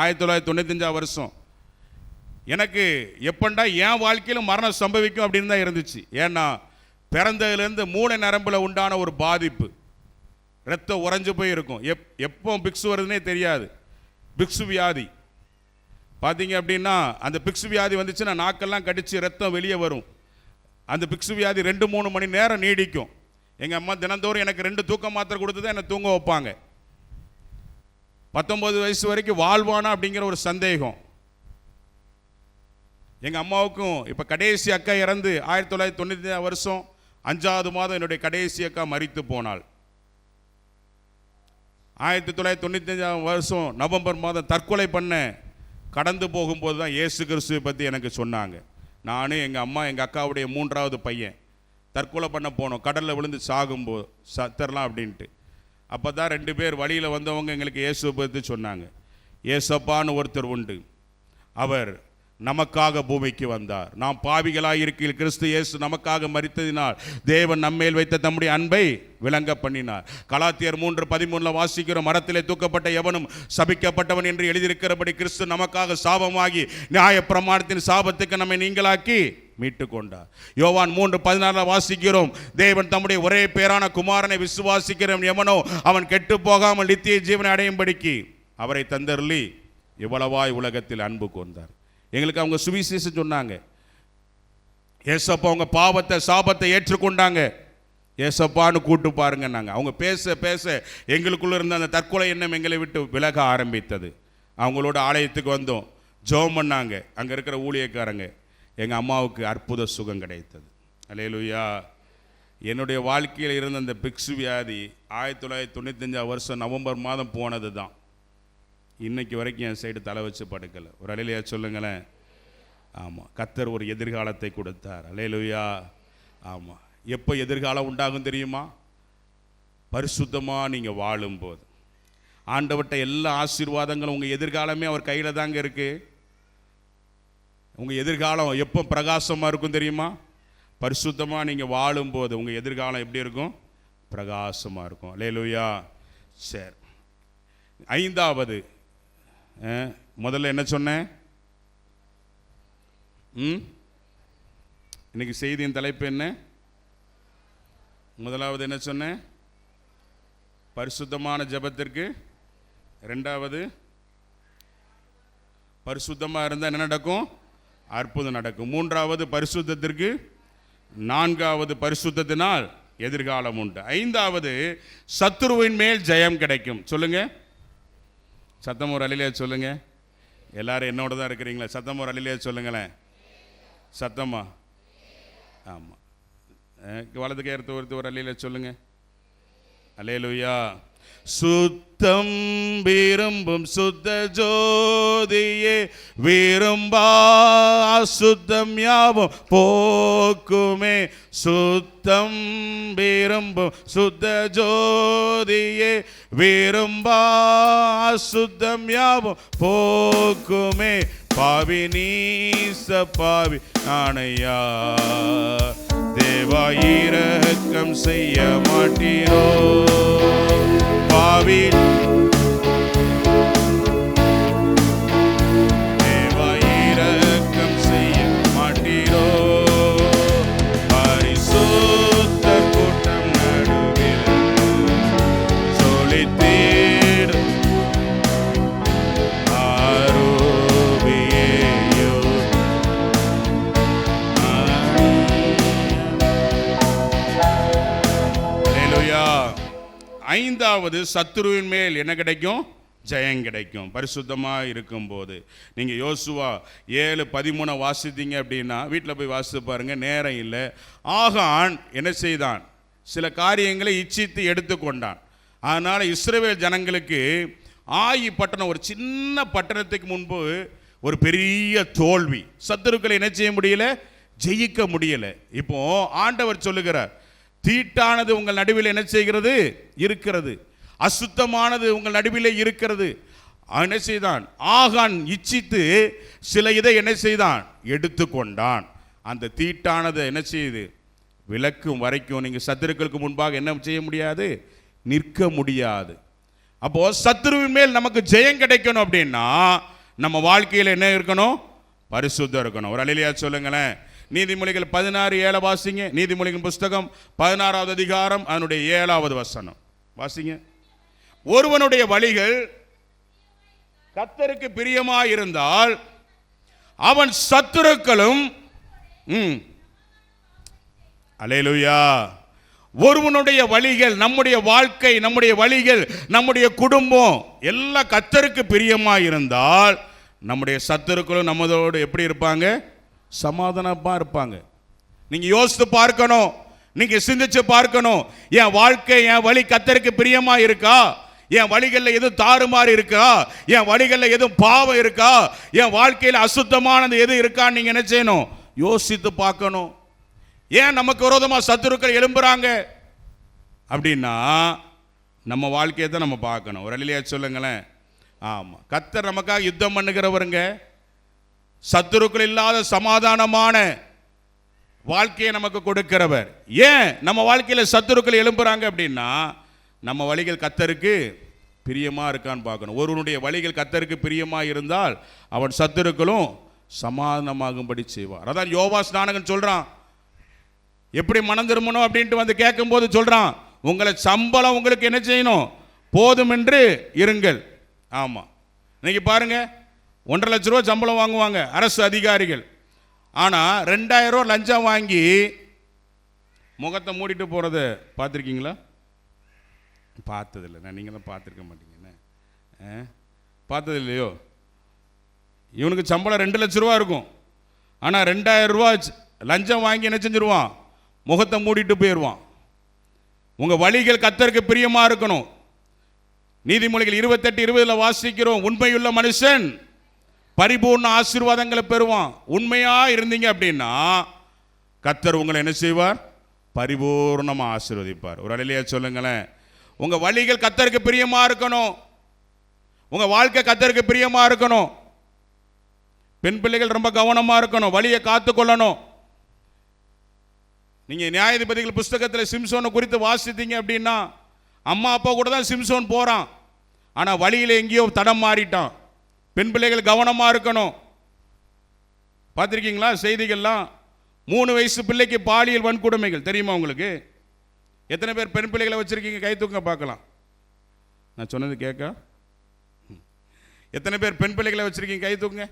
1995 வருஷம். எனக்கு எப்பண்டா என் வாழ்க்கையிலும் மரணம் சம்பவிக்கும் அப்படின்னு தான் இருந்துச்சு. ஏன்னா பிறந்ததுலேருந்து மூளை நரம்பில் உண்டான ஒரு பாதிப்பு, ரத்தம் உறைஞ்சு போய் இருக்கும். எப்போ பிக்ஸு வருதுன்னே தெரியாது. பிக்ஸு வியாதி பார்த்தீங்க அப்படின்னா, அந்த பிக்ஸு வியாதி வந்துச்சுன்னா நாக்கெல்லாம் கடிச்சு ரத்தம் வெளியே வரும். அந்த பிக்ஸு வியாதி 2-3 மணி நேரம் நீடிக்கும். எங்கள் அம்மா தினந்தோறும் எனக்கு 2 தூக்க மாத்திரை கொடுத்து தான் என்னை தூங்க வைப்பாங்க. 19 வயசு வரைக்கும் வாழ்வானா அப்படிங்கிற ஒரு சந்தேகம். எங்கள் அம்மாவுக்கும் இப்போ கடைசி அக்கா இறந்து 1995 வருஷம் 5வது மாதம் என்னுடைய கடைசி அக்கா மரித்து போனாள். 1995 வருஷம் நவம்பர் மாதம் தற்கொலை பண்ண கடந்து போகும்போது தான் இயேசு கிறிஸ்துவை பற்றி எனக்கு சொன்னாங்க. நான், எங்கள் அம்மா, எங்கள் அக்காவுடைய 3வது பையன் தற்கொலை பண்ண போனோம், கடலில் விழுந்து சாகும்போது சத்தரலாம் அப்படின்ட்டு. அப்போ தான் 2 பேர் வழியில் வந்தவங்க எங்களுக்கு இயேசுவை பற்றி சொன்னாங்க. ஏசப்பான்னு ஒருத்தர் உண்டு, அவர் நமக்காக பூமிக்கு வந்தார். நாம் பாவிகளாக இருக்கையில் கிறிஸ்து இயேசு நமக்காக மரித்ததினால் தேவன் நம்மேல் வைத்த தம்முடைய அன்பை விளங்க பண்ணினார். கலாத்தியர் 3:13 வாசிக்கிற, மரத்திலே தூக்கப்பட்ட எவனும் சபிக்கப்பட்டவன் என்று எழுதியிருக்கிறபடி கிறிஸ்து நமக்காக சாபமாகி நியாய பிரமாணத்தின் சாபத்துக்கு நம்மை நீங்களாக்கி மீட்டு கொண்டார். யோவான் 3:16 வாசிக்கிறோம், தேவன் தம்முடைய ஒரே பேரான குமாரனை விசுவாசிக்கிறவன் எவனோ அவன் கெட்டு போகாமல் நித்திய ஜீவனை அடையும்படிக்கு அவரை தந்தருளி இவ்வளவாய் உலகத்தில் அன்பு கொண்டார். எங்களுக்கு அவங்க சுவிசேஷம் சொன்னாங்க. ஏசப்பா அவங்க பாவத்தை சாபத்தை ஏற்றுக்கொண்டாங்க. ஏசப்பான்னு கூட்டு பாருங்க. நாங்கள் அவங்க பேச பேச எங்களுக்குள்ள இருந்த அந்த தற்கொலை எண்ணம் எங்களை விட்டு விலக ஆரம்பித்தது. அவங்களோட ஆலயத்துக்கு வந்தோம், ஜெபம் பண்ணாங்க. அங்கே இருக்கிற ஊழியக்காரங்க, எங்கள் அம்மாவுக்கு அற்புத சுகம் கிடைத்தது. அல்லேலூயா. என்னுடைய வாழ்க்கையில் இருந்த அந்த பிக்ஸு வியாதி 1995 நவம்பர் மாதம் போனது தான். இன்னைக்கு வரைக்கும் என் சைடு தலை வச்சு படுக்கலை. ஒரு அல்லேலூயா சொல்லுங்களேன். ஆமாம், கர்த்தர் ஒரு எதிர்காலத்தை கொடுத்தார். அல்லேலூயா. ஆமாம், எப்போ எதிர்காலம் உண்டாகும் தெரியுமா? பரிசுத்தமாக நீங்கள் வாழும்போது. ஆண்டவர்கிட்ட எல்லா ஆசீர்வாதங்களும் உங்கள் எதிர்காலமே அவர் கையில் தாங்க இருக்குது. உங்கள் எதிர்காலம் எப்போ பிரகாசமாக இருக்கும் தெரியுமா? பரிசுத்தமாக நீங்கள் வாழும்போது உங்கள் எதிர்காலம் எப்படி இருக்கும்? பிரகாசமாக இருக்கும். அல்லேலூயா. சரி, 5வது முதல்ல என்ன சொன்னேன்? இன்னைக்கு செய்தியின் தலைப்பு என்ன? முதலாவது என்ன சொன்னேன்? பரிசுத்தமான ஜெபத்திற்கு. 2வது பரிசுத்தமாக இருந்தால் என்ன நடக்கும்? அற்புதம் நடக்கும். 3வது பரிசுத்தத்திற்கு. 4வது பரிசுத்தத்தினால் எதிர்காலம் உண்டு. 5வது சத்துருவின் மேல் ஜெயம் கிடைக்கும். சொல்லுங்க சத்தம் ஒரு அல்லேலூயா சொல்லுங்க. எல்லாரும் என்னோட தான் இருக்கிறீங்களா? சத்தம் ஒரு அல்லேலூயா சொல்லுங்களேன். சத்தமா? ஆமாம், வலதுக்கு எடுத்து ஒரு அல்லேலூயா சொல்லுங்க. அல்லேலூயா. சுத்தம் விரும்பும் சுத்த ஜோதியே விரும்பா அசுத்தம் யாவும் போக்குமே. சுத்தம் விரும்பும் சுத்த ஜோதியே விரும்பா அசுத்தம் யாவும் போக்குமே. பாவி நீச பாவி நானையா, தேவா இரக்கம் செய்ய மாட்டீரோ? பாவி தேவா இரக்கம் செய்ய மாட்டீரோ? பரிசுத்த கூட்டம் நடுவில் சொலித்தீடும் ஆரோபியேயோ. 5வது சத்துருவின் மேல் என்ன கிடைக்கும்? ஜெயம் கிடைக்கும். பரிசுத்தமாக இருக்கும்போது. நீங்கள் யோசுவா 7:13 வாசித்தீங்க அப்படின்னா வீட்டில் போய் வாசித்து பாருங்க, நேரம் இல்லை. ஆகான் என்ன செய்தான்? சில காரியங்களை இச்சித்து எடுத்துக்கொண்டான். அதனால் இஸ்ரவேல் ஜனங்களுக்கு ஆயி பட்டணம், ஒரு சின்ன பட்டணத்துக்கு முன்பு ஒரு பெரிய தோல்வி. சத்துருக்களை என்ன செய்ய முடியல? ஜெயிக்க முடியல. இப்போ ஆண்டவர் சொல்லுகிறார், தீட்டானது உங்கள் நடுவில் என்ன செய்கிறது? இருக்கிறது. அசுத்தமானது உங்கள் நடுவிலே இருக்கிறது. என்ன செய்தான்? ஆகான் இச்சித்து சில இதை என்ன செய்தான்? எடுத்துக்கொண்டான். அந்த தீட்டானது என்ன செய்யுது? விளக்கும் வரைக்கும் நீங்கள் சத்துருக்களுக்கு முன்பாக என்ன செய்ய முடியாது? நிற்க முடியாது. அப்போ சத்துருவின் மேல் நமக்கு ஜெயம் கிடைக்கணும் அப்படின்னா நம்ம வாழ்க்கையில் என்ன இருக்கணும்? பரிசுத்தம் இருக்கணும். ஒரு அல்லேலூயா சொல்லுங்களேன். நீதிமொழிகள் 16:7 வாசிங்க. நீதிமொழிகள் புஸ்தகம் 16வது அதிகாரம் அதனுடைய 7வது வசனம் வாசிங்க. ஒருவனுடைய வழிகள் கர்த்தருக்கு பிரியமாயிருந்தால் அவன் சத்துருக்களும் அல்லேலூயா. ஒருவனுடைய வழிகள், நம்முடைய வாழ்க்கை, நம்முடைய வழிகள், நம்முடைய குடும்பம் எல்லாம் கர்த்தருக்கு பிரியமாயிருந்தால் நம்முடைய சத்துருக்களும் நம்மதோடு எப்படி இருப்பாங்க? சமாதானமா இருப்பாங்க. நீங்க யோசித்து பார்க்கணும், நீங்க சிந்திச்சு பார்க்கணும். என் வாழ்க்கை, என் வழி கர்த்தருக்கு பிரியமா இருக்கா? என் வழிகளில் எதுவும் தாறுமாறு இருக்கா? என் வழிகளில் எதுவும் பாவம் இருக்கா? என் வாழ்க்கையில் அசுத்தமானது எது இருக்கான்னு நீங்க என்ன செய்யணும்? யோசித்து பார்க்கணும். ஏன் நமக்கு விரோதமாக சத்துருக்கள் எழும்புறாங்க அப்படின்னா நம்ம வாழ்க்கையை தான் நம்ம பார்க்கணும். ஒரு அல்லேலூயா சொல்லுங்களேன். ஆமாம், கர்த்தர் நமக்காக யுத்தம் பண்ணுகிறவருங்க. சத்துருக்கள் இல்லாத சமாதானமான வாழ்க்கையை நமக்கு கொடுக்கிறவர். ஏன் நம்ம வாழ்க்கையில் சத்துருக்கள் எழும்புறாங்க அப்படின்னா நம்ம வழிகள் கர்த்தருக்கு பிரியமாக இருக்கான்னு பார்க்கணும். ஒருவனுடைய வழிகள் கர்த்தருக்கு பிரியமாக இருந்தால் அவன் சத்துருக்களும் சமாதானமாகும்படி செய்வார். அதான் யோவா ஸ்நானகன் சொல்றான், எப்படி மனம் திரும்பணும் அப்படின்ட்டு வந்து கேட்கும்போது சொல்றான், உங்களை சம்பளம் உங்களுக்கு என்ன செய்யணும், போதும் என்று இருங்கள். ஆமாம், இன்னைக்கு பாருங்க 1.5 லட்ச ரூபா சம்பளம் வாங்குவாங்க அரசு அதிகாரிகள். ஆனால் 2000 ரூபா லஞ்சம் வாங்கி முகத்தை மூடிட்டு போகிறத பார்த்துருக்கீங்களா? பார்த்ததில்லை. நான் நீங்களும் பார்த்துருக்க மாட்டீங்கன்னு பார்த்தது இல்லையோ? இவனுக்கு சம்பளம் 2 லட்ச ரூபா இருக்கும். ஆனால் 2000 ரூபா லஞ்சம் வாங்கி என்ன செஞ்சிருவான், முகத்தை மூடிட்டு போயிடுவான். உங்கள் வழிகள் கர்த்தருக்கு பிரியமாக இருக்கணும். நீதிமொழிகள் 28:20 வாசிக்கிறோம், உண்மையுள்ள மனுஷன் பரிபூர்ண ஆசீர்வாதங்களை பெறுவான். உண்மையாக இருந்தீங்க அப்படின்னா கர்த்தர் உங்களை என்ன செய்வார், பரிபூர்ணமாக ஆசீர்வதிப்பார். ஒரு அல்லேலூயா சொல்லுங்களேன். உங்கள் வழிகள் கர்த்தருக்கு பிரியமாக இருக்கணும். உங்கள் வாழ்க்கை கர்த்தருக்கு பிரியமாக இருக்கணும். பெண் பிள்ளைகள் ரொம்ப கவனமாக இருக்கணும், வழியை காத்து கொள்ளணும். நீங்கள் நியாயாதிபதிகள் புஸ்தகத்தில் சிம்சோனை குறித்து வாசித்தீங்க அப்படின்னா அம்மா அப்பா கூட தான் சிம்சோன் போகிறான், ஆனால் வழியில் எங்கேயோ தடம் மாறிட்டான். பெண் பிள்ளைகள் கவனமாக இருக்கணும். பார்த்துருக்கீங்களா செய்திகள்லாம்? 3 வயசு பிள்ளைக்கு பாலியல் வன்கொடுமைகள் தெரியுமா உங்களுக்கு? எத்தனை பேர் பெண் பிள்ளைகளை வச்சுருக்கீங்க? கை தூக்க பார்க்கலாம். நான் சொன்னது கேட்க? எத்தனை பேர் பெண் பிள்ளைகளை வச்சுருக்கீங்க? கை தூக்குங்க.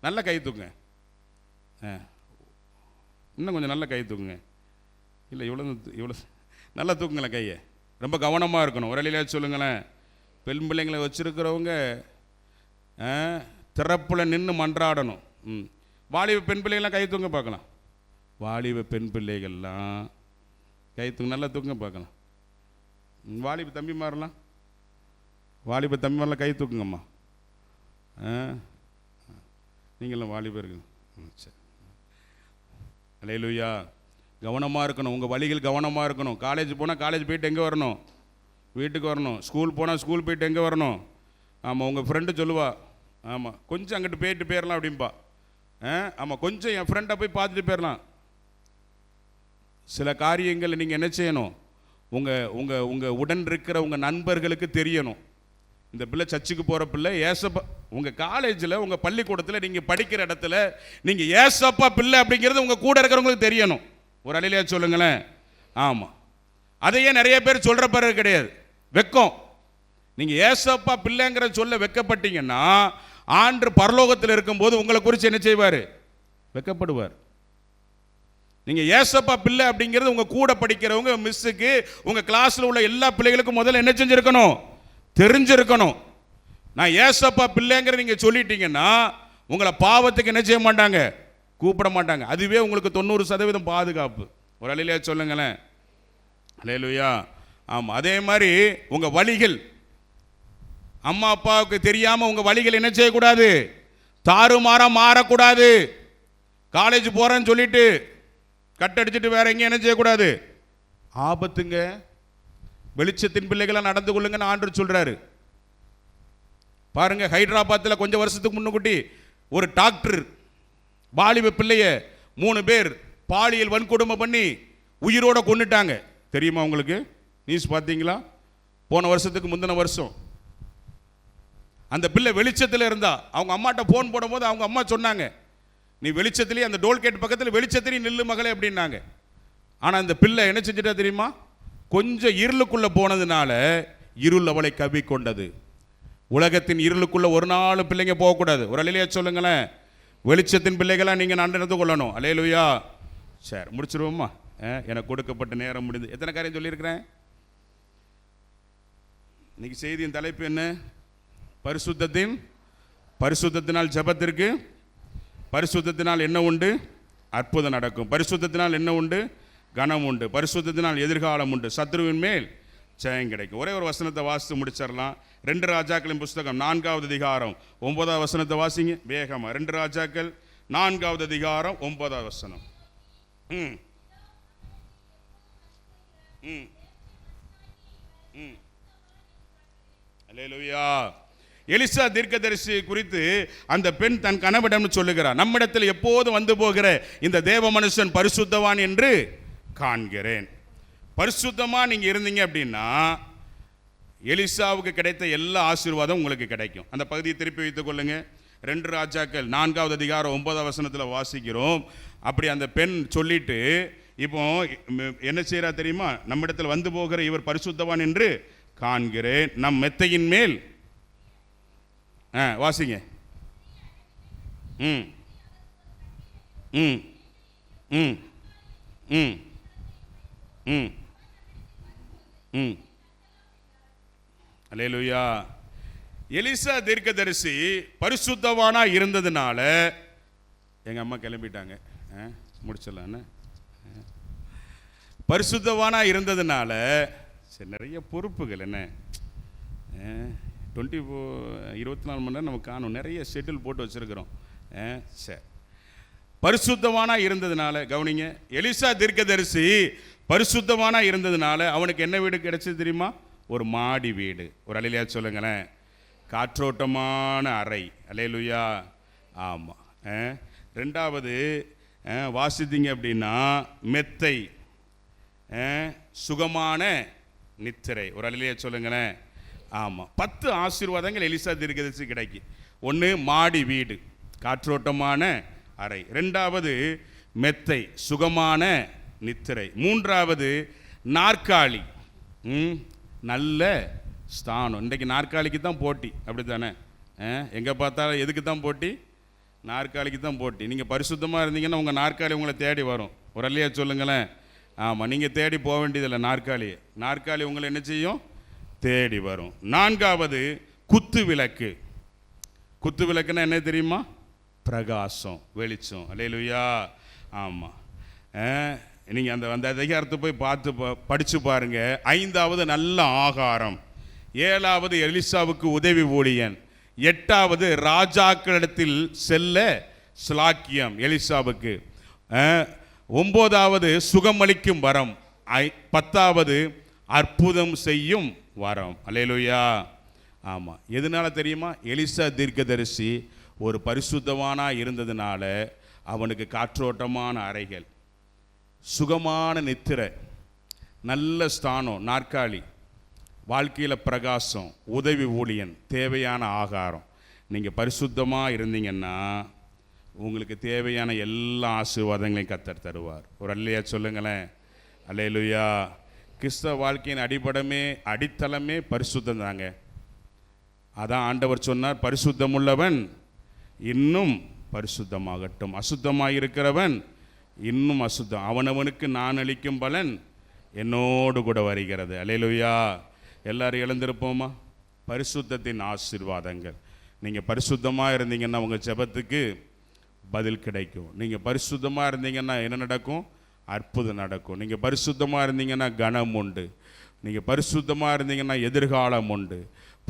நல்ல கை தூக்குங்க. இன்னும் கொஞ்சம் நல்ல கை தூக்குங்க. இல்லை, இவ்வளோ நல்லா தூக்குங்களேன் கையை. ரொம்ப கவனமாக இருக்கணும். ஒரு அல்லேலூயா சொல்லுங்களேன். பெண் பிள்ளைங்களை வச்சுருக்கிறவங்க திறப்பில் நின்று மன்றாடணும். வாலிப பெண் பிள்ளைகள்லாம் கை தூங்க பார்க்கலாம். வாலிப பெண் பிள்ளைகள்லாம் கை தூங்க, நல்லா தூங்க பார்க்கலாம். வாலிப தம்பிமாரெலாம், வாலிப தம்பிமாரெலாம் கை தூக்குங்கம்மா. நீங்களும் வாலிபர்கள். சரி, அல்லேலூயா. கவனமாக இருக்கணும். உங்கள் வழிகள் கவனமாக இருக்கணும். காலேஜ் போனால் காலேஜ் போயிட்டு எங்கே வரணும், வீட்டுக்கு வரணும். ஸ்கூல் போனால் ஸ்கூல் போயிட்டு எங்கே வரணும். ஆமாம், உங்கள் ஃப்ரெண்டு சொல்லுவா, ஆமாம் கொஞ்சம் அங்கிட்டு போயிட்டு போயிடலாம் அப்படின்பா. ஆமாம், கொஞ்சம் என் ஃப்ரெண்டை போய் பார்த்துட்டு போயிடலாம். சில காரியங்கள் நீங்கள் என்ன செய்யணும், உங்கள் உடன் இருக்கிற உங்கள் நண்பர்களுக்கு தெரியணும். இந்த பிள்ளை சர்ச்சுக்கு போகிற பிள்ளை ஏசப்பா, உங்கள் காலேஜில் உங்கள் பள்ளிக்கூடத்தில் நீங்கள் படிக்கிற இடத்துல நீங்கள் ஏசப்பா பிள்ளை அப்படிங்கிறது உங்கள் கூட இருக்கிறவங்களுக்கு தெரியணும். ஒரு அல்லேலூயா சொல்லுங்களேன். ஆமாம், அதையே நிறைய பேர் சொல்கிற பிறகு கிடையாது, வெக்கம். நீங்கள் ஏசப்பா பிள்ளைங்கிற சொல்ல வெக்கப்பட்டீங்கன்னா ஆண்டு பரலோகத்தில் இருக்கும்போது உங்களை குறித்து என்ன செய்வார், வெக்கப்படுவார். நீங்கள் ஏசப்பா பிள்ளை அப்படிங்கிறது உங்கள் கூட படிக்கிறவங்க, மிஸ்ஸுக்கு, உங்கள் கிளாஸில் உள்ள எல்லா பிள்ளைகளுக்கும் முதல்ல என்ன செஞ்சுருக்கணும், தெரிஞ்சிருக்கணும். நான் ஏசப்பா பிள்ளைங்கிற நீங்கள் சொல்லிட்டீங்கன்னா உங்களை பாவத்துக்கு என்ன செய்ய மாட்டாங்க, கூப்பிட மாட்டாங்க. அதுவே உங்களுக்கு 90% பாதுகாப்பு. ஒரு அல்லேலூயா சொல்லுங்களேன். அல்லேலூயா. ஆமாம், அதே மாதிரி உங்கள் வழிகள் அம்மா அப்பாவுக்கு தெரியாமல் உங்கள் வழிகள் என்ன செய்யக்கூடாது, தாறுமாறாக மாறக்கூடாது. காலேஜ் போகிறேன்னு சொல்லிட்டு கட்டடிச்சிட்டு வேற எங்கேயும் என்ன செய்யக்கூடாது, ஆபத்துங்க. வெளிச்சத்தின் பிள்ளைகளாக நடந்து கொள்ளுங்கன்னு ஆண்டவர் சொல்கிறாரு. பாருங்க, ஹைதராபாத்தில் கொஞ்சம் வருஷத்துக்கு முன்னுக்குட்டி ஒரு டாக்டர் வாலிப பிள்ளைய 3 பேர் பாலியல் வன்கொடுமை பண்ணி உயிரோட கொண்டுட்டாங்க. தெரியுமா உங்களுக்கு? நியூஸ் பார்த்தீங்களா? போன வருஷத்துக்கு முந்தின வருஷம். அந்த பிள்ளை வெளிச்சத்தில் இருந்தா. அவங்க அம்மாட்ட ஃபோன் போடும்போது அவங்க அம்மா சொன்னாங்க, நீ வெளிச்சத்திலேயே அந்த டோல்கேட் பக்கத்தில் வெளிச்சத்திலேயே நில்லு மகளே அப்படின்னாங்க. ஆனால் அந்த பிள்ளை என்ன செஞ்சிட்டா தெரியுமா, கொஞ்சம் இருளுக்குள்ளே போனதுனால இருள் அவளை கவி கொண்டது. உலகத்தின் இருளுக்குள்ளே ஒரு நாள் பிள்ளைங்க போகக்கூடாது. ஒரு அல்லேலூயா சொல்லுங்களேன். வெளிச்சத்தின் பிள்ளைகளாக நீங்கள் நடந்து கொள்ளணும். அல்லேலூயா. சரி, முடிச்சிருவோம்மா. எனக்கு கொடுக்கப்பட்ட நேரம் முடிந்து. எத்தனை காரியம் சொல்லியிருக்கிறேன்? இன்னைக்கு செய்தியின் தலைப்பு என்ன? பரிசுத்தத்தினால் ஜெபத்திற்கு, பரிசுத்தத்தினால் என்ன உண்டு, அற்புதம் நடக்கும். பரிசுத்தத்தினால் என்ன உண்டு, கனம் உண்டு. பரிசுத்தத்தினால் எதிர்காலம் உண்டு. சத்ருவின் மேல் ஜெயம் கிடைக்கும். ஒரே ஒரு வசனத்தை வாசித்து முடிச்சிடலாம். 2 ராஜாக்களின் புஸ்தகம் 4வது அதிகாரம் 9வது வசனத்தை வாசிங்க வேகமா. 2 ராஜாக்கள் 4வது அதிகாரம் 9வது வசனம். அல்லேலூயா. எலிசா தீர்க்கதரிசி குறித்து அந்த பெண் தன் கணவனிடம் சொல்லுகிறார், நம்மிடத்தில் எப்போது வந்து போகிற இந்த தேவ மனுஷன் பரிசுத்தவான் என்று காண்கிறேன். பரிசுத்தமா நீங்க இருந்தீங்க அப்படின்னா எலிசாவுக்கு கிடைத்த எல்லா ஆசீர்வாதம் உங்களுக்கு கிடைக்கும். அந்த பகுதியை திருப்பி வைத்துக் கொள்ளுங்க. 2 ராஜாக்கள் 4வது அதிகாரம் 9வது வசனத்தில் வாசிக்கிறோம். அப்படி அந்த பெண் சொல்லிட்டு இப்போ என்ன செய்யறா தெரியுமா? நம்மிடத்தில் வந்து போகிற இவர் பரிசுத்தவான் என்று காண்கிறேன், நம் மெத்தையின் மேல் வாசிங்க. ம் ம் ம் ம் ம் ம் அல்லேலூயா. எலிசா தீர்க்கதரிசி பரிசுத்தவானா இருந்ததுனால, எங்க அம்மா கிளம்பிட்டாங்க, முடிச்சிடலாம். பரிசுத்தவானா இருந்ததுனால சரி, நிறைய பொறுப்புகள் என்ன 24 மணி நேரம் நம்ம காணும், நிறைய ஷெட்யூல் போட்டு வச்சிருக்கிறோம். சரி, பரிசுத்தவானா இருந்ததுனால கவனிங்க, எலிசா தீர்க்கதரிசி பரிசுத்தவானா இருந்ததுனால அவனுக்கு என்ன வீடு கிடைச்சது தெரியுமா? ஒரு மாடி வீடு. ஒரு அல்லேலூயா சொல்லுங்களேன். காற்றோட்டமான அறை. அல்லேலூயா. ஆமாம். 2வது வாசித்தீங்க அப்படின்னா மெத்தை, சுகமான நித்திரை. ஒரு அல்லேலூயா சொல்லுங்களேன். ஆமாம். 10 ஆசீர்வாதங்கள் எலிசா தீர்க்கதரிசி கிடைக்கும். 1 மாடி வீடு, காற்றோட்டமான அறை. 2வது மெத்தை, சுகமான நித்திரை. 3வது நாற்காலி, நல்ல ஸ்தானம். இன்றைக்கு நாற்காலிக்கு தான் போட்டி, அப்படி தானே? எங்கே பார்த்தாலும் எதுக்கு தான் போட்டி? நாற்காலிக்கு தான் போட்டி. நீங்கள் பரிசுத்தமாக இருந்தீங்கன்னா உங்கள் நாற்காலி உங்களை தேடி வரும். ஒரு அல்லையா சொல்லுங்களேன். ஆமாம், நீங்கள் தேடி போக வேண்டியதில்லை. நாற்காலி உங்களை என்ன செய்யும்? தேடி வரும். 4வது குத்து விளக்கு. குத்து விளக்குன்னா என்ன தெரியுமா? பிரகாசம், வெளிச்சம். அல்லேலூயா. ஆமாம். நீங்கள் அந்த அதிகாரத்தை போய் படித்து பாருங்க. 5வது நல்ல ஆகாரம். 7வது எலிசாவுக்கு உதவி ஊழியன். 8வது ராஜாக்களிடத்தில் செல்ல ஸ்லாக்கியம் எலிசாவுக்கு. 9வது சுகமளிக்கும் வரம். 10வது அற்புதம் செய்யும் வரம். அல்லேலூயா. ஆமாம். எதனால தெரியுமா? எலிசா தீர்க்கதரிசி ஒரு பரிசுத்தவானாக இருந்ததுனால அவனுக்கு காற்றோட்டமான அறைகள், சுகமான நித்திரை, நல்ல ஸ்தானம், நாற்காலி, வாழ்க்கையில் பிரகாசம், உதவி ஊழியன், தேவையான ஆகாரம். நீங்கள் பரிசுத்தமாக இருந்தீங்கன்னா உங்களுக்கு தேவையான எல்லா ஆசீர்வாதங்களையும் கர்த்தர் தருவார். ஒரு அல்லையா சொல்லுங்களேன். அல்லேலூயா. கிறிஸ்தவ வாழ்க்கையின் அடித்தளமே பரிசுத்தம் தாங்க. அதான் ஆண்டவர் சொன்னார், பரிசுத்தமுள்ளவன் இன்னும் பரிசுத்தமாகட்டும், அசுத்தமாக இருக்கிறவன் இன்னும் அசுத்தம். அவனவனுக்கு நான் அளிக்கும் பலன் என்னோடு கூட வருகிறது. அல்லேலூயா. எல்லாரும் எழுந்திருப்போமா? பரிசுத்தத்தின் ஆசீர்வாதங்கள். நீங்கள் பரிசுத்தமாக இருந்தீங்கன்னா உங்கள் ஜெபத்துக்கு பதில் கிடைக்கும். நீங்கள் பரிசுத்தமாக இருந்தீங்கன்னா என்ன நடக்கும்? அற்புதம் நடக்கும். நீங்கள் பரிசுத்தமாக இருந்தீங்கன்னா கனம் உண்டு. நீங்கள் பரிசுத்தமாக இருந்தீங்கன்னா எதிர்காலம் உண்டு.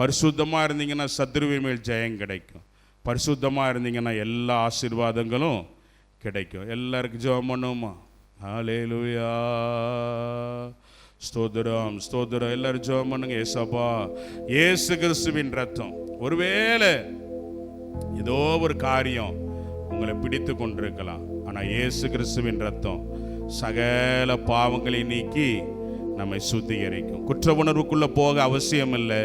பரிசுத்தமாக இருந்தீங்கன்னா சத்துருவின் மேல் ஜெயம் கிடைக்கும். பரிசுத்தமாக இருந்தீங்கன்னா எல்லா ஆசீர்வாதங்களும் கிடைக்கும். எல்லாருக்கும் ஜெபம் பண்ணுமா? ஹல்லேலூயா. ஸ்தோத்திரம், ஸ்தோத்திரம். எல்லாரும் ஜெபம் பண்ணுங்க. ஏசப்பா, இயேசு கிறிஸ்துவின் ரத்தம். ஒருவேளை ஏதோ ஒரு காரியம் உங்களை பிடித்து கொண்டிருக்கலாம், ஆனால் இயேசு கிறிஸ்துவின் ரத்தம் சகல பாவங்களை நீக்கி நம்மை சுத்திகரிக்கும். குற்ற உணர்வுக்குள்ளே போக அவசியம் இல்லை.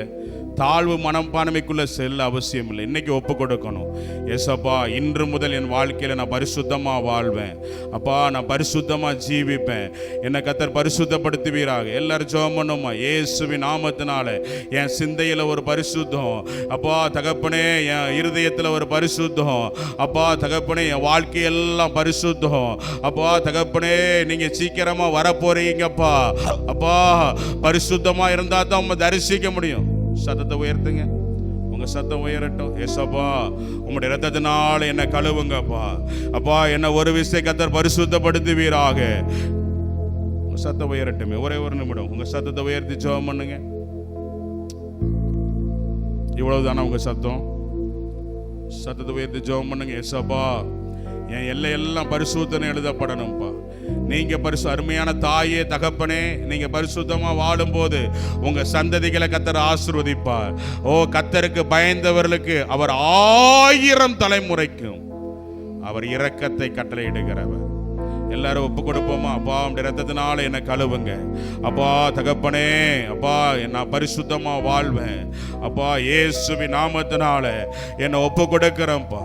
தாழ்வு மனப்பான்மைக்குள்ளே செல்ல அவசியம் இல்லை. இன்றைக்கி ஒப்பு கொடுக்கணும். ஏசப்பா, இன்று முதல் என் வாழ்க்கையில் நான் பரிசுத்தமாக வாழ்வேன். அப்பா, நான் பரிசுத்தமாக ஜீவிப்பேன். என்னை கர்த்தர் பரிசுத்தப்படுத்துவீராக. எல்லாரும் ஜெபம் பண்ணுமா? இயேசுவின் நாமத்தினால என் சிந்தையில் ஒரு பரிசுத்தம். அப்பா தகப்பனே, என் இருதயத்தில் ஒரு பரிசுத்தம். அப்பா தகப்பனே, என் வாழ்க்கையெல்லாம் பரிசுத்தம். அப்பா தகப்பனே, நீங்கள் சீக்கிரமாக வரப்போறீங்கப்பா. அப்பா, பரிசுத்தமாக இருந்தால் தான் நம்ம தரிசிக்க முடியும். சத்தத்தை உயர்த்துங்க. உங்க சத்தம் உயரட்டும். ஏசப்பா, உங்களுடைய ரத்தத்தினால என்ன கழுவுங்கப்பா. அப்பா, என்ன ஒரு விஷயம் கர்த்தர் பரிசுத்தப்படுத்துவீராக. உங்க சத்தம் உயரட்டுமே. ஒரே ஒரு நிமிடம் உங்க சத்தத்தை உயர்த்தி ஜெபம் பண்ணுங்க. இவ்வளவுதானா உங்க சத்தம்? சத்தத்தை உயர்த்தி ஜெபம் பண்ணுங்க. ஏசப்பா, என் எல்லையெல்லாம் பரிசுத்தனை எழுதப்படணும்ப்பா. நீங்க அருமையான தாயே தகப்பனே, நீங்க பரிசுத்தமா வாழும்போது உங்க சந்ததிகளை கர்த்தர் ஆசீர்வதிப்பார். ஓ, கர்த்தருக்கு பயந்தவர்களுக்கு அவர் 1000 தலைமுறைக்கும் அவர் இரக்கத்தை கட்டளையிடுகிறவர். எல்லாரும் ஒப்பு கொடுப்போமா? அப்பா, உம்முடைய இரத்தத்தினால என்னை கழுவுங்க அப்பா. தகப்பனே, அப்பா, நான் பரிசுத்தமா வாழ்வேன் அப்பா. இயேசுவின் நாமத்தினால என்னை ஒப்பு கொடுக்கிறேன்ப்பா.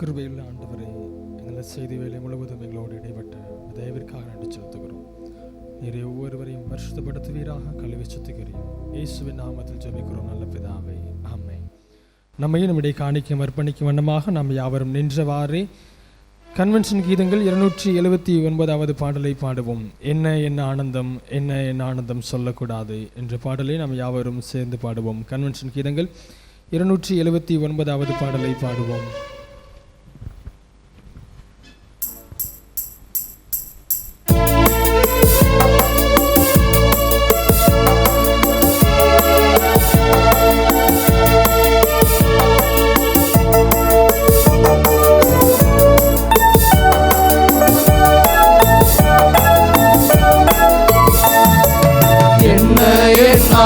கிருபையுள்ள ஆண்டவரே, எங்களை செய்தி வேலை முழுவதும் எங்களோடு இடைப்பட்ட தயவிற்காக நன்றி செலுத்துகிறோம். நீரை ஒவ்வொருவரையும் பரிசுத்தப்படுத்துவீராக, கழுவி சுத்திகரியும். இயேசுவின் நாமத்தில் ஜெபிக்கிறோம் நல்ல பிதாவே, ஆமென். நம்மையும் நம்முடைய காணிக்கும் அர்ப்பணிக்கும் வண்ணமாக நாம் யாவரும் நின்றவாறே கன்வென்ஷன் கீதங்கள் 279வது பாடலை பாடுவோம். என்ன என்ன ஆனந்தம், என்ன என்ன ஆனந்தம் சொல்லக்கூடாது என்ற பாடலை நாம் யாவரும் சேர்ந்து பாடுவோம். கன்வென்ஷன் கீதங்கள் 279வது பாடலை பாடுவோம்.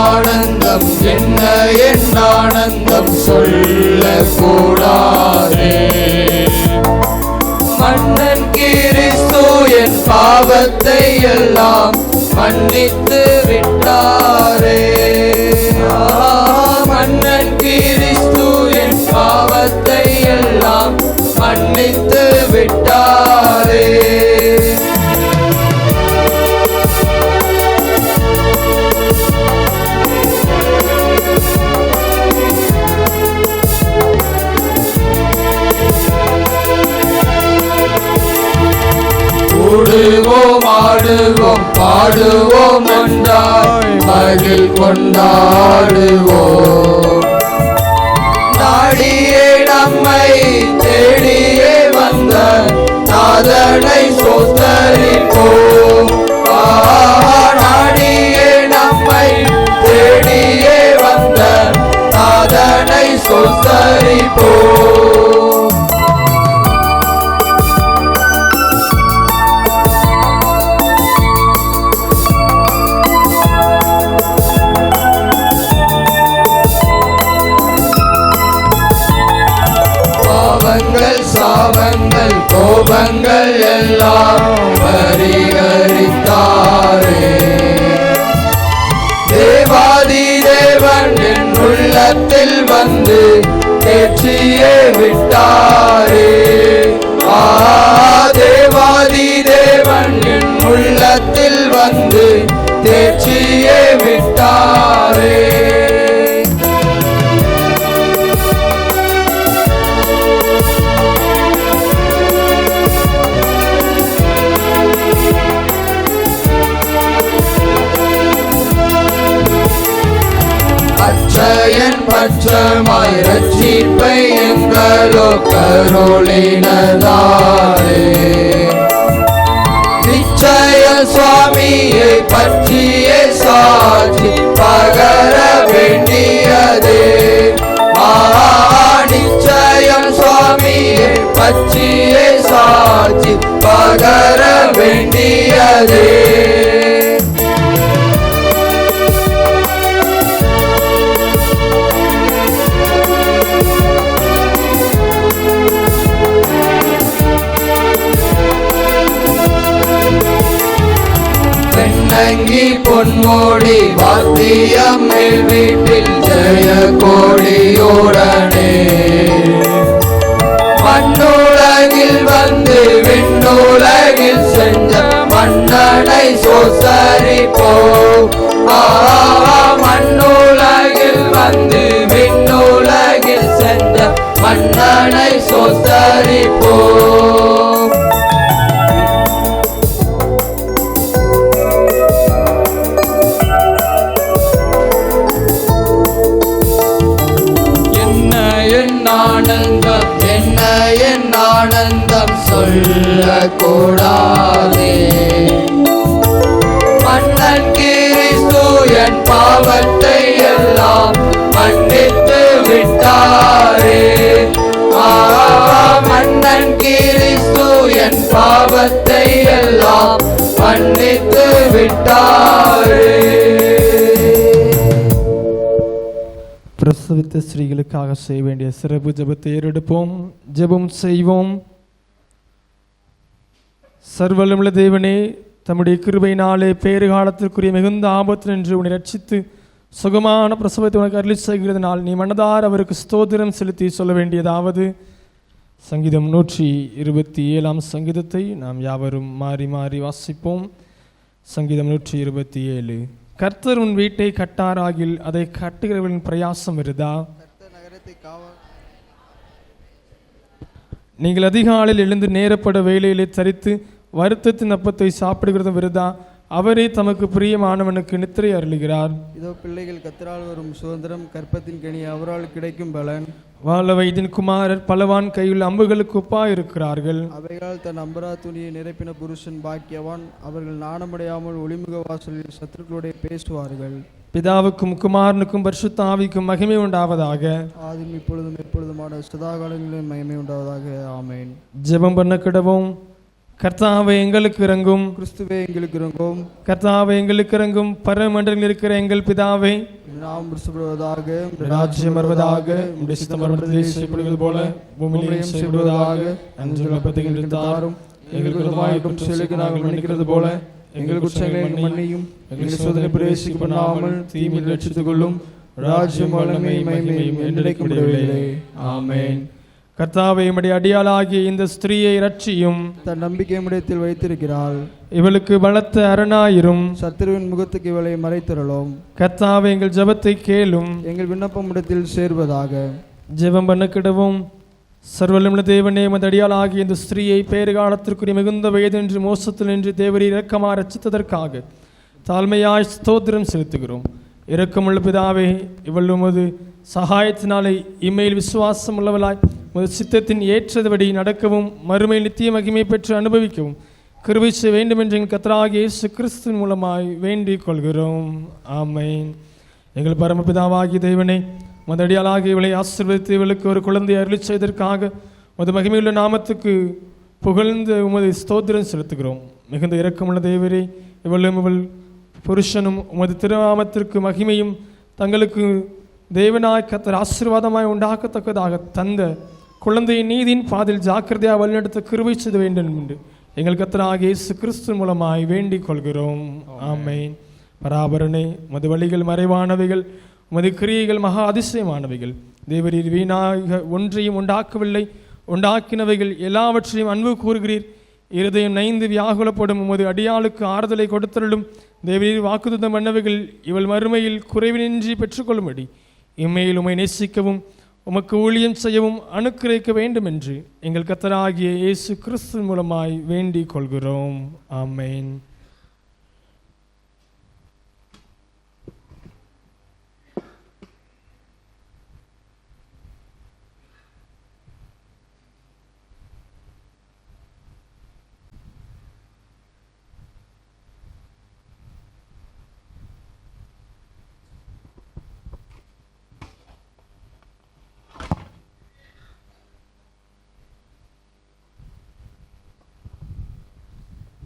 ஆனந்தம், என்ன என் ஆனந்தம் சொல்லக்கூடாதே. மன்னன் கிறிஸ்து என் பாவத்தை எல்லாம் மன்னித்து விட்டாரே. மன்னன் கிறிஸ்து என் பாவத்தை எல்லாம் மன்னித்து விட்டாரே. கூடுவோம், ஆடுவோம், பாடுவோம், ஒன்றாய் மகிழ் கொண்டாடுவோம். நாடியே நம்மை தேடியே வந்த நாதனை ஸ்தோத்தரிப்போம். நாடியே நம்மை தேடியே வந்த நாதனை ஸ்தோத்தரிப்போம். சாபங்கள் கோபங்கள் எல்லாம் பரிகரித்தாரே. தேவாதி தேவன் என் உள்ளத்தில் வந்து தேற்றியே விட்டாரே. தேவாதி தேவன் என் உள்ளத்தில் வந்து தேற்றியே விட்டாரே. அச்சயன் பட்சமாய் ரட்சிப்பை எங்களோ கருளினதாரே. நிச்சய சுவாமியை பற்றியே சாட்சி பகர வேண்டியதே. நிச்சயம் சுவாமியை பற்றியே சாட்சி பகர வேண்டியதே. பெண்ணங்கி பொன்மோடி வாத்தியம் மேல் வீட்டில் ஜெய கோடியோடனே. மண்ணுலகில் வந்து விண்ணுலகில் செஞ்ச மன்னனை சோசரிப்போம். மண்ணுலகில் வந்து விண்ணுலகில் செஞ்ச மன்னனை சோசரிப்போம். ஆனந்தம், என்ன என் ஆனந்தம் சொல்லக்கூடாதே. மன்னன் பாவத்தை எல்லாம் மன்னித்து விட்டாரே. மன்னன் கிறிஸ்து என் பாவத்தை எல்லாம் மன்னித்து விட்டாரே. பிரசவித்த ஸ்ரீகளுக்காக செய்ய வேண்டிய சிறப்பு ஜெபத்தை ஏறெடுப்போம். ஜெபம் செய்வோம். சர்வவல்லமையுள்ள தேவனே, தம்முடைய கிருபையினாலே பேறு காலத்திற்குரிய மிகுந்த ஆபத்து நின்று உன்னை ரட்சித்து சுகமான பிரசவத்தை உனக்கு அருளி செய்கிறதுனால் நீ மனதார் அவருக்கு ஸ்தோத்திரம் செலுத்தி சொல்ல வேண்டியதாவது. சங்கீதம் 127 சங்கீதத்தை நாம் யாவரும் மாறி மாறி வாசிப்போம். சங்கீதம் 127. கர்த்தர் உன் வீட்டை கட்டாராகில் அதை கட்டுகிறவர்களின் பிரயாசம் வருதா? நீங்கள் அதிகாலையில் எழுந்து நேரப்பட வேலையிலே தரித்து வருத்தத்தின் அப்பத்தை சாப்பிடுகிறது வருதா? அவரே தமக்கு பிரியமானவனுக்கு நித்திரை அருளுகிறார். இதோ பிள்ளைகள் கர்த்தரால் வரும் சுதந்திரம், கற்பத்தின் கனி அவரால் கிடைக்கும் பலன். வாழ வயதின் குமாரர் பலவான் கையில் அம்புகளுக்கு ஒப்பாயிருக்கிறார்கள். அவைகளால் தன் அம்பரா துணியை நிரப்பின புருஷன் பாக்கியவான். அவர்கள் நாணமடையாமல் ஒளிமுக வாசலில் சத்துருக்களுடைய பேசுவார்கள். பிதாவுக்கும் குமாரனுக்கும் பரிசுத்த ஆவிக்கும் மகிமை உண்டாவதாக. ஆதியும் இப்பொழுதும் எப்பொழுதுமான சதாகாலங்களிலும் மகிமை உண்டாவதாக. ஆமென். ஜெபம் பண்ண கிடவோம். கர்த்தாவே எங்களுக்கு இறங்கும். கிறிஸ்துவே எங்களுக்கு இறங்கும். கர்த்தாவே எங்களுக்கு இறங்கும். பரமண்டலில் இருக்கிற எங்கள் பிதாவே, நாம் பிரசுப்படுவதாக, ராஜ்யம் வருவதாக, உம்முடைய சித்தம் பரமண்டலிலே செய்யப்படுவது போல பூமியிலும் செய்யப்படுவதாக. அன்றைய அப்பத்தை எங்களுக்கு தாரும். எங்களுக்கு விரோதமாய் குற்றம் செய்தவர்களுக்கு நாங்கள் மன்னிக்கிறது போல எங்கள் குற்றங்களை மன்னியும். எங்களை சோதனை பிரவேசிக்க பண்ணாமல் தீமையில் ரட்சித்துக் கொள்ளும். ராஜ்யம் வல்லமை மகிமையும் என்றைக்கும் உடையவரே. ஆமென். கர்த்தாவே, உம்முடைய அடியாளாகிய இந்த ஸ்திரீயை ரட்சியும். தன் நம்பிக்கை உம்மிடத்தில் வைத்திருக்கிறாள். இவளுக்கு பலத்த அரணாயிரும். சத்துருவின் முகத்துக்கு இவளை மறைத்தருளும். கர்த்தாவே, எங்கள் ஜெபத்தை கேளும். எங்கள் விண்ணப்பம் இடத்தில் சேர்வதாக. ஜெபம் பண்ண கிடவும். சர்வவல்லமையுள்ள தேவனே, உமது அடியாளாகிய இந்த ஸ்திரீயை பேறு காலத்திற்குரிய மிகுந்த வயதென்று மோசத்தில் நின்று தேவரீ இரக்கமாக ரட்சித்ததற்காக தாழ்மையாய் ஸ்தோத்திரம் செலுத்துகிறோம். இரக்கமுள்ள பிதாவே, இவள் உமது சகாயத்தினாலே இம்மையில் விசுவாசம் உள்ளவளாய் உமது சித்தத்தின் ஏற்றபடி நடக்கவும் மறுமை நித்திய மகிமை பெற்று அனுபவிக்கவும் கிருபை செய்ய வேண்டும் என்று எங்கள் கர்த்தராகிய இயேசு கிறிஸ்துவின் மூலமாய் வேண்டிக் கொள்கிறோம். ஆமென். எங்கள் பரமபிதாவாகிய தேவனே, உமது அடியாளாகிய இவளை ஆசீர்வதித்து இவளுக்கு ஒரு குழந்தை அருளி செய்ததற்காக உமது மகிமையுள்ள நாமத்துக்கு புகழ்ந்து உமது ஸ்தோத்திரம் செலுத்துகிறோம். மிகுந்த இரக்கமுள்ள தேவரே, இவளும் இவள் புருஷனும் உமது திருநாமத்திற்கு மகிமையும் தங்களுக்கு தேவனாய் கர்த்தர் ஆசீர்வாதமாய் உண்டாக்கத்தக்கதாக தந்த குழந்தையை நீதியின் பாதையில் ஜாக்கிரதையாக வழிநடத்த கிருபை செய்ய வேண்டும் என்று எங்கள் கர்த்தராகிய இயேசு கிறிஸ்து மூலமாய் வேண்டிக் கொள்கிறோம். ஆமென். பராபரனே, உமது வழிகள் மறைவானவைகள், உமது கிரியைகள் மகா அதிசயமானவைகள். தேவரீர் வீணாக ஒன்றையும் உண்டாக்கவில்லை, உண்டாக்கினவைகள் எல்லாவற்றையும் அன்பு கூறுகிறீர். இருதயம் நைந்து வியாகுலப்படும் உமது அடியாளுக்கு ஆறுதலை கொடுத்தருளும். தேவரீர் வாக்குத்தத்தம் பண்ணவைகள் இவள் மறுமையில் குறைவினின்றி பெற்றுக்கொள்ளும்படி இம்மையில் உம்மை நேசிக்கவும் உமக்கு ஊழியம் செய்யவும் அனுக்கிரகிக்க வேண்டும் என்று எங்கள் கர்த்தராகிய இயேசு கிறிஸ்து மூலமாய் வேண்டிக் கொள்கிறோம். ஆமென்.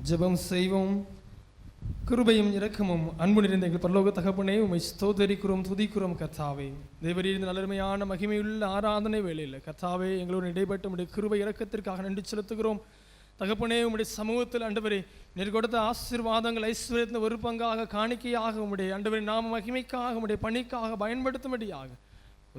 ஜெபம் செய்வோம். கிருபையும் இரக்கமும் அன்பு நிறைந்த எங்கள் பரலோக தகப்பனே, உம்மை ஸ்தோத்தரிக்கிறோம், துதிக்கிறோம். கர்த்தாவே, தேவரீர் நல்லருமையான மகிமையுள்ள ஆராதனை வேளையில் கர்த்தாவே எங்களோடு இடைப்பட்ட உம்முடைய கிருபை இரக்கத்திற்காக நன்றி செலுத்துகிறோம். தகப்பனே, உம்முடைய சமூகத்தில் ஆண்டவரே நீர் கொடுத்த ஆசீர்வாதங்கள் ஐஸ்வர்யத்தின் ஒரு பங்காக காணிக்கையாக உம்முடைய ஆண்டவரே நாம மகிமைக்காக உம்முடைய பணிக்காக பயன்படுத்தும்படியாக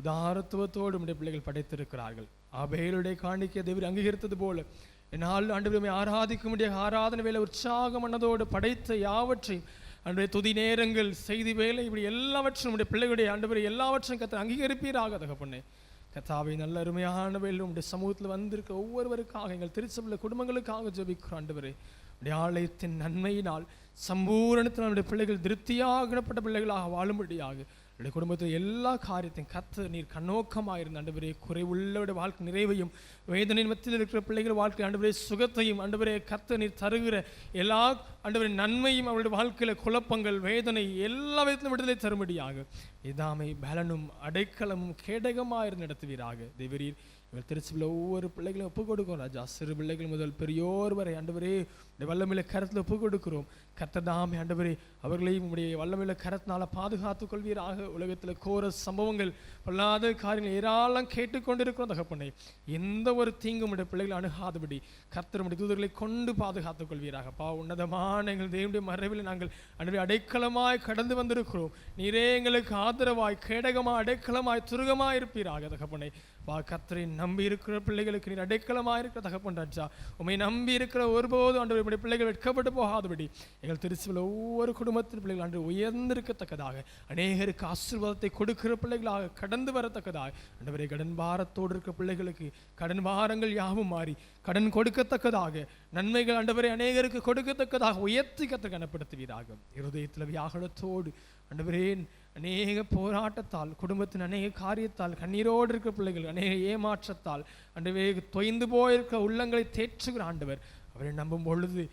உதாரத்துவத்தோடு உம்முடைய பிள்ளைகள் படைத்திருக்கிறார்கள். ஆபேலுடைய காணிக்கை தேவரீர் அங்கீகரித்தது போல என்னால் ஆண்டவரை ஆராதிக்க முடிய ஆராதனை வேலை உற்சாக மனதோடு படைத்த யாவற்றையும் அன்றைய துதி நேரங்கள் செய்தி வேலை இப்படி எல்லாவற்றும் உடைய பிள்ளைகளுடைய ஆண்டவரை எல்லாவற்றையும் கர்த்தர் அங்கீகரிப்பீராக. தகப்பனே, கர்த்தாவே நல்ல அருமையான வேலை உடைய சமூகத்தில் வந்திருக்க ஒவ்வொருவருக்காக எங்கள் திருச்சபையில் குடும்பங்களுக்காக ஜெபிக்கிறோம். ஆண்டவரே, உடைய ஆலயத்தின் நன்மையினால் சம்பூரணத்தில் நம்முடைய பிள்ளைகள் திருப்தியாகப்பட்ட பிள்ளைகளாக வாழும்படியாக என்னுடைய குடும்பத்தில் எல்லா காரியத்தையும் கர்த்தர் நீர் கண்ணோக்கமாக இருந்த ஆண்டவரே, குறைவுள்ளவருடைய வாழ்க்கை நிறைவையும், வேதனையின் மத்தியில் இருக்கிற பிள்ளைகள் வாழ்க்கை ஆண்டவரே சுகத்தையும், ஆண்டவரே கர்த்தர் நீர் தருகிற எல்லா ஆண்டவரே நன்மையும், அவருடைய வாழ்க்கையில் குழப்பங்கள் வேதனை எல்லா விதத்திலும் விடுதலை தரும்படியாக இதாமை பலனும் அடைக்கலமும் கேடகமாக இருந்து நடத்துவீராக. தேவரீர் இவர் திருச்சியில் ஒவ்வொரு பிள்ளைகளும் ஒப்புக் கொடுக்கிறோம் ராஜா, சிறு பிள்ளைகள் முதல் பெரியோர் வரை ஆண்டவரே வல்லமையில கரத்தில் ஒப்புக் கொடுக்கிறோம். கர்த்தர் தாமே ஆண்டவரே அவர்களையும் உடைய வல்லமையில கரத்தினால பாதுகாத்துக் கொள்வீராக. உலகத்தில் கோர சம்பவங்கள் பொல்லாத காரியங்கள் ஏராளம் கேட்டுக்கொண்டிருக்கிறோம் தகப்பனே, எந்த ஒரு தீங்கும் உடைய பிள்ளைகளை அணுகாதபடி கர்த்தர் உடைய தூதர்களை கொண்டு பாதுகாத்துக் கொள்வீராக. உன்னதமான எங்கள் தேவனுடைய மறைவில் நாங்கள் ஆண்டவரே அடைக்கலமாய் கடந்து வந்திருக்கிறோம். நீரே எங்களுக்கு ஆதரவாய் கேடகமாய் அடைக்கலமாய் துருகமாய் இருப்பீராக தகப்பனே. கர்த்தரை நம்பி இருக்கிற பிள்ளைகளுக்கு நீர் அடைக்கலமாக இருக்கிற தகப்பன் ராஜா, உண்மை நம்பி இருக்கிற ஒருபோதும் ஆண்டவரே பிள்ளைகள் வெட்கப்பட்டு போகாதபடி எங்கள் திருச்சியில் ஒவ்வொரு குடும்பத்தின் பிள்ளைகள் ஆண்டு உயர்ந்திருக்கத்தக்கதாக, அநேகருக்கு ஆசீர்வாதத்தை கொடுக்கிற பிள்ளைகளாக கடந்து வரத்தக்கதாக ஆண்டவரே, கடன் பாரத்தோடு இருக்கிற பிள்ளைகளுக்கு கடன் பாரங்கள் யாவும் மாறி கடன் கொடுக்கத்தக்கதாக, நன்மைகள் ஆண்டவரே அநேகருக்கு கொடுக்கத்தக்கதாக உயர்த்தி கர்த்தர் கனப்படுத்துவீராக. இருதயத்தில் வியாகுலத்தோடு ஆண்டவரே அநேக போராட்டத்தால், குடும்பத்தின் அநேக காரியத்தால், கண்ணீரோடு இருக்கிற பிள்ளைகள் அநேக ஏமாற்றத்தால் ஆண்டவரே தொய்ந்து போயிருக்கிற உள்ளங்களை தேற்றுகிற ஆண்டவர், அவரை நம்பும் பொழுது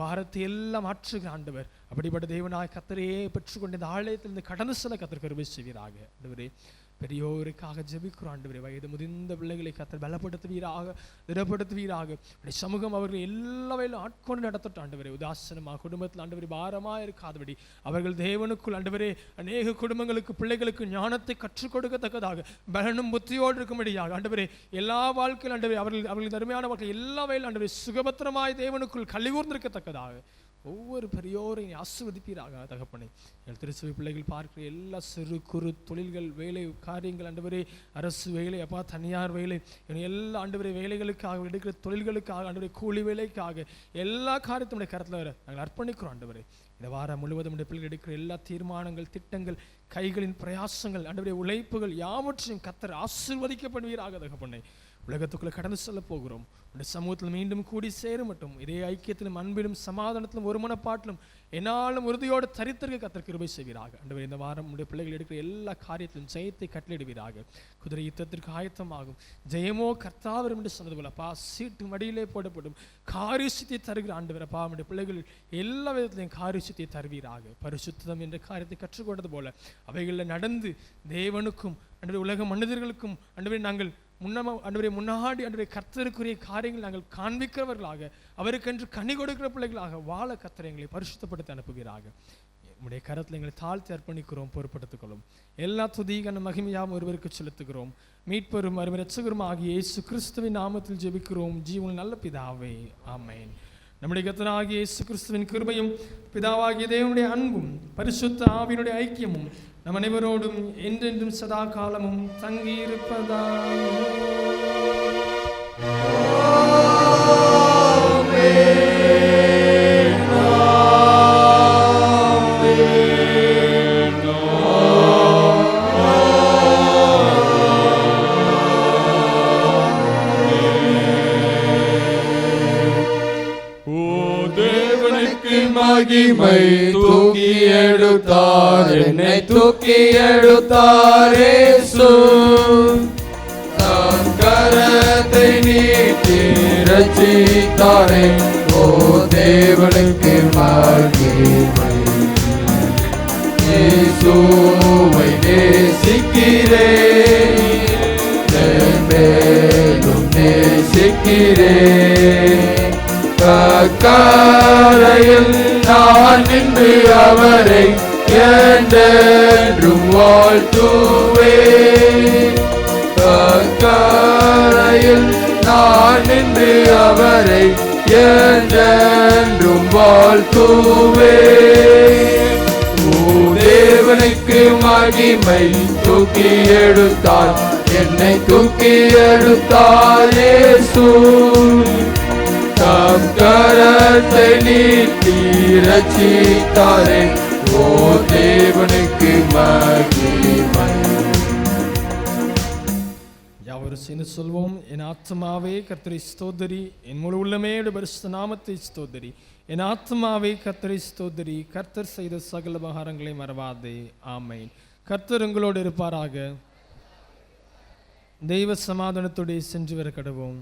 பாரத்தை எல்லாம் மாற்றுகிற ஆண்டவர். அப்படிப்பட்ட தேவனாய் கர்த்தரையே பெற்றுக்கொண்ட இந்த ஆலயத்திலிருந்து கடந்து செல்ல கர்த்தர் கிருபை செய்வீராக. ஆண்டவரே பெரியோருக்காக ஜெபிக்கிறோம் ஆண்டவரே, வயது முதிர்ந்த பிள்ளைகளை கர்த்தர் பலப்படுத்துவீராக, திடப்படுத்துவீராக. சமூகம் அவர்கள் எல்லா வகையிலும் ஆட்கொண்டு நடத்தட்டும் ஆண்டவரே. உதாசனமாக குடும்பத்தில் ஆண்டவரே பாரமாக இருக்காதபடி அவர்கள் தேவனுக்குள் ஆண்டவரே அநேக குடும்பங்களுக்கு பிள்ளைகளுக்கு ஞானத்தை கற்றுக் கொடுக்கத்தக்கதாக பலனும் புத்தியோடு இருக்கும்படியாக ஆண்டவரே எல்லா வாழ்க்கையில் ஆண்டவரே அவர்களின் அருமையான வாழ்க்கை எல்லா வகையில் ஆண்டவரே சுகபத்திரமாய் தேவனுக்குள் கலிகூர்ந்திருக்கத்தக்கதாக ஒவ்வொரு பெரியோரையும் ஆசீர்வதிப்பீராக தகப்பனே. எங்கள் திருச்சபை பிள்ளைகள் பார்க்கிற எல்லா சிறு குறு தொழில்கள் வேலை காரியங்கள் ஆண்டவரே, அரசு வேலை அப்பா தனியார் வேலை எல்லா ஆண்டவரே வேலைகளுக்காக எடுக்கிற தொழில்களுக்காக ஆண்டவரே கூலி வேலைக்காக எல்லா காரியத்தினுடைய கருத்தில் நாங்கள் அர்ப்பணிக்கிறோம் ஆண்டவரே. இந்த வாரம் முழுவதும் பிள்ளைகள் எடுக்கிற எல்லா தீர்மானங்கள் திட்டங்கள் கைகளின் பிரயாசங்கள் ஆண்டவரே உழைப்புகள் யாவற்றையும் கர்த்தர் ஆசீர்வதிக்கப்படுவீராக தகப்பனே. உலகத்துக்குள்ள கடந்து செல்ல போகிறோம். உடைய சமூகத்தில் மீண்டும் கூடி சேரும் மட்டும் இதே ஐக்கியத்திலும் அன்பிலும் சமாதானத்திலும் ஒரு மனப்பாட்டிலும் என்னாலும் உறுதியோடு தரித்திருக்க கர்த்தர் கிருபை செய்வீராக. ஆண்டவரே இந்த வாரம் உடைய பிள்ளைகள் எடுக்கிற எல்லா காரியத்திலும் ஜெயத்தை கட்டளையிடுவீராக. குதிரை யுத்தத்திற்கு ஆயத்தமாகும் ஜெயமோ கர்த்தாவரும் என்று சொன்னது போல சீட்டு மடியிலே போடப்படும் காரியத்தை தருகிற ஆண்டவர் அப்பா உடைய பிள்ளைகள் எல்லா விதத்திலையும் காரியத்தை தருவீராக. பரிசுத்தம் என்ற காரியத்தை கற்றுக்கொண்டது போல அவைகளில் நடந்து தேவனுக்கும் அன்றைய உலக மனிதர்களுக்கும் அன்றைய நாங்கள் முன்னாடி அன்றைய கர்த்தருக்குரிய காரியங்கள் நாங்கள் காண்பிக்கிறவர்களாக, அவருக்கென்று கனி கொடுக்கிற பிள்ளைகளாக வாழ கர்த்தர் எங்களை பரிசுத்தப்படுத்தி அனுப்புகிறாக. உடைய கரத்தில் எங்களை தாழ்த்தி அர்ப்பணிக்கிறோம், பொறுப்படுத்திக் கொள்ளும். எல்லா துதிகான மகிமையாகவும் ஒருவருக்கு செலுத்துகிறோம். மீட்பெரும் அருமை இரட்சகரும் ஆகிய இயேசு கிறிஸ்துவின் நாமத்தில் ஜெபிக்கிறோம் ஜீவன் நல்ல பிதாவே, ஆமென். நம்முடைய கர்த்தராகிய இயேசு கிறிஸ்துவின் கிருபையும் பிதாவாகிய தேவனுடைய அன்பும் பரிசுத்த ஆவியினுடைய ஐக்கியமும் நம் அனைவரோடும் என்றென்றும் சதா காலமும் தங்கியிருப்பதாக. மகிமை தூக்கி எடுத்தார், என்னை தூக்கி எடுத்தார் இயேசு. தம் கரத்தை நீட்டி ரட்சித்தாரே, ஓ தேவனுக்கு மகிமை. இயேசுவை நேசிக்கிறேன், மேலும் நேசிக்கிறேன். கரையில் நான் நின்று அவரை என்றென்றும் வாழ்த்துவேன். கரையில் நான் நின்று அவரை என்றென்றும் வாழ்த்துவேன். தேவனுக்கு மகிமை தூக்கி எடுத்தார், என்னை தூக்கி எடுத்தார் இயேசு. தம் கரத்தை நீட்டி ரட்சித்தாரே, ஓ தேவனுக்கு மகிமை. யாவரும் சேர்ந்து சொல்வோம். என் ஆத்மாவே கர்த்தரை ஸ்தோத்திரி, என் முழு உள்ளமே பரிசுத்த நாமத்தை ஸ்தோத்திரி. என் ஆத்மாவே கர்த்தரை ஸ்தோத்திரி, கர்த்தர் செய்த சகல உபகாரங்களை மறவாதே. ஆமென். கர்த்தர் உங்களோடு இருப்பாராக. தெய்வ சமாதானத்தோடு சென்று வர கடவோம்.